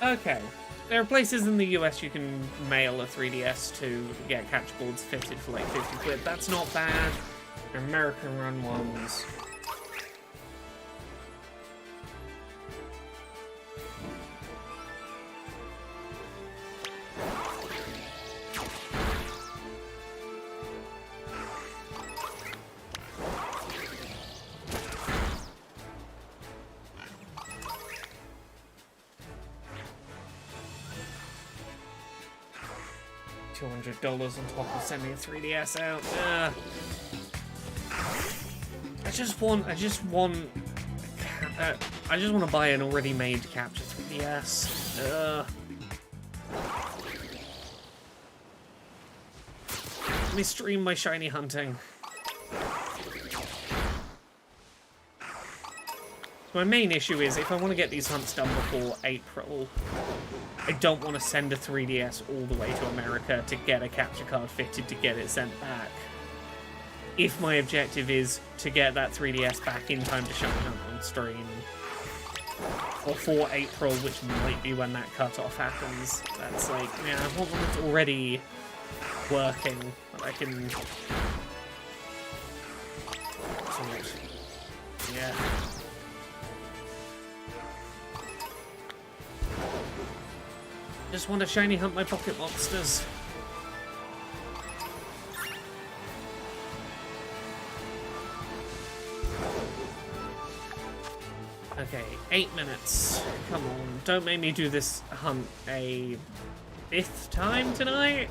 Okay. There are places in the US you can mail a 3DS to get catchboards fitted for like 50 quid. That's not bad. American run ones. $200 on top of sending a 3DS out. I just want to buy an already made capture 3DS. Let me stream my shiny hunting. My main issue is if I want to get these hunts done before April, I don't want to send a 3DS all the way to America to get a capture card fitted to get it sent back. If my objective is to get that 3DS back in time to shiny hunt on stream, or for April, which might be when that cutoff happens, that's like, yeah, I want one that's already working, that I can... Yeah. Just want to shiny hunt my pocket monsters. Okay, 8 minutes. Come on, don't make me do this hunt a 5th time tonight.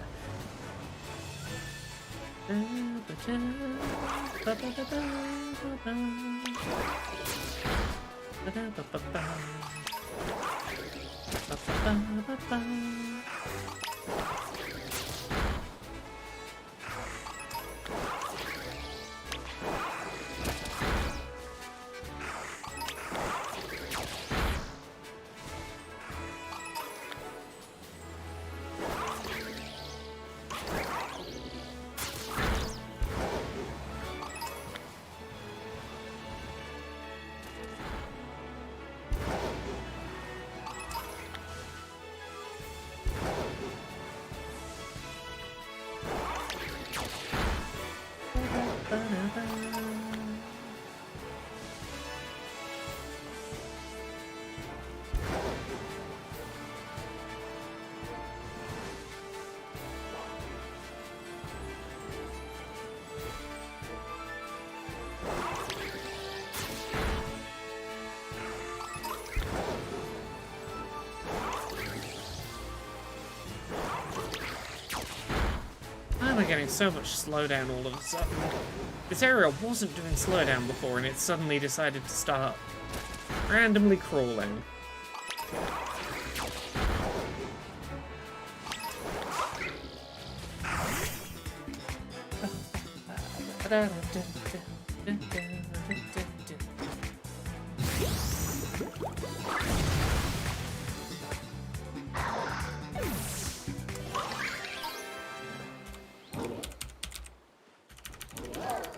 Why am I getting so much slowdown all of a sudden? This area wasn't doing slowdown before, and it suddenly decided to start randomly crawling.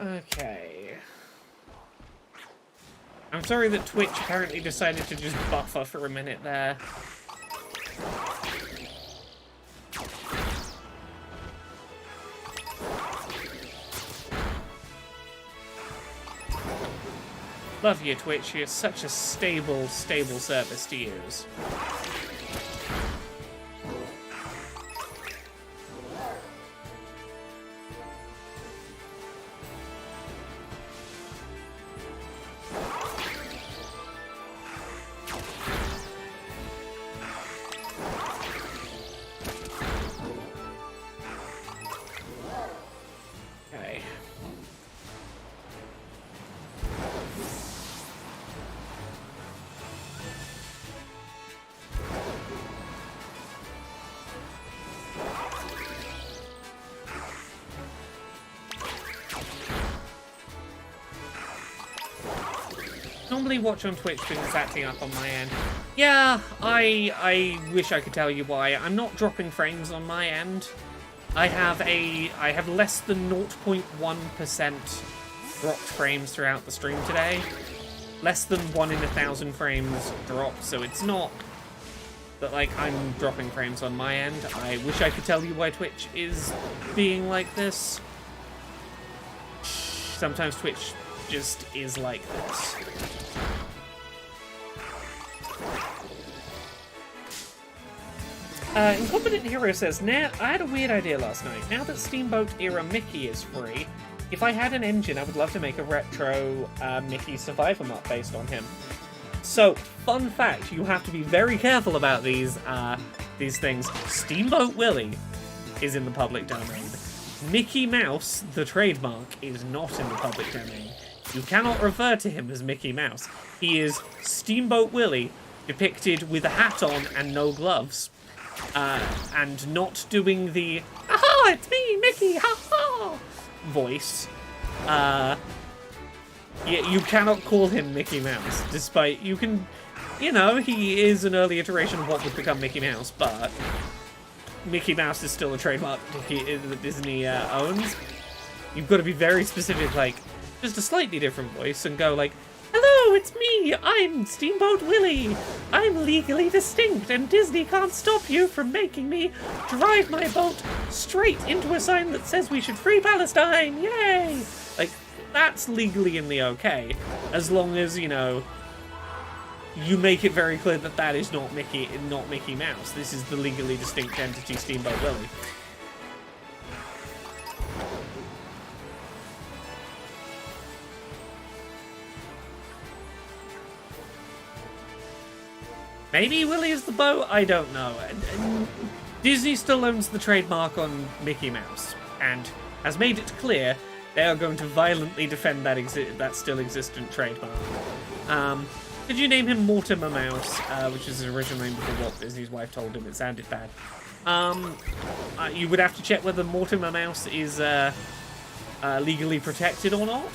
Okay. I'm sorry that Twitch apparently decided to just buffer for a minute there. Love you, Twitch. You're such a stable service to use. Normally watch on Twitch because it's acting up on my end. Yeah, I wish I could tell you why. I'm not dropping frames on my end. I have less than 0.1% dropped frames throughout the stream today. Less than 1 in 1,000 frames dropped, so it's not that like I'm dropping frames on my end. I wish I could tell you why Twitch is being like this. Sometimes Twitch just is like this. Incompetent Hero says, I had a weird idea last night. Now that Steamboat era Mickey is free, if I had an engine, I would love to make a retro Mickey Survivor map based on him. So, fun fact, you have to be very careful about these things. Steamboat Willie is in the public domain. Mickey Mouse, the trademark, is not in the public domain. You cannot refer to him as Mickey Mouse. He is Steamboat Willie, depicted with a hat on and no gloves. And not doing the "Aha, it's me, Mickey, ha-ha" voice. You cannot call him Mickey Mouse, despite he is an early iteration of what would become Mickey Mouse, but Mickey Mouse is still a trademark that Disney owns. You've got to be very specific, like, just a slightly different voice, and go like, "Hello, it's me, I'm Steamboat Willie. I'm legally distinct, and Disney can't stop you from making me drive my boat straight into a sign that says we should free Palestine, yay!" Like, that's legally in the okay, as long as, you make it very clear that that is not Mickey Mouse. This is the legally distinct entity Steamboat Willie. Maybe Willy is the boat? I don't know. Disney still owns the trademark on Mickey Mouse, and has made it clear they are going to violently defend that still existent trademark. Could you name him Mortimer Mouse, which is his original name before Walt Disney's wife told him it sounded bad? You would have to check whether Mortimer Mouse is legally protected or not.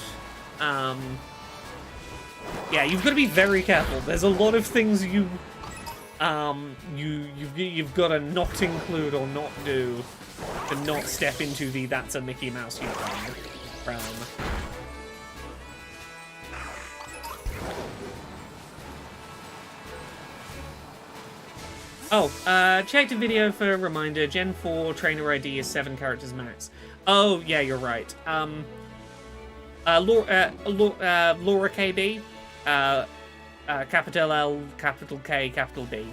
Yeah, you've got to be very careful. There's a lot of things you've got to not include or not do to not step into the "that's a Mickey Mouse" realm. Oh, checked a video for a reminder. Gen 4 trainer ID is 7 characters max. Oh, yeah, you're right. Laura KB, capital L, capital K, capital B.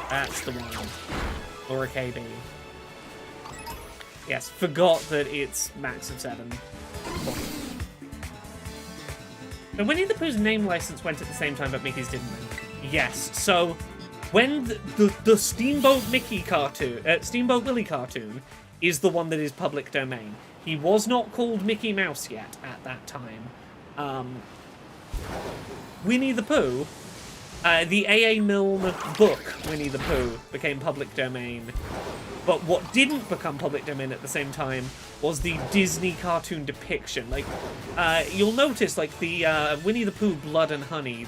That's the one. Laura KB. Yes, forgot that it's max of 7. And Winnie the Pooh's name license went at the same time, but Mickey's didn't. Yes, so when the Steamboat Mickey cartoon, Steamboat Willie cartoon, is the one that is public domain. He was not called Mickey Mouse yet at that time. Winnie the Pooh, the A.A. Milne book, Winnie the Pooh, became public domain. But what didn't become public domain at the same time was the Disney cartoon depiction. Like, you'll notice, like, the Winnie the Pooh Blood and Honey,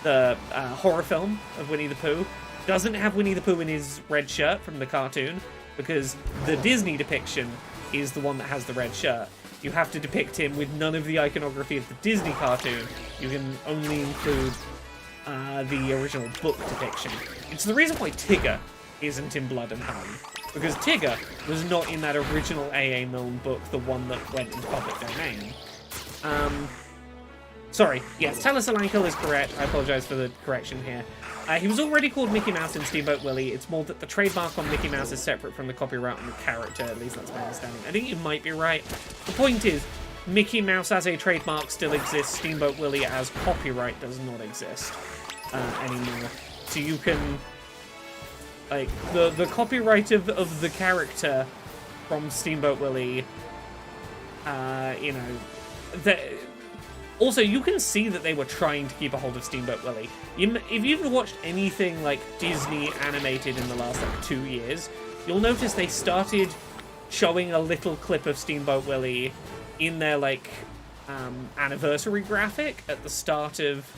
the horror film of Winnie the Pooh, doesn't have Winnie the Pooh in his red shirt from the cartoon, because the Disney depiction is the one that has the red shirt. You have to depict him with none of the iconography of the Disney cartoon. You can only include the original book depiction. It's the reason why Tigger isn't in Blood and Honey, because Tigger was not in that original A.A. Milne book, the one that went into public domain. Sorry, yes, Talis Alankel is correct. I apologise for the correction here. He was already called Mickey Mouse in Steamboat Willie. It's more that the trademark on Mickey Mouse is separate from the copyright on the character. At least that's my understanding. I think you might be right. The point is, Mickey Mouse as a trademark still exists. Steamboat Willie as copyright does not exist anymore. So you can, like, the copyright of the character from Steamboat Willie, you know, also, you can see that they were trying to keep a hold of Steamboat Willie. If you've watched anything like Disney animated in the last, like, 2 years, you'll notice they started showing a little clip of Steamboat Willie in their, like, anniversary graphic at the start of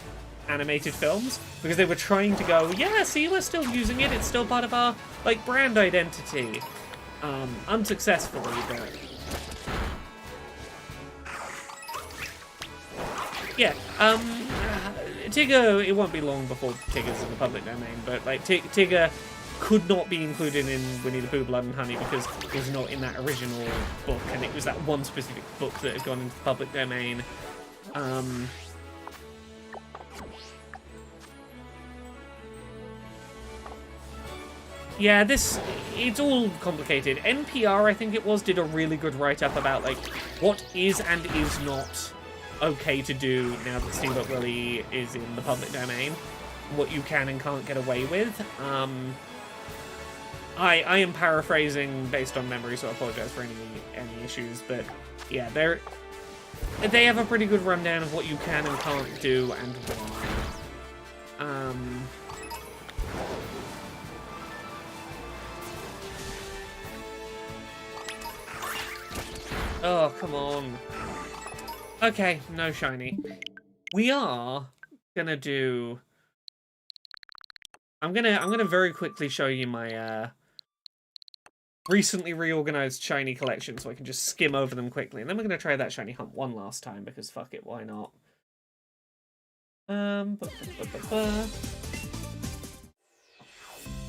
animated films, because they were trying to go, yeah, see, we're still using it, it's still part of our, like, brand identity. Unsuccessfully, but yeah, Tigger, it won't be long before Tigger's in the public domain, but, like, Tigger could not be included in Winnie the Pooh Blood and Honey because it was not in that original book, and it was that one specific book that had gone into the public domain. Yeah, it's all complicated. NPR, I think it was, did a really good write-up about, like, what is and is not okay to do now that Steamboat Willie is in the public domain, what you can and can't get away with. I am paraphrasing based on memory, so I apologize for any issues, but yeah, they have a pretty good rundown of what you can and can't do and why. Oh, come on. Okay, no shiny. We are gonna do... I'm gonna very quickly show you my recently reorganized shiny collection so I can just skim over them quickly. And then we're gonna try that shiny hunt one last time because fuck it, why not?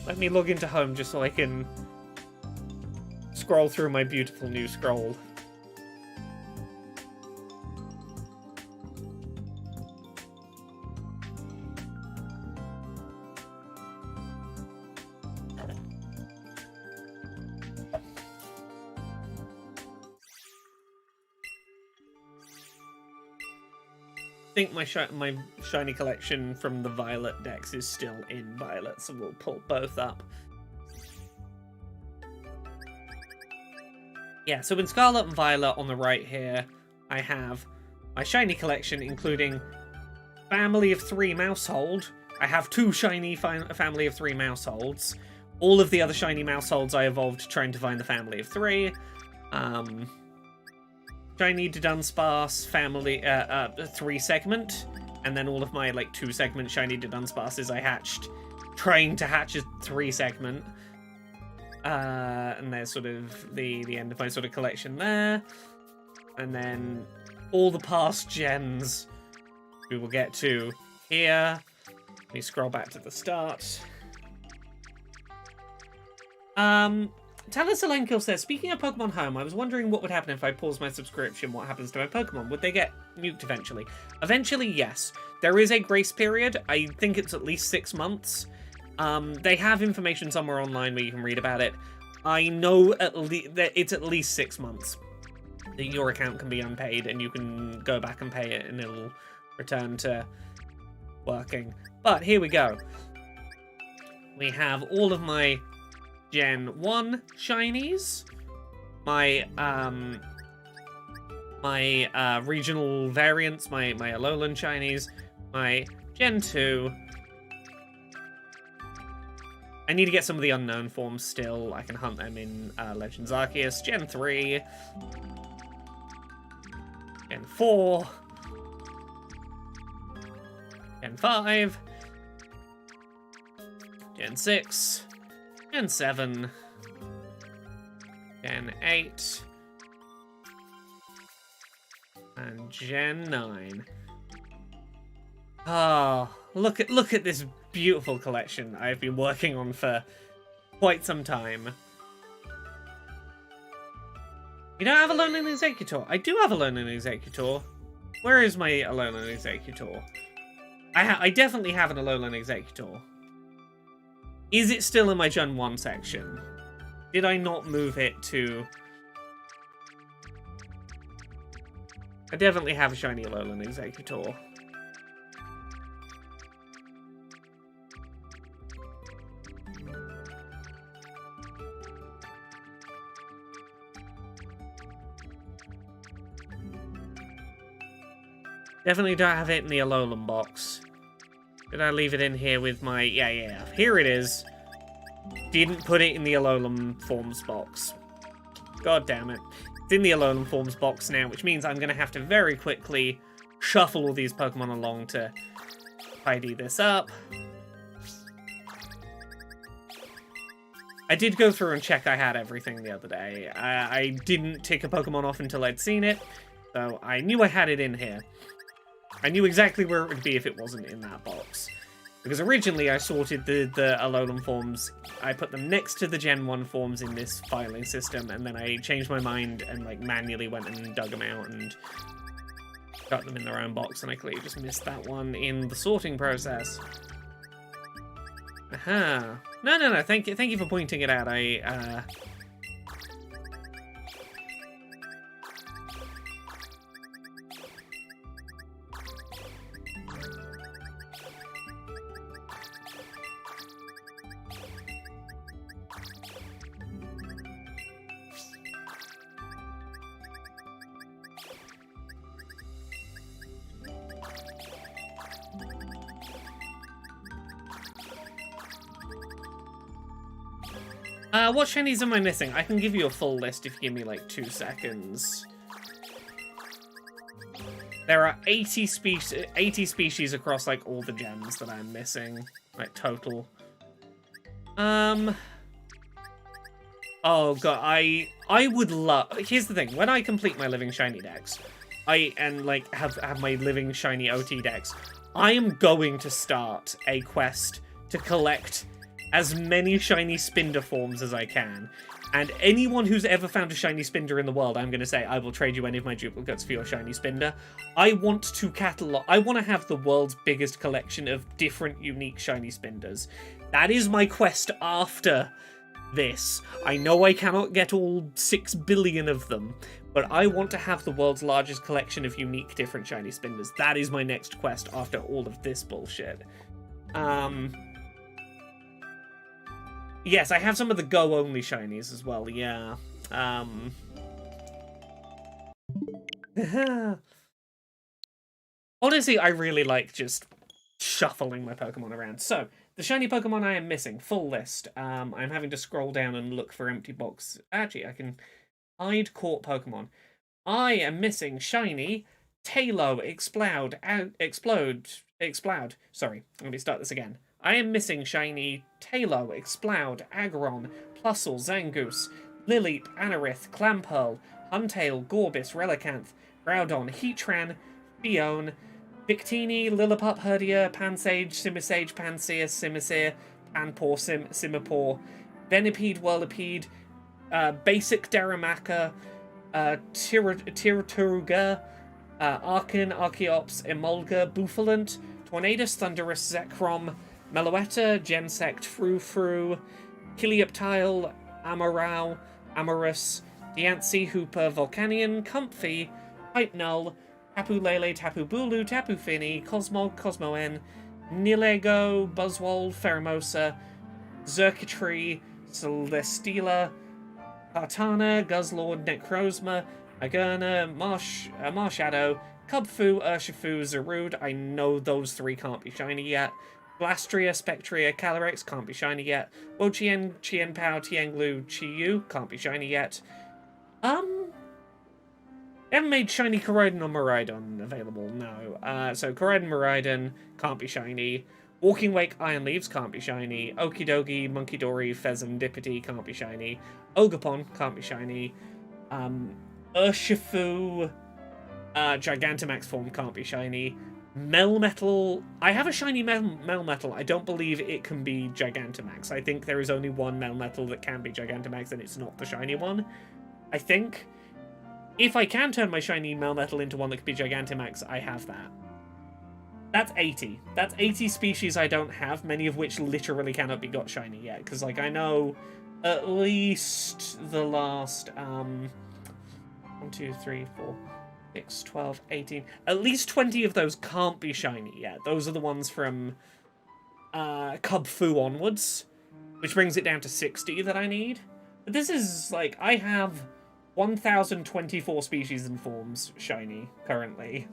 Let me log into home just so I can scroll through my beautiful new scroll. think my shiny collection from the Violet decks is still in Violet, so we'll pull both up. Yeah, so in Scarlet and Violet on the right here, I have my shiny collection, including Family of 3 Mousehold. I have 2 shiny Family of 3 Mouseholds. All of the other shiny Mouseholds I evolved trying to find the Family of 3. Shiny Dunsparce family 3 segment, and then all of my like 2 segment shiny Dunsparces I hatched trying to hatch a 3 segment. And there's sort of the end of my sort of collection there. And then all the past gens we will get to here. Let me scroll back to the start. Talasalenko says, speaking of Pokemon Home, I was wondering what would happen if I pause my subscription. What happens to my Pokemon? Would they get nuked eventually? Eventually, yes. There is a grace period. I think it's at least 6 months. They have information somewhere online where you can read about it. I know that it's at least 6 months that your account can be unpaid, and you can go back and pay it, and it'll return to working. But here we go. We have all of my Gen 1 shinies, my regional variants, my Alolan shinies, my Gen 2. I need to get some of the unknown forms still. I can hunt them in Legends Arceus. Gen 3. Gen 4. Gen 5. Gen 6. Gen 7. Gen 8. And Gen 9. Oh, look at this beautiful collection I've been working on for quite some time. You don't have Alolan Executor? I do have Alolan Executor. Where is my Alolan Executor? I definitely have an Alolan Executor. Is it still in my Gen 1 section? Did I not move it to... I definitely have a shiny Alolan Executor. Definitely don't have it in the Alolan box. Did I leave it in here with my... Yeah. Here it is. Didn't put it in the Alolan Forms box. God damn it. It's in the Alolan Forms box now, which means I'm going to have to very quickly shuffle all these Pokemon along to tidy this up. I did go through and check I had everything the other day. I didn't tick a Pokemon off until I'd seen it, so I knew I had it in here. I knew exactly where it would be if it wasn't in that box. Because originally I sorted the Alolan forms, I put them next to the Gen 1 forms in this filing system, and then I changed my mind and like manually went and dug them out and got them in their own box, and I clearly just missed that one in the sorting process. Aha. No. Thank you for pointing it out. What shinies am I missing? I can give you a full list if you give me like 2 seconds. There are 80 species across like all the gems that I'm missing, like total. Oh god, I would love. Here's the thing: when I complete my living shiny decks, have my living shiny OT decks, I am going to start a quest to collect as many shiny Spinder forms as I can. And anyone who's ever found a shiny Spinder in the world, I'm going to say, I will trade you any of my duplicates for your shiny Spinder. I want to have the world's biggest collection of different unique shiny Spinders. That is my quest after this. I know I cannot get all 6 billion of them, but I want to have the world's largest collection of unique different shiny spinners. That is my next quest after all of this bullshit. Yes, I have some of the Go-only shinies as well, yeah. Honestly, I really like just shuffling my Pokemon around. So, the shiny Pokemon I am missing, full list. I'm having to scroll down and look for empty box. Actually, I can hide caught Pokemon. I am missing shiny Talo, Explode. Sorry, let me start this again. I am missing shiny Talo, Explode, Aggron, Plusle, Zangoose, Lileep, Anorith, Clamperl, Huntail, Gorbis, Relicanth, Groudon, Heatran, Fione, Victini, Lillipup, Herdia, Pansage, Simisage, Pansear, Simisear, Panpour, Simipour, Venipede, Whirlipede, Basic Darumaka, Tiraturuga, Arcan, Archeops, Emolga, Buffalant, Tornadus, Thundurus, Zekrom, Meloetta, Gensect, Frou-Frou, Kilioptile, Amarau, Amorous, Diancie, Hooper, Volcanion, Comfy, Hypnul, Tapu Lele, Tapu Bulu, Tapu Fini, Cosmog, Cosmoen, Nilego, Buzzwole, Pheromosa, Xurkitree, Celesteela, Kartana, Guzzlord, Necrozma, Agurna, Marshadow, Cubfu, Urshifu, Zarude. I know those 3 can't be shiny yet. Blastria, Spectria, Calyrex can't be shiny yet. Wochien, Chienpao, Tianglu, Chiyu can't be shiny yet. They haven't made shiny Koraidon or Miraidon available, no. So Koraidon, Miraidon can't be shiny. Walking Wake, Iron Leaves can't be shiny. Okidogi, Munkidori, Fezandipity can't be shiny. Ogapon can't be shiny. Urshifu, Gigantamax form can't be shiny. Melmetal, I have a shiny Melmetal. I don't believe it can be Gigantamax. I think there is only one Melmetal that can be Gigantamax, and it's not the shiny one. I think. If I can turn my shiny Melmetal into one that could be Gigantamax, I have that. That's 80. That's 80 species I don't have, many of which literally cannot be got shiny yet. Because, like, I know at least the last, 1, 2, 3, 4, 6, 12, 18. At least 20 of those can't be shiny yet. Those are the ones from Cubfu onwards, which brings it down to 60 that I need. But this is, like, I have 1,024 species and forms shiny currently.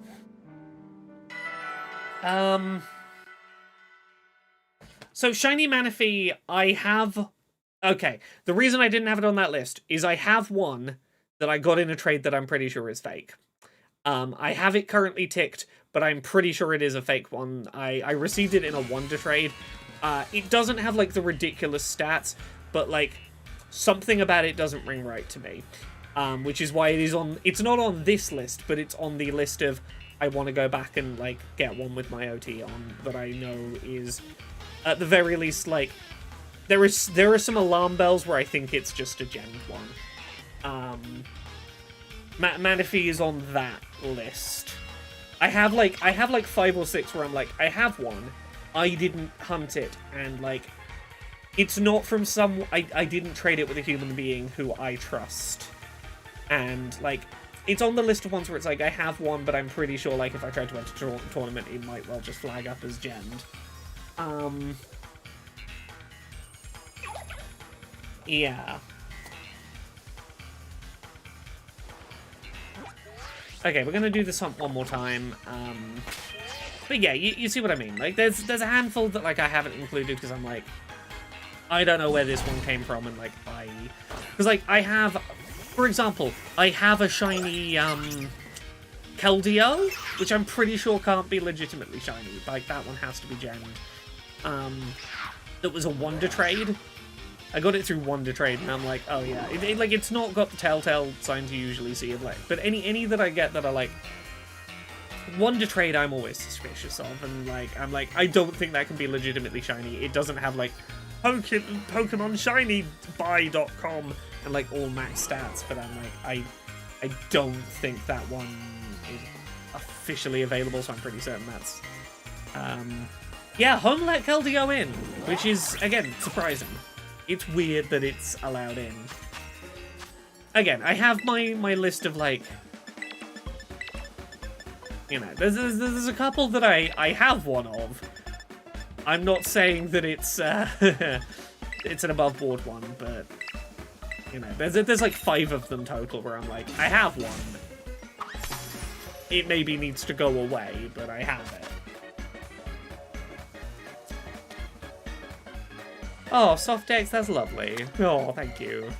So shiny Manaphy, I have... Okay, the reason I didn't have it on that list is I have one that I got in a trade that I'm pretty sure is fake. I have it currently ticked, but I'm pretty sure it is a fake one. I received it in a Wonder trade. It doesn't have, like, the ridiculous stats, but, like, something about it doesn't ring right to me. Which is why it is on... It's not on this list, but it's on the list of... I want to go back and, like, get one with my OT on that I know is, at the very least, like... There are some alarm bells where I think it's just a gemmed one. Manaphy is on that list. I have like 5 or 6 where I'm like, I have one, I didn't hunt it, and, like, it's not from some... I didn't trade it with a human being who I trust. And, like, it's on the list of ones where it's like, I have one, but I'm pretty sure, like, if I tried to enter a tournament, it might well just flag up as gemmed. Yeah. Okay, we're gonna do this hunt one more time. But yeah, you see what I mean. Like, there's a handful that, like, I haven't included because I'm like, I don't know where this one came from, and, like, because, like, I have... For example, I have a shiny, Keldeo, which I'm pretty sure can't be legitimately shiny. Like, that one has to be gemmed. That was a Wonder trade. I got it through Wonder trade, and I'm like, oh yeah. Like, it's not got the telltale signs you usually see of, like... But any that I get that are, like... Wonder trade, I'm always suspicious of, and, like, I'm like, I don't think that can be legitimately shiny. It doesn't have, like, Pokemon Shiny buy.com and, like, all max stats, but I'm like, I don't think that one is officially available, so I'm pretty certain that's... Yeah, Home let Keldeo in, which is, again, surprising. it's weird that it's allowed in. Again, I have my list of, like, you know, there's a couple that I have one of. I'm not saying that it's it's an above board one, but you know, there's like 5 of them total where I'm like, I have one. It maybe needs to go away, but I have it. Oh, Softex, that's lovely. Oh, thank you.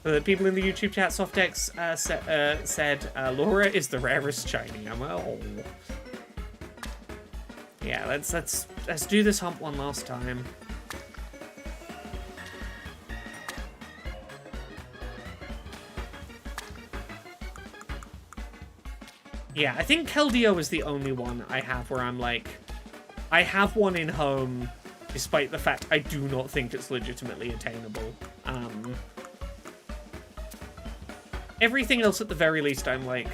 The people in the YouTube chat, Softex said Laura is the rarest shiny. I'm like, oh. Yeah, let's do this hump one last time. Yeah, I think Keldeo is the only one I have where I'm like, I have one in home, despite the fact I do not think it's legitimately attainable. Everything else, at the very least, I'm like...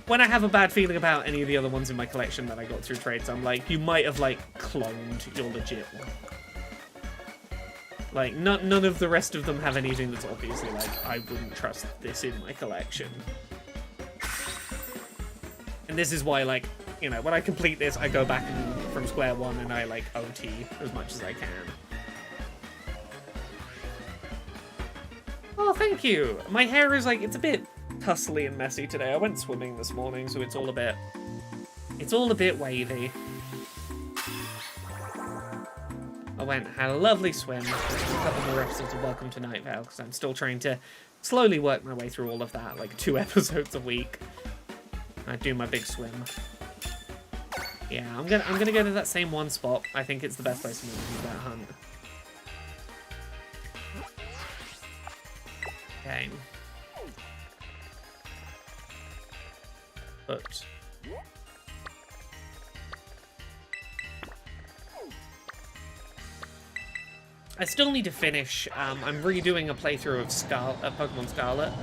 When I have a bad feeling about any of the other ones in my collection that I got through trades, I'm like, you might have, like, cloned your legit one. Like, none of the rest of them have anything that's obviously like, I wouldn't trust this in my collection. And this is why, like, you know, when I complete this, I go back from square one and I, like, OT as much as I can. Oh, thank you! My hair is, like, it's a bit tussly and messy today. I went swimming this morning, so it's all a bit wavy. Had a lovely swim. A couple more episodes of Welcome to Night Vale, because I'm still trying to slowly work my way through all of that, like 2 episodes a week. I do my big swim. Yeah, I'm gonna go to that same one spot. I think it's the best place for me to do that hunt. Okay. But I still need to finish. I'm redoing a playthrough of Pokemon Scarlet,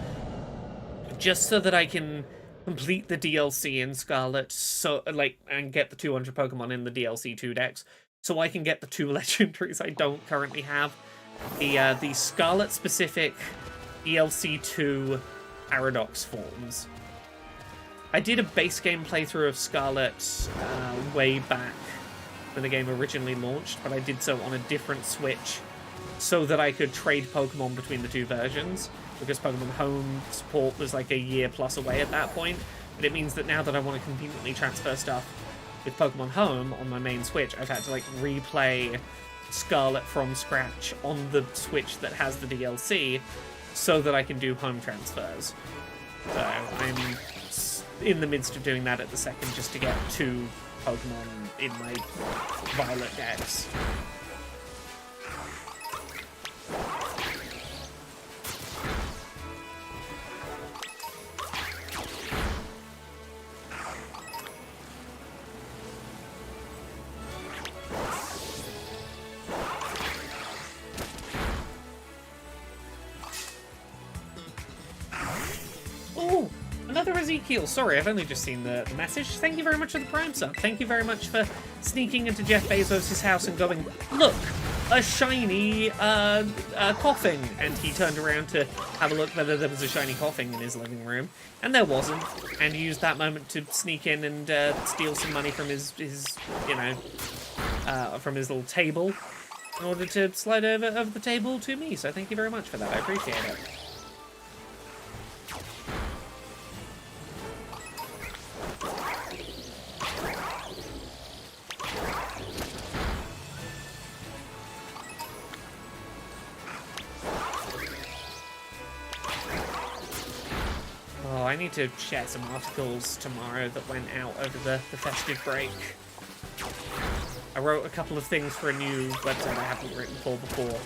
just so that I can complete the DLC in Scarlet, so and get the 200 Pokemon in the DLC 2 decks, so I can get the 2 legendaries I don't currently have. The Scarlet specific DLC 2 Paradox forms. I did a base game playthrough of Scarlet way back when the game originally launched, but I did so on a different Switch so that I could trade Pokemon between the 2 versions, because Pokemon Home support was like a year plus away at that point. But it means that now that I want to conveniently transfer stuff with Pokemon Home on my main Switch, I've had to like replay Scarlet from scratch on the Switch that has the DLC so that I can do home transfers. So I'm in the midst of doing that at the second, just to get 2 Pokemon in my Violet decks. Oh, another Ezekiel. Sorry, I've only just seen the message. Thank you very much for the Prime sub. Thank you very much for sneaking into Jeff Bezos' house and going, look, a shiny coughing. And he turned around to have a look whether there was a shiny coughing in his living room. And there wasn't. And he used that moment to sneak in and steal some money from his you know, from his little table in order to slide over the table to me. So thank you very much for that. I appreciate it. Oh, I need to share some articles tomorrow that went out over the festive break. I wrote a couple of things for a new website I haven't written for before.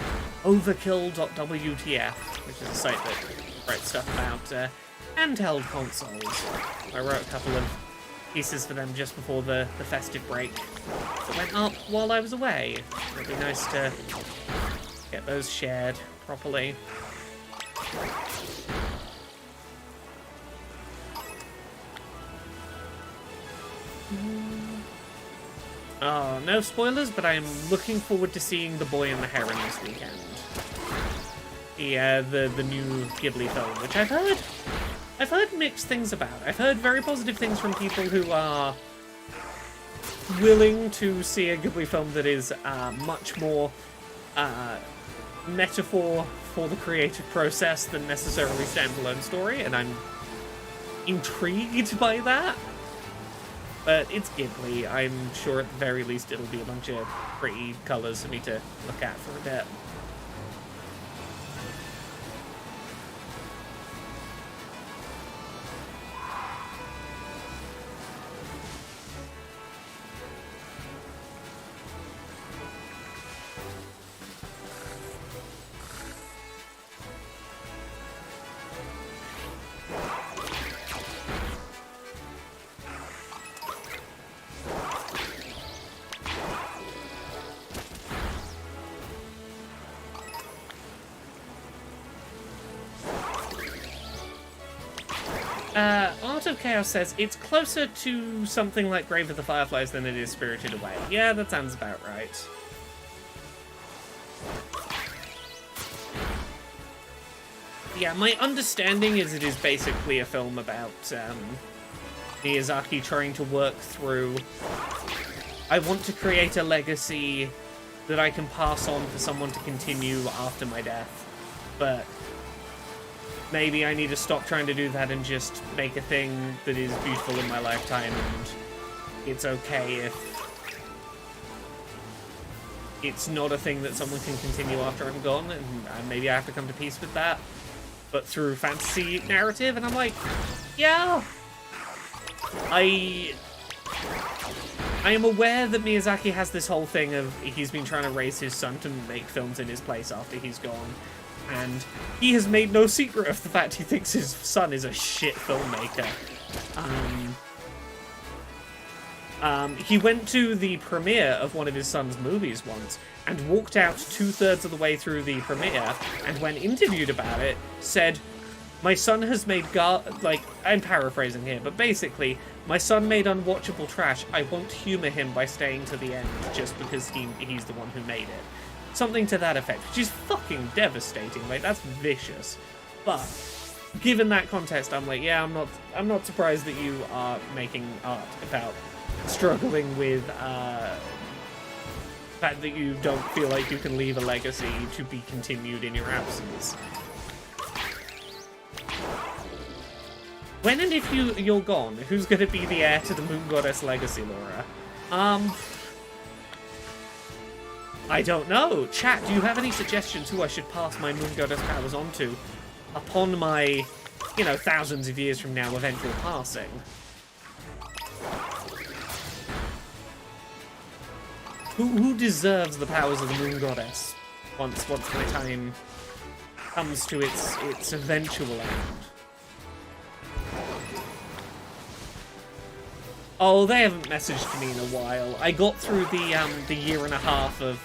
Overkill.wtf, which is a site that writes stuff about handheld consoles. I wrote a couple of pieces for them just before the festive break that went up while I was away. It'd be nice to get those shared properly. No spoilers, but I am looking forward to seeing The Boy and the Heron this weekend. Yeah, the new Ghibli film, which I've heard mixed things about. I've heard very positive things from people who are willing to see a Ghibli film that is much more metaphor for the creative process than necessarily standalone story, and I'm intrigued by that. But it's Ghibli. I'm sure at the very least it'll be a bunch of pretty colours for me to look at for a bit. Art of Chaos says, it's closer to something like Grave of the Fireflies than it is Spirited Away. Yeah, that sounds about right. Yeah, my understanding is it is basically a film about Miyazaki trying to work through, I want to create a legacy that I can pass on for someone to continue after my death, but maybe I need to stop trying to do that and just make a thing that is beautiful in my lifetime, and it's okay if it's not a thing that someone can continue after I'm gone, and maybe I have to come to peace with that, but through fantasy narrative. And I'm like, yeah, I am aware that Miyazaki has this whole thing of he's been trying to raise his son to make films in his place after he's gone. And he has made no secret of the fact he thinks his son is a shit filmmaker. He went to the premiere of one of his son's movies once and walked out 2/3 of the way through the premiere, and when interviewed about it, said, my son has made I'm paraphrasing here, but basically, my son made unwatchable trash. I won't humor him by staying to the end just because he's the one who made it. Something to that effect, which is fucking devastating. Like, that's vicious. But given that context, I'm like, yeah, I'm not surprised that you are making art about struggling with the fact that you don't feel like you can leave a legacy to be continued in your absence. When and if you're gone, who's going to be the heir to the Moon Goddess legacy, Laura? I don't know. Chat, do you have any suggestions who I should pass my Moon Goddess powers on to upon my, thousands of years from now eventual passing? Who deserves the powers of the Moon Goddess once my time comes to its eventual end? Oh, they haven't messaged me in a while. I got through the year and a half of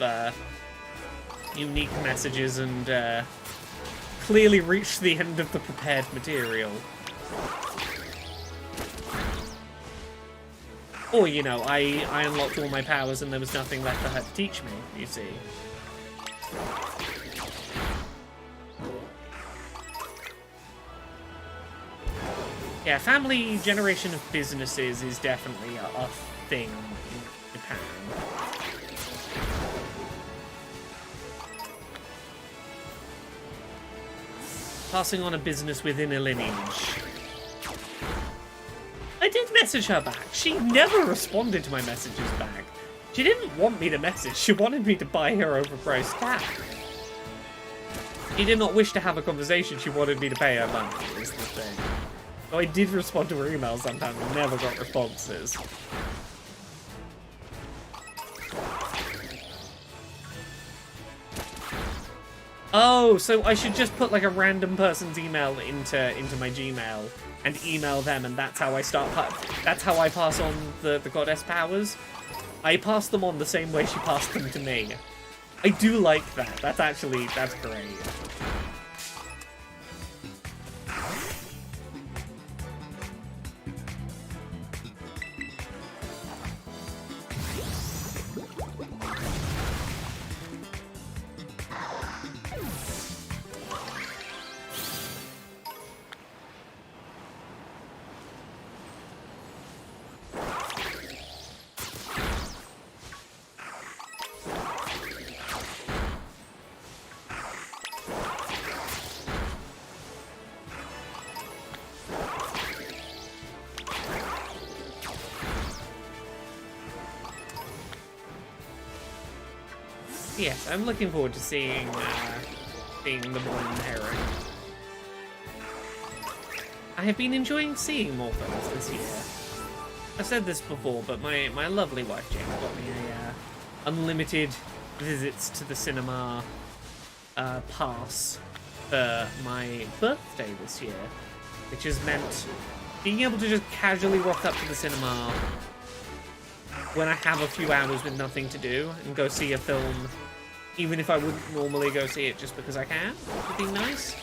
unique messages and clearly reached the end of the prepared material. Or, I unlocked all my powers and there was nothing left for her to teach me, you see. Yeah, family generation of businesses is definitely a thing in Japan. Passing on a business within a lineage. I did message her back. She never responded to my messages back. She didn't want me to message. She wanted me to buy her overpriced cat. She did not wish to have a conversation. She wanted me to pay her money, is the thing. So I did respond to her emails sometimes and never got responses. Oh, so I should just put like a random person's email into my Gmail and email them, and that's how I that's how I pass on the goddess powers. I pass them on the same way she passed them to me. I do like that. That's great. Yes, I'm looking forward to seeing the Morning Heron. I have been enjoying seeing more films this year. I've said this before, but my lovely wife Jane got me a unlimited visits to the cinema pass for my birthday this year, which has meant being able to just casually rock up to the cinema when I have a few hours with nothing to do and go see a film, even if I wouldn't normally go see it just because I can, would be nice.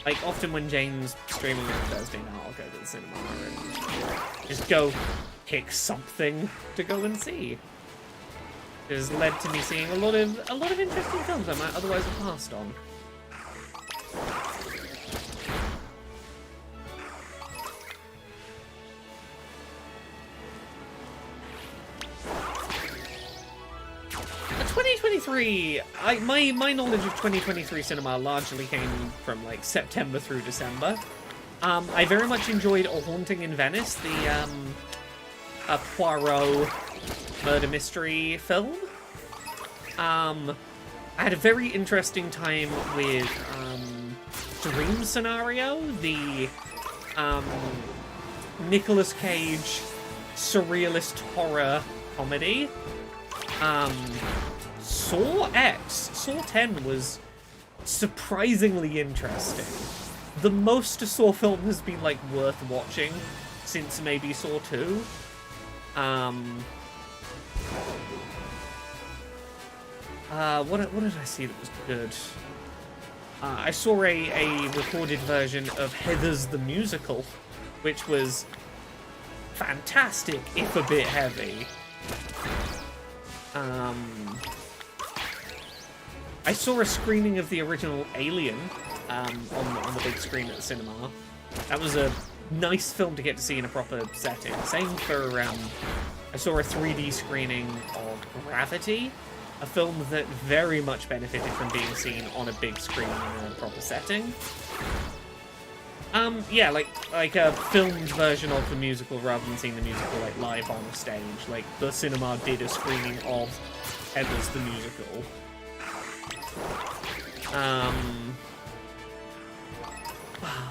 Like, often when Jane's streaming on Thursday night, I'll go to the cinema and just go pick something to go and see. It has led to me seeing a lot of interesting films I might otherwise have passed on. My knowledge of 2023 cinema largely came from like September through December. I very much enjoyed A Haunting in Venice, the a Poirot murder mystery film. I had a very interesting time with Dream Scenario, the Nicolas Cage surrealist horror comedy. Saw 10 was surprisingly interesting. The most a Saw film has been like worth watching since maybe Saw 2. What did I see that was good? I saw a recorded version of Heathers the Musical, which was fantastic, if a bit heavy. I saw a screening of the original Alien on the big screen at the cinema. That was a nice film to get to see in a proper setting. Same for, I saw a 3D screening of Gravity, a film that very much benefited from being seen on a big screen in a proper setting. Yeah, like a filmed version of the musical rather than seeing the musical like live on stage. Like the cinema did a screening of Heathers the Musical.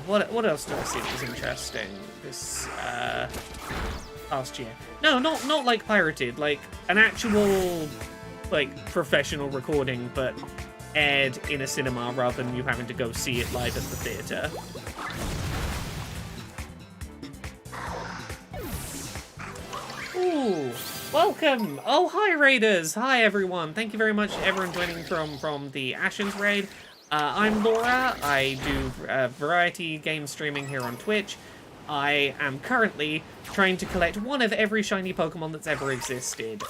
What else did I see that was interesting this past year? No, not like pirated, like an actual like professional recording, but aired in a cinema rather than you having to go see it live at the theatre. Ooh, welcome! Oh, hi, Raiders! Hi, everyone! Thank you very much, everyone joining from the Ashen's Raid. I'm Laura. I do variety game streaming here on Twitch. I am currently trying to collect one of every shiny Pokemon that's ever existed.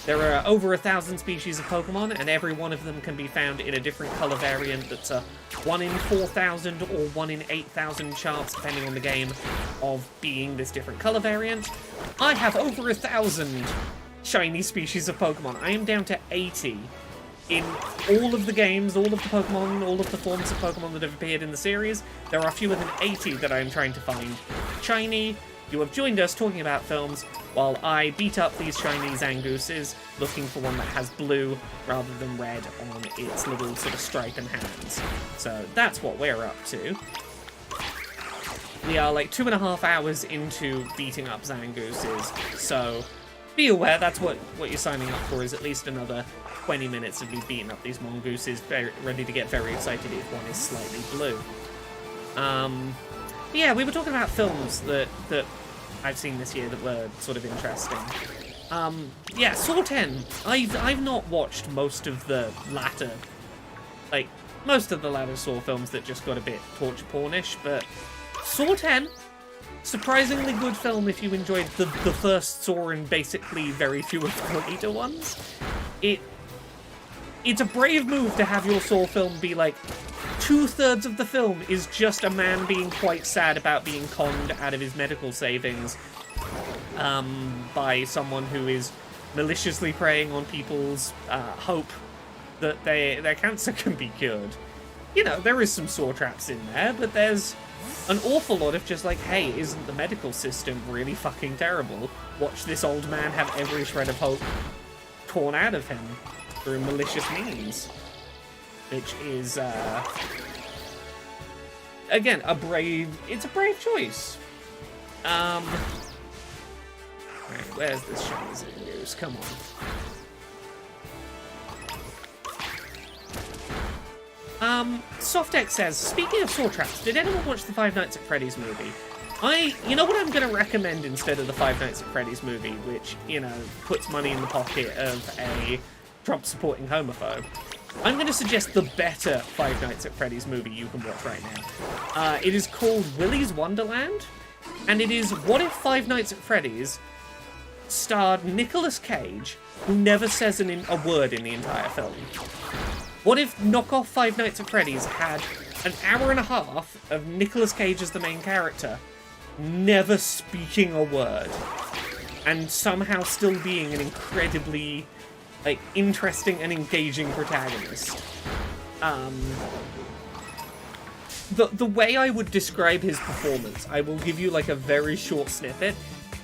There are over 1,000 species of Pokemon, and every one of them can be found in a different color variant that's a 1 in 4,000 or 1 in 8,000 chance, depending on the game, of being this different color variant. I have over 1,000 shiny species of Pokemon. I am down to 80. In all of the games, all of the Pokemon, all of the forms of Pokemon that have appeared in the series, there are fewer than 80 that I am trying to find shiny. You have joined us talking about films while I beat up these shiny Zangooses, looking for one that has blue rather than red on its little sort of stripe and hands. So that's what we're up to. We are like 2.5 hours into beating up Zangooses, so be aware that's what you're signing up for, is at least another 20 minutes of me beating up these mongooses, ready to get very excited if one is slightly blue. Yeah, we were talking about films that I've seen this year that were sort of interesting. Yeah, Saw 10. I've not watched most of the latter Saw films that just got a bit torture pornish, but Saw 10, surprisingly good film if you enjoyed the first Saw and basically very few of the later ones. It's a brave move to have your Saw film be like 2/3 of the film is just a man being quite sad about being conned out of his medical savings by someone who is maliciously preying on people's hope that their cancer can be cured. You know, there is some Saw traps in there, but there's an awful lot of just like, hey, isn't the medical system really fucking terrible? Watch this old man have every shred of hope torn out of him. through malicious means, which is again it's a brave choice. Right, where's this shiny Zangoose? Come on. Softx says, speaking of saw traps, did anyone watch the Five Nights at Freddy's movie? You know what I'm going to recommend instead of the Five Nights at Freddy's movie, which, you know, puts money in the pocket of a Trump-supporting homophobe? I'm going to suggest the better Five Nights at Freddy's movie you can watch right now. It is called Willy's Wonderland, and it is what if Five Nights at Freddy's starred Nicolas Cage, who never says a word in the entire film. What if knockoff Five Nights at Freddy's had an hour and a half of Nicolas Cage as the main character, never speaking a word, and somehow still being an incredibly, like, interesting and engaging protagonist? The way I would describe his performance, I will give you, like, a very short snippet.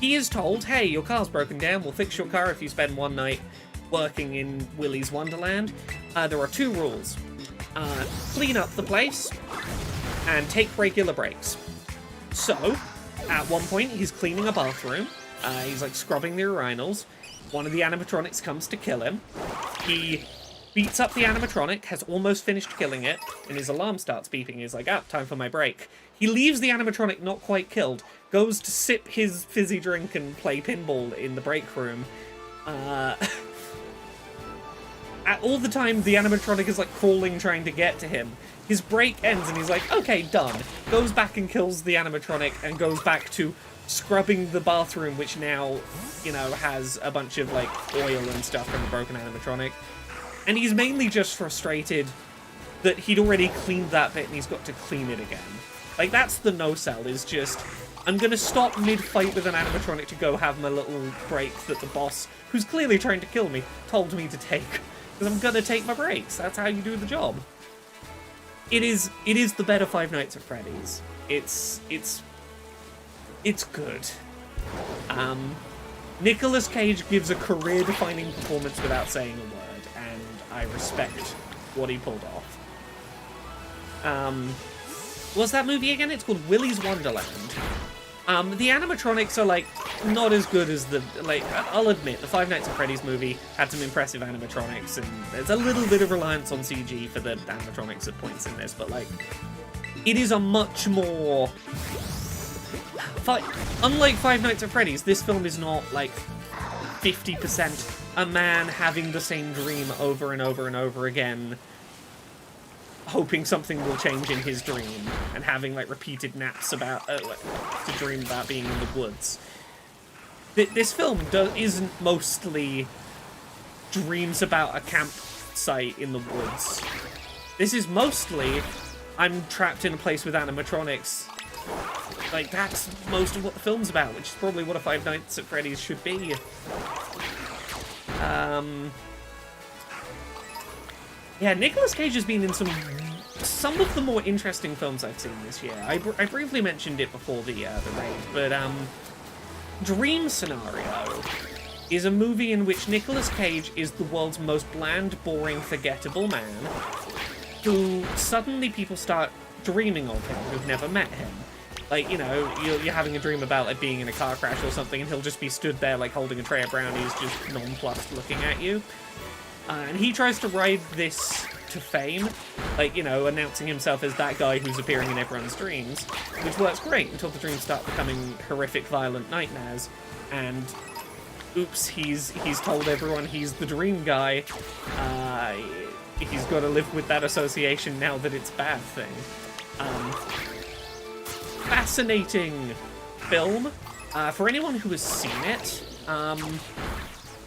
He is told, hey, your car's broken down, we'll fix your car if you spend one night working in Willy's Wonderland. There are 2 rules. Clean up the place, and take regular breaks. So, at one point, he's cleaning a bathroom. He's, like, scrubbing the urinals. One of the animatronics comes to kill him. He beats up the animatronic, has almost finished killing it, and his alarm starts beeping. He's like, time for my break. He leaves the animatronic not quite killed, goes to sip his fizzy drink and play pinball in the break room. All the time, the animatronic is, like, crawling, trying to get to him. His break ends, and he's like, okay, done. Goes back and kills the animatronic, and goes back to scrubbing the bathroom, which now, you know, has a bunch of, like, oil and stuff from the broken animatronic. And he's mainly just frustrated that he'd already cleaned that bit, and he's got to clean it again. Like, that's the no-sell, is just, I'm gonna stop mid-fight with an animatronic to go have my little break that the boss, who's clearly trying to kill me, told me to take. Because I'm gonna take my breaks. That's how you do the job. It is the better Five Nights at Freddy's. It's good. Nicolas Cage gives a career-defining performance without saying a word, and I respect what he pulled off. What's that movie again? It's called Willy's Wonderland. The animatronics are, like, not as good as the, like, I'll admit, the Five Nights at Freddy's movie had some impressive animatronics, and there's a little bit of reliance on CG for the animatronics at points in this, but, like, it is a much more... Unlike Five Nights at Freddy's, this film is not, like, 50% a man having the same dream over and over and over again, hoping something will change in his dream, and having, like, repeated naps about to dream about being in the woods. This film isn't mostly dreams about a campsite in the woods. This is mostly, I'm trapped in a place with animatronics. Like, that's most of what the film's about, which is probably what a Five Nights at Freddy's should be. Yeah, Nicolas Cage has been in some of the more interesting films I've seen this year. I briefly mentioned it before the raid, but Dream Scenario is a movie in which Nicolas Cage is the world's most bland, boring, forgettable man who suddenly people start dreaming of him who've never met him. Like, you know, you're having a dream about, like, being in a car crash or something, and he'll just be stood there, like, holding a tray of brownies, just nonplussed looking at you. And he tries to ride this to fame, like, you know, announcing himself as that guy who's appearing in everyone's dreams, which works great until the dreams start becoming horrific, violent nightmares, and oops, he's told everyone he's the dream guy. He's got to live with that association now that it's a bad thing. Fascinating film. For anyone who has seen it,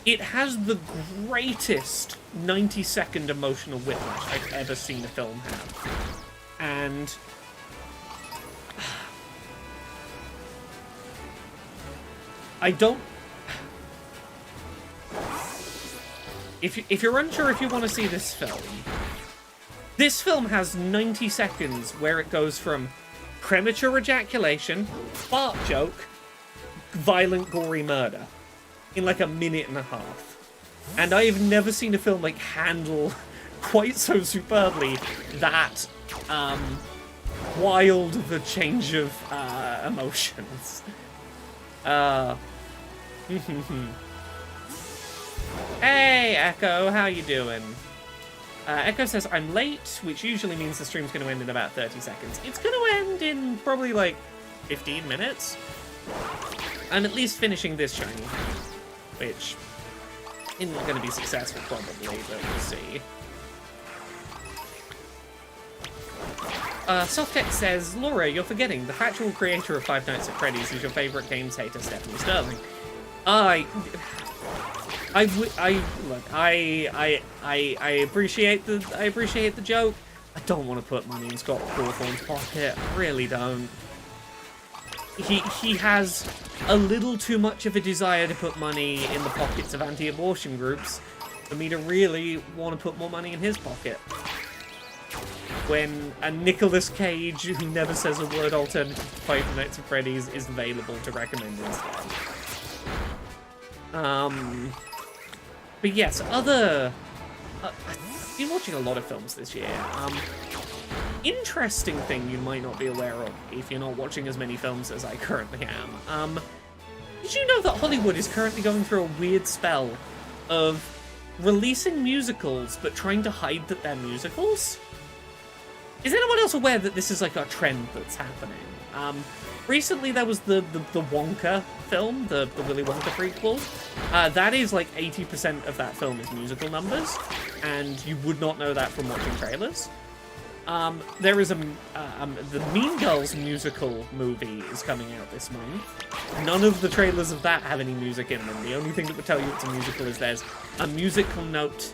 it has the greatest 90-second emotional whiplash I've ever seen a film have. And I don't... If you're unsure if you want to see this film has 90 seconds where it goes from premature ejaculation, fart joke, violent, gory murder in like a minute and a half. And I've never seen a film like handle quite so superbly that wild of a change of emotions. Hey, Echo, how you doing? Echo says, I'm late, which usually means the stream's going to end in about 30 seconds. It's going to end in probably, like, 15 minutes. I'm at least finishing this shiny, which isn't going to be successful, probably, but we'll see. Softex says, Laura, you're forgetting, the factual creator of Five Nights at Freddy's is your favourite games hater, Stephanie Sterling. I appreciate the joke. I don't want to put money in Scott Cawthorn's pocket. I really don't. He has a little too much of a desire to put money in the pockets of anti-abortion groups for me to really want to put more money in his pocket. When a Nicolas Cage who never says a word alternative to Five Nights at Freddy's is available to recommend instead. But yes, I've been watching a lot of films this year. Interesting thing you might not be aware of if you're not watching as many films as I currently am. Did you know that Hollywood is currently going through a weird spell of releasing musicals but trying to hide that they're musicals? Is anyone else aware that this is like a trend that's happening? Recently there was the Wonka film, the Willy Wonka prequel. That is like 80% of that film is musical numbers, and you would not know that from watching trailers. There is the Mean Girls musical movie is coming out this month. None of the trailers of that have any music in them. The only thing that would tell you it's a musical is there's a musical note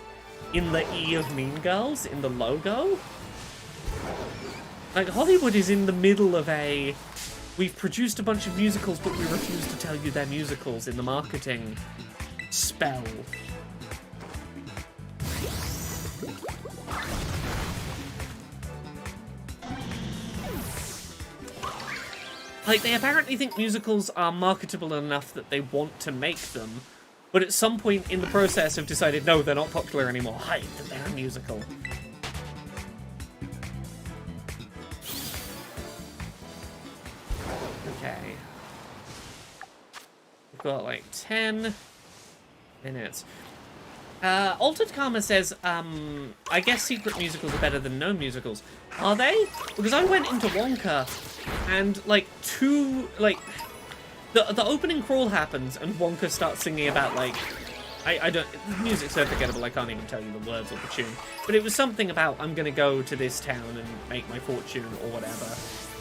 in the E of Mean Girls, in the logo. Like, Hollywood is in the middle of a... We've produced a bunch of musicals, but we refuse to tell you they're musicals in the marketing spell. Like, they apparently think musicals are marketable enough that they want to make them, but at some point in the process have decided, no, they're not popular anymore. Hide that they're a musical. Okay. We've got like 10 minutes. Altered Karma says, I guess secret musicals are better than no musicals. Are they? Because I went into Wonka and like the opening crawl happens and Wonka starts singing about like, I don't, the music's so forgettable I can't even tell you the words or the tune. But it was something about, I'm gonna go to this town and make my fortune or whatever.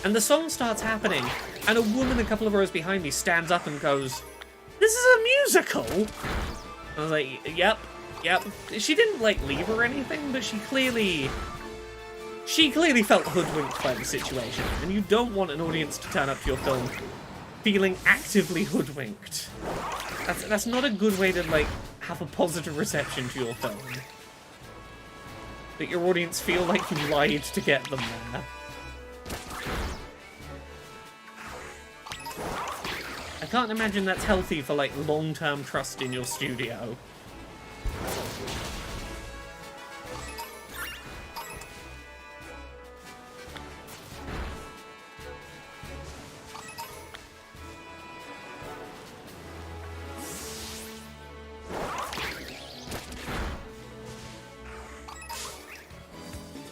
And the song starts happening, and a woman a couple of rows behind me stands up and goes, "This is a musical?" I was like, yep. She didn't, like, leave or anything, but she clearly felt hoodwinked by the situation. And you don't want an audience to turn up to your film feeling actively hoodwinked. That's not a good way to, like, have a positive reception to your film. That your audience feel like you lied to get them there. I can't imagine that's healthy for, like, long-term trust in your studio.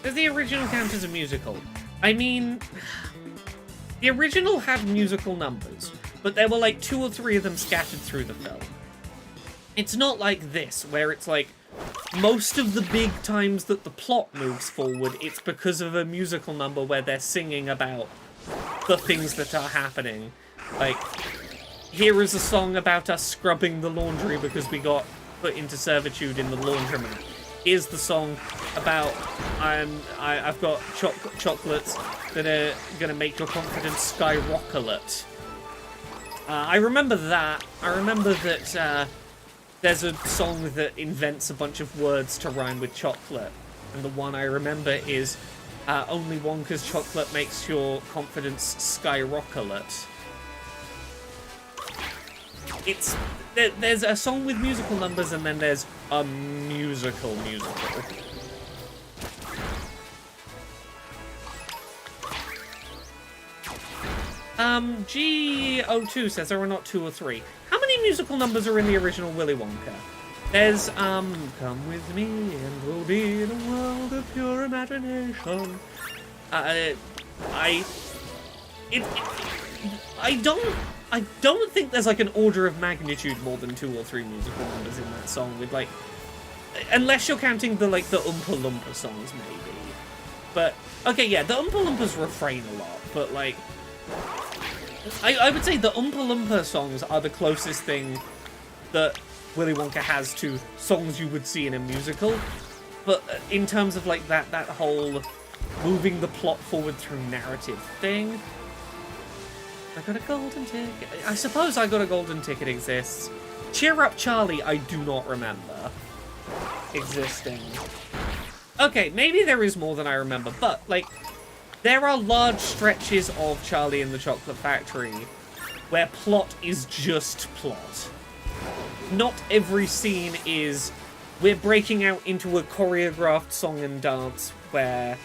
Does the original count as a musical? I mean, the original had musical numbers, but there were like 2 or 3 of them scattered through the film. It's not like this, where it's like, most of the big times that the plot moves forward, it's because of a musical number where they're singing about the things that are happening. Like, here is a song about us scrubbing the laundry because we got put into servitude in the laundromat. Here's the song about I've got chocolates that are gonna make your confidence skyrocket. I remember that. I remember that there's a song that invents a bunch of words to rhyme with chocolate, and the one I remember is only Wonka's chocolate makes your confidence skyrocket. there's a song with musical numbers, and then there's a musical. G02 says there are not 2 or 3. How many musical numbers are in the original Willy Wonka? There's, come with me and we'll be in a world of pure imagination. I don't think there's like an order of magnitude more than 2 or 3 musical numbers in that song with like, unless you're counting the Oompa Loompa songs maybe. But, okay, yeah, the Oompa Loompas refrain a lot, but like, I would say the Oompa Loompa songs are the closest thing that Willy Wonka has to songs you would see in a musical. But in terms of like that whole moving the plot forward through narrative thing, I got a golden ticket. I suppose I got a golden ticket exists. Cheer Up Charlie, I do not remember existing. Okay, maybe there is more than I remember, but like, there are large stretches of Charlie and the Chocolate Factory where plot is just plot. Not every scene is, we're breaking out into a choreographed song and dance where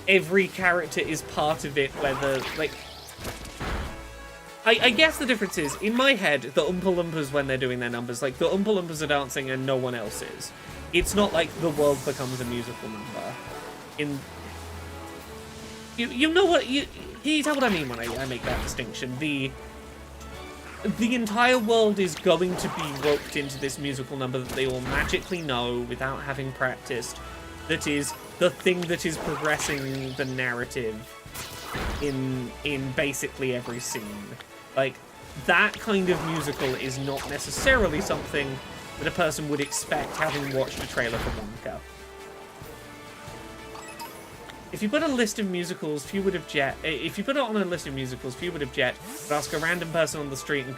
every character is part of it, whether, like... I guess the difference is, in my head, the Oompa Loompas, when they're doing their numbers, like, the Oompa Loompas are dancing and no one else is. It's not like the world becomes a musical number. You know what, you tell what I mean when I make that distinction. The entire world is going to be roped into this musical number that they all magically know without having practiced. That is the thing that is progressing the narrative in basically every scene. Like, that kind of musical is not necessarily something that a person would expect having watched a trailer for Wonka. If you put a list of musicals, few would object. If you put it on a list of musicals, few would object. But ask a random person on the street, and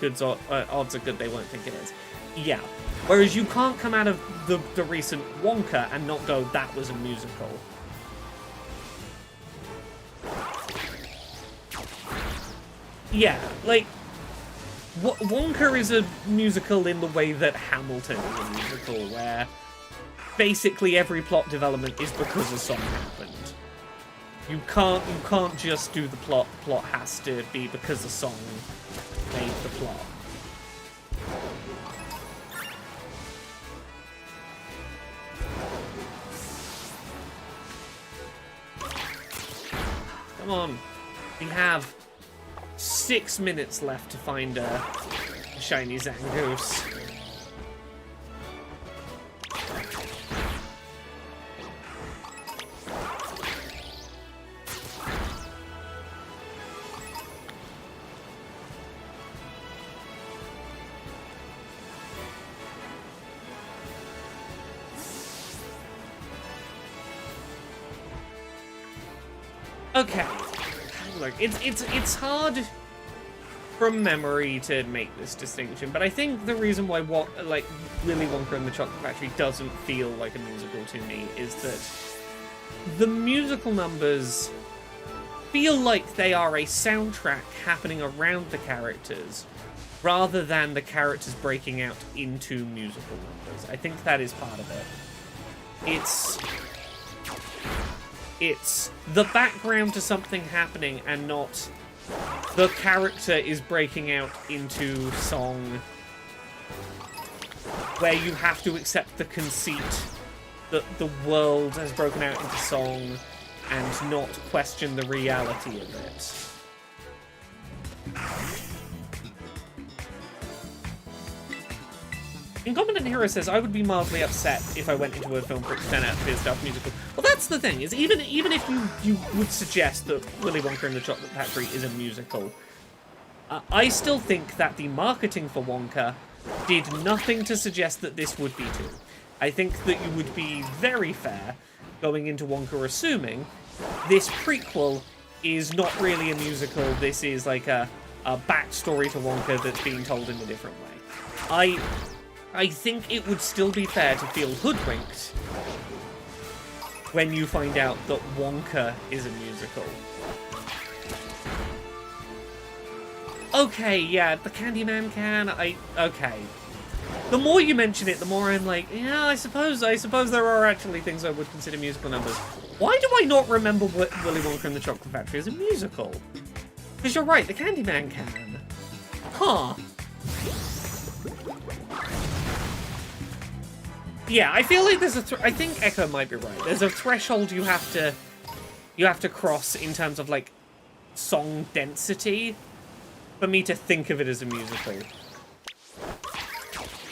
odds are good they won't think it is. Yeah. Whereas you can't come out of the recent Wonka and not go, that was a musical. Yeah, like, Wonka is a musical in the way that Hamilton is a musical, where basically every plot development is because a song happened. You can't just do the plot. The plot has to be because a song made the plot. Come on. We have 6 minutes left to find a shiny Zangoose. Okay, look, it's hard from memory to make this distinction, but I think the reason why Willy Wonka and the Chocolate Factory doesn't feel like a musical to me is that the musical numbers feel like they are a soundtrack happening around the characters, rather than the characters breaking out into musical numbers. I think that is part of it. It's the background to something happening and not the character is breaking out into song, where you have to accept the conceit that the world has broken out into song and not question the reality of it. Incompetent Hero says, I would be mildly upset if I went into a film for 10 out of 10 stuff musical. Well, that's the thing, is even if you would suggest that Willy Wonka and the Chocolate Factory is a musical, I still think that the marketing for Wonka did nothing to suggest that this would be too. I think that you would be very fair going into Wonka assuming this prequel is not really a musical, this is like a backstory to Wonka that's being told in a different way. I think it would still be fair to feel hoodwinked when you find out that Wonka is a musical. Okay, yeah, the Candyman can. Okay. The more you mention it, the more I'm like, yeah, I suppose there are actually things I would consider musical numbers. Why do I not remember Willy Wonka and the Chocolate Factory as a musical? Because you're right, the Candyman can. Huh. Yeah, I feel like there's I think Echo might be right. There's a threshold you have to cross in terms of, like, song density for me to think of it as a musical.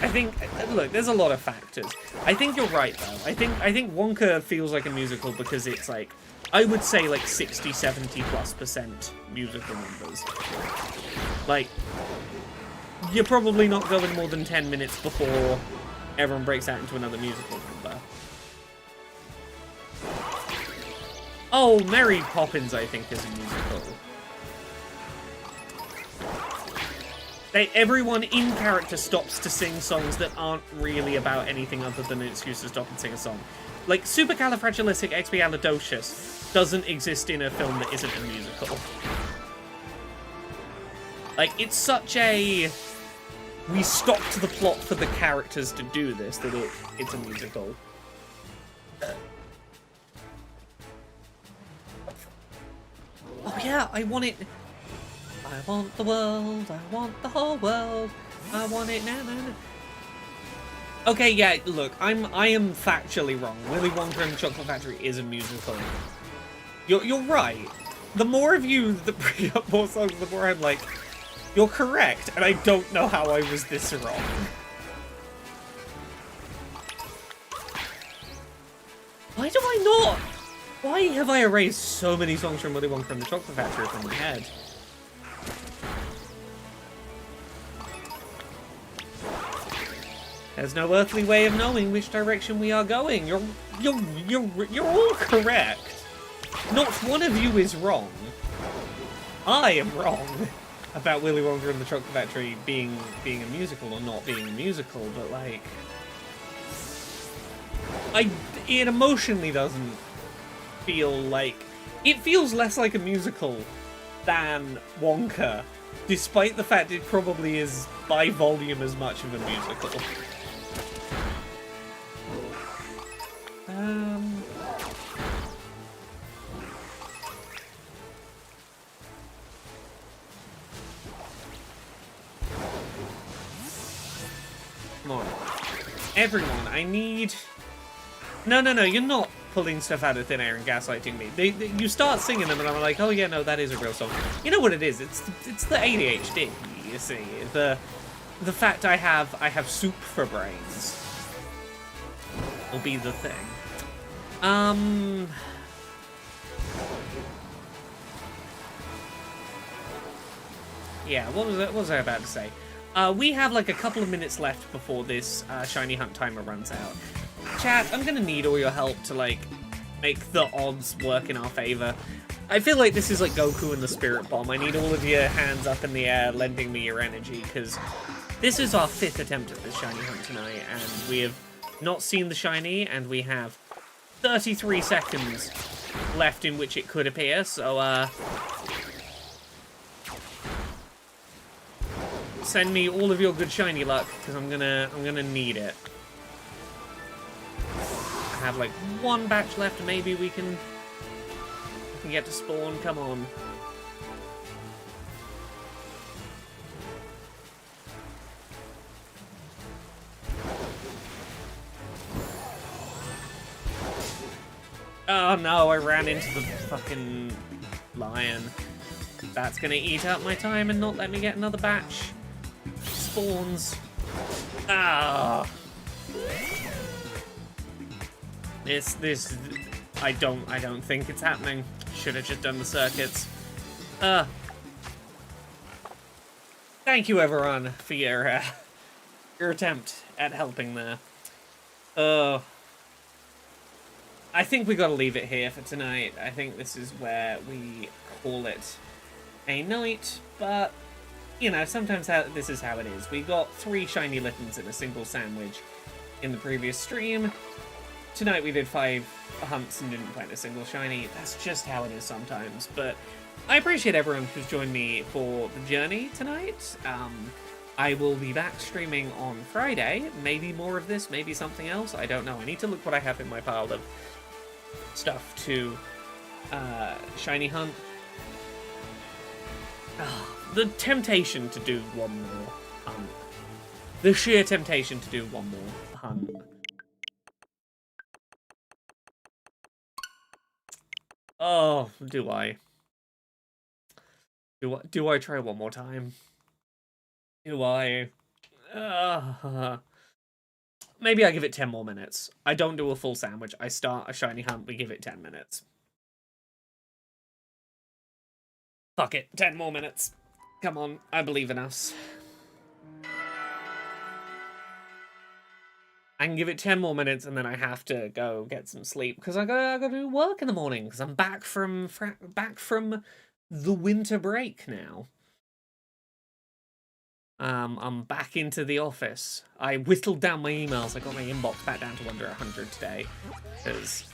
I think, look, there's a lot of factors. I think you're right, though. I think Wonka feels like a musical because it's, like, I would say, like, 60, 70+% musical numbers. Like, you're probably not going more than 10 minutes before everyone breaks out into another musical number. Oh, Mary Poppins, I think, is a musical. Everyone in character stops to sing songs that aren't really about anything other than an excuse to stop and sing a song. Like, Supercalifragilisticexpialidocious doesn't exist in a film that isn't a musical. Like, it's such a... we stopped the plot for the characters to do this that it's a musical. Oh yeah, I want it... I want the world, I want the whole world, I want it now, now, now. Okay, yeah, look, I am factually wrong. Willy Wonka and the Chocolate Factory is a musical. You're right. The more of you that bring up more songs, the more I'm like, you're correct, and I don't know how I was this wrong. Why do I not? Why have I erased so many songs from Willy Wonka and the Chocolate Factory from my head? There's no earthly way of knowing which direction we are going. You're all correct. Not one of you is wrong. I am wrong about Willy Wonka and the Chocolate Factory being a musical or not being a musical, but like, it emotionally doesn't feel like, it feels less like a musical than Wonka, despite the fact it probably is by volume as much of a musical. Come on. Everyone, I need... No, you're not pulling stuff out of thin air and gaslighting me. You start singing them and I'm like, oh yeah, no, that is a real song. You know what it is? It's the ADHD, you see. The fact I have soup for brains will be the thing. Yeah, what was I about to say? We have like a couple of minutes left before this shiny hunt timer runs out. Chat, I'm gonna need all your help to like make the odds work in our favor. I feel like this is like Goku and the Spirit Bomb. I need all of your hands up in the air, lending me your energy, because this is our 5th attempt at this shiny hunt tonight, and we have not seen the shiny, and we have 33 seconds left in which it could appear, so send me all of your good shiny luck, because I'm gonna need it. I have like one batch left, and maybe we can get to spawn. Come on. Oh no, I ran into the fucking lion. That's gonna eat up my time and not let me get another batch. Spawns. Ah. This I don't think it's happening. Should have just done the circuits. Thank you everyone for your attempt at helping there. I think we gotta leave it here for tonight. I think this is where we call it a night, but you know, sometimes this is how it is. We got 3 shiny littens in a single sandwich in the previous stream. tonight we did 5 hunts and didn't find a single shiny. That's just how it is sometimes. But I appreciate everyone who's joined me for the journey tonight. I will be back streaming on Friday. Maybe more of this, maybe something else. I don't know. I need to look what I have in my pile of stuff to shiny hunt. The temptation to do one more hunt. The sheer temptation to do one more hunt. Oh, do I? Do I try one more time? Do I? Maybe I give it 10 more minutes. I don't do a full sandwich. I start a shiny hunt, we give it 10 minutes. Fuck it, 10 more minutes. Come on, I believe in us. I can give it 10 more minutes and then I have to go get some sleep because I gotta do work in the morning because I'm back from the winter break now. I'm back into the office. I whittled down my emails. I got my inbox back down to under 100 today because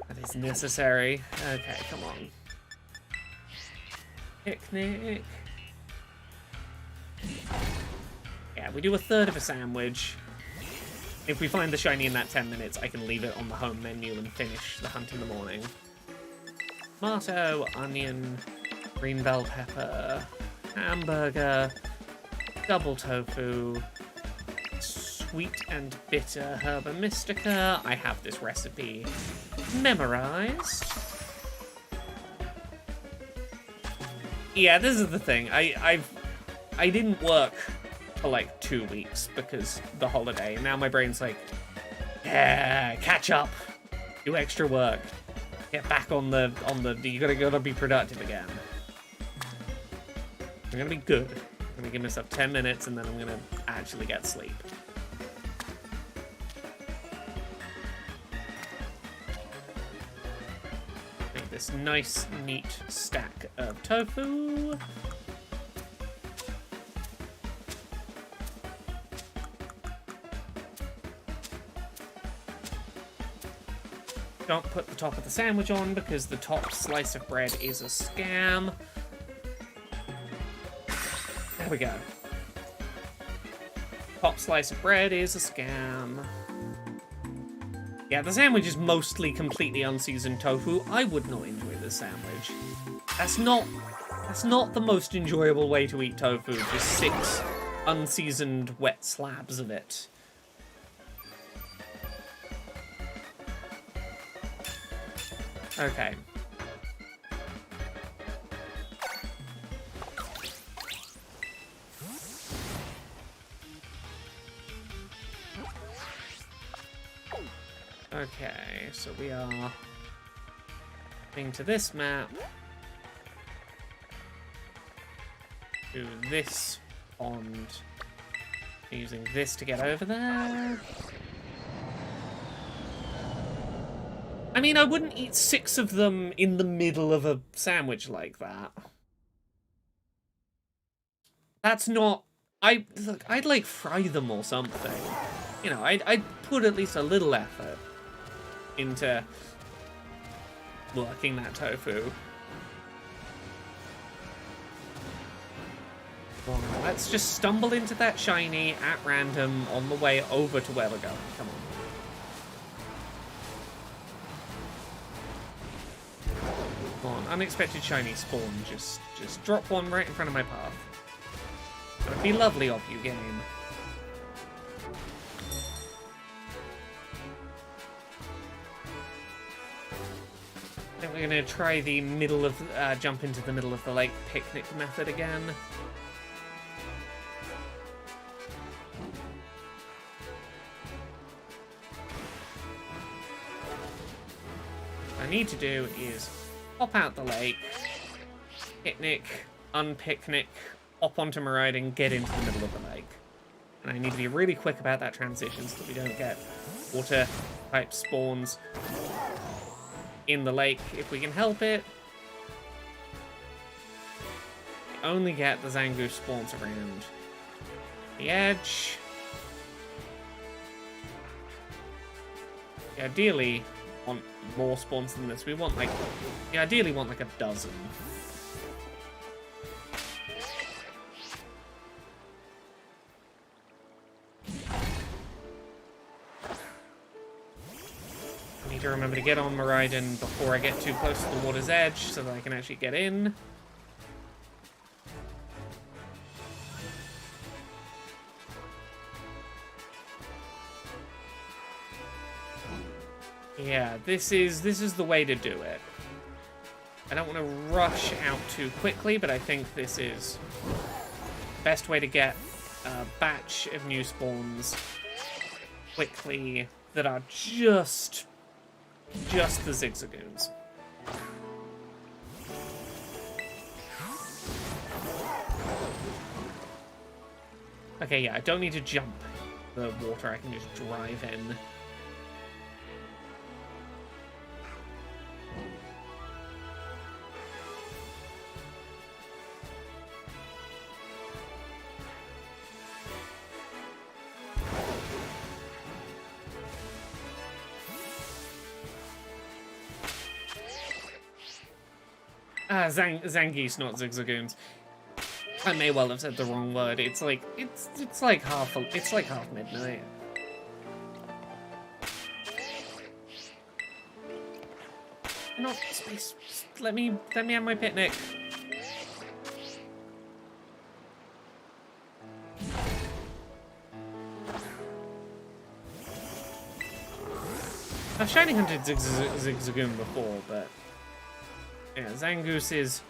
that is necessary. Okay, come on. Picnic. Yeah, we do a third of a sandwich. If we find the shiny in that 10 minutes, I can leave it on the home menu and finish the hunt in the morning. Tomato, onion, green bell pepper, hamburger, double tofu, sweet and bitter herba mystica. I have this recipe memorized. Yeah, this is the thing. I didn't work for like 2 weeks because the holiday. Now my brain's like, yeah, catch up, do extra work, get back on the. You gotta be productive again. I'm gonna be good. I'm gonna give myself 10 minutes and then I'm gonna actually get sleep. Make this nice, neat stack of tofu. Don't put the top of the sandwich on because the top slice of bread is a scam. There we go. Top slice of bread is a scam. Yeah, the sandwich is mostly completely unseasoned tofu. I would not enjoy this sandwich. That's not the most enjoyable way to eat tofu. Just 6 unseasoned wet slabs of it. Okay. Okay, so we are going to this map. To this pond. Using this to get over there. I mean, I wouldn't eat 6 of them in the middle of a sandwich like that. That's not... Look, I'd like fry them or something. You know, I'd put at least a little effort into working that tofu. Well, let's just stumble into that shiny at random on the way over to where we're going. Come on. Unexpected shiny spawn. Just drop one right in front of my path. That'd be lovely of you, game. I think we're gonna try the middle of jump into the middle of the lake picnic method again. What I need to do is hop out the lake, picnic, unpicnic, hop onto my ride and get into the middle of the lake. And I need to be really quick about that transition so that we don't get water type spawns in the lake if we can help it. We only get the Zangoose spawns around the edge. Ideally, want more spawns than this. We want like, ideally want like a dozen. I need to remember to get on Miraidon before I get too close to the water's edge so that I can actually get in. Yeah, this is the way to do it. I don't want to rush out too quickly, but I think this is the best way to get a batch of new spawns quickly that are just the Zigzagoons. Okay, yeah, I don't need to jump the water, I can just drive in. Zangoose, not Zigzagoons. I may well have said the wrong word. It's like half midnight. Not space. Let me have my picnic. I've shiny hunted Zigzagoon before, but yeah, Zangoose is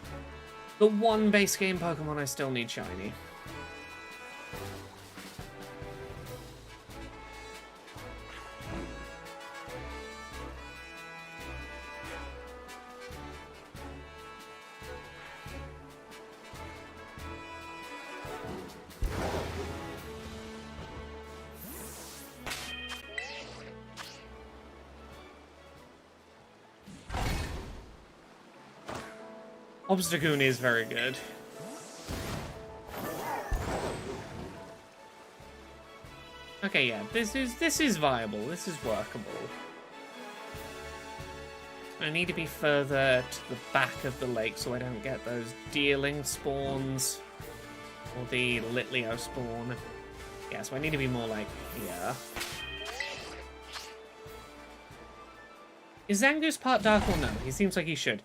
the one base game Pokemon I still need shiny. Obstagoon is very good. Okay, yeah, this is viable. This is workable. I need to be further to the back of the lake so I don't get those dealing spawns or the Litleo spawn. Yeah, so I need to be more like here. Is Zangoose part dark or no? He seems like he should.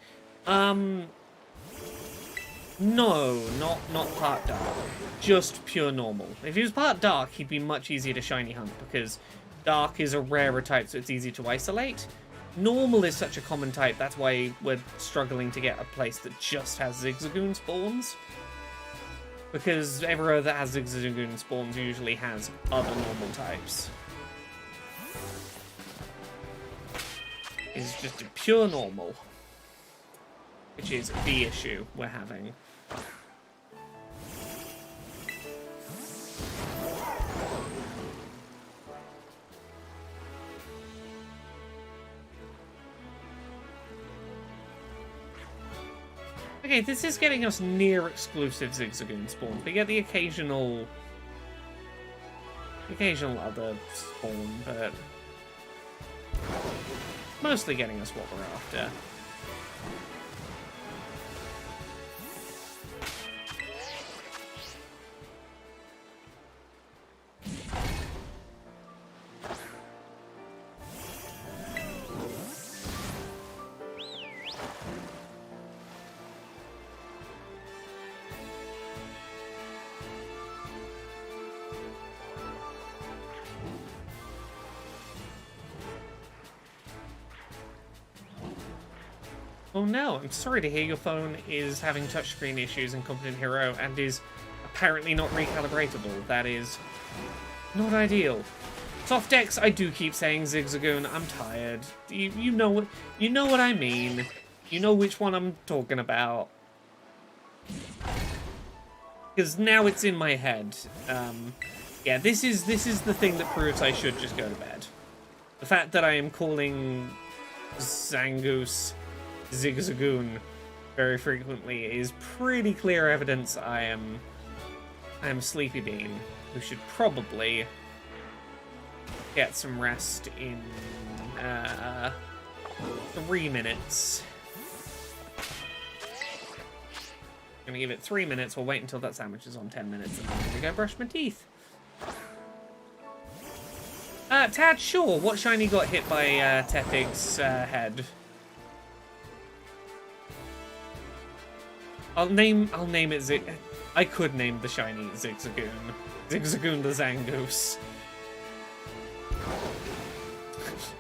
No, not part dark. Just pure normal. If he was part dark, he'd be much easier to shiny hunt because dark is a rarer type, so it's easy to isolate. Normal is such a common type, that's why we're struggling to get a place that just has Zigzagoon spawns. Because everywhere that has Zigzagoon spawns usually has other normal types. It's just a pure normal. Which is the issue we're having. Okay, this is getting us near exclusive Zigzagoon spawns. We get the occasional other spawn, but mostly getting us what we're after. Oh no, I'm sorry to hear your phone is having touchscreen issues in Competent Hero and is apparently not recalibratable. That is not ideal. Softex, I do keep saying Zigzagoon. I'm tired. You know what I mean. You know which one I'm talking about. Because now it's in my head. Yeah, this is the thing that proves I should just go to bed. The fact that I am calling Zangoose Zigzagoon very frequently is pretty clear evidence I am a sleepy bean who should probably get some rest in 3 minutes. I'm gonna give it 3 minutes. We'll wait until that sandwich is on 10 minutes, and then I'm gonna go brush my teeth. Tad, sure. What shiny got hit by Tepig's head? I'll name it I could name the shiny Zigzagoon. Zigzagoon the Zangoose.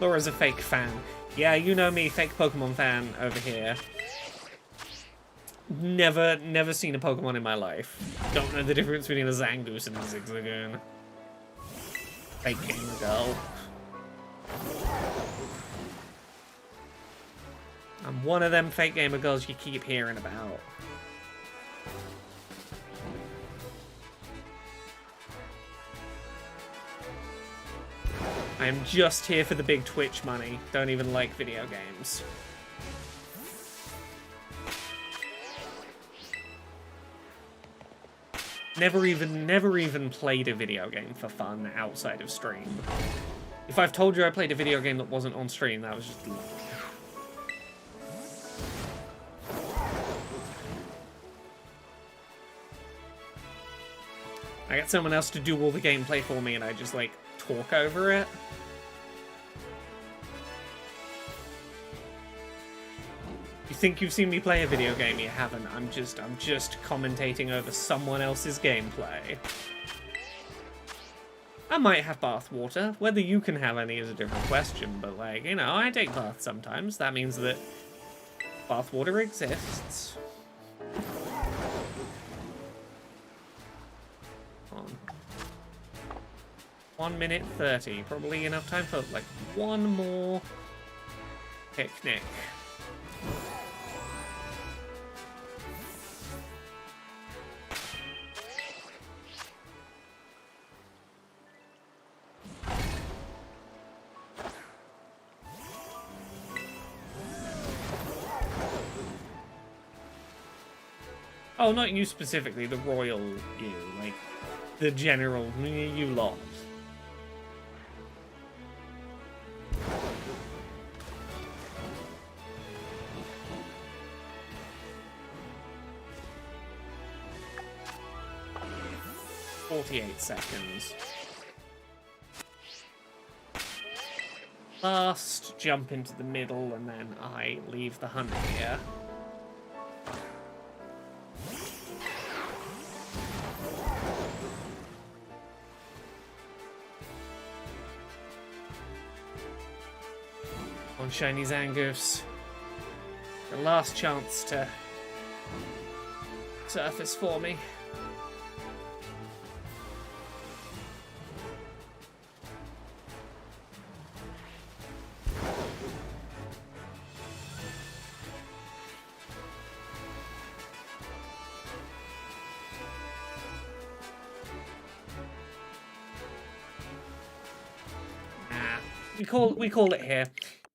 Laura's a fake fan. Yeah, you know me, fake Pokemon fan over here. Never seen a Pokemon in my life. Don't know the difference between a Zangoose and a Zigzagoon. Fake gamer girl. I'm one of them fake gamer girls you keep hearing about. I'm just here for the big Twitch money. Don't even like video games. Never even played a video game for fun outside of stream. If I've told you I played a video game that wasn't on stream, that was just lying. I got someone else to do all the gameplay for me and I just, like, talk over it. You think you've seen me play a video game? You haven't. I'm just commentating over someone else's gameplay. I might have bath water. Whether you can have any is a different question, but, like, you know, I take baths sometimes. That means that bath water exists. On 1 minute 30. Probably enough time for, like, one more picnic. Oh, not you specifically, the royal you, like, the general you lot. "48 seconds. Last, jump into the middle, and then I leave the hunt here. On shiny Zangoose. The last chance to surface for me. We call it here.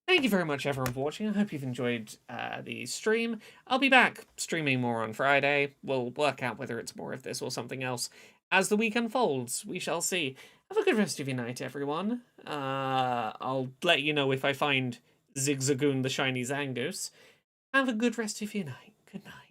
Thank you very much, everyone, for watching. I hope you've enjoyed the stream. I'll be back streaming more on Friday. We'll work out whether it's more of this or something else as the week unfolds. We shall see. Have a good rest of your night, everyone. I'll let you know if I find Zigzagoon the shiny Zangoose. Have a good rest of your night. Good night.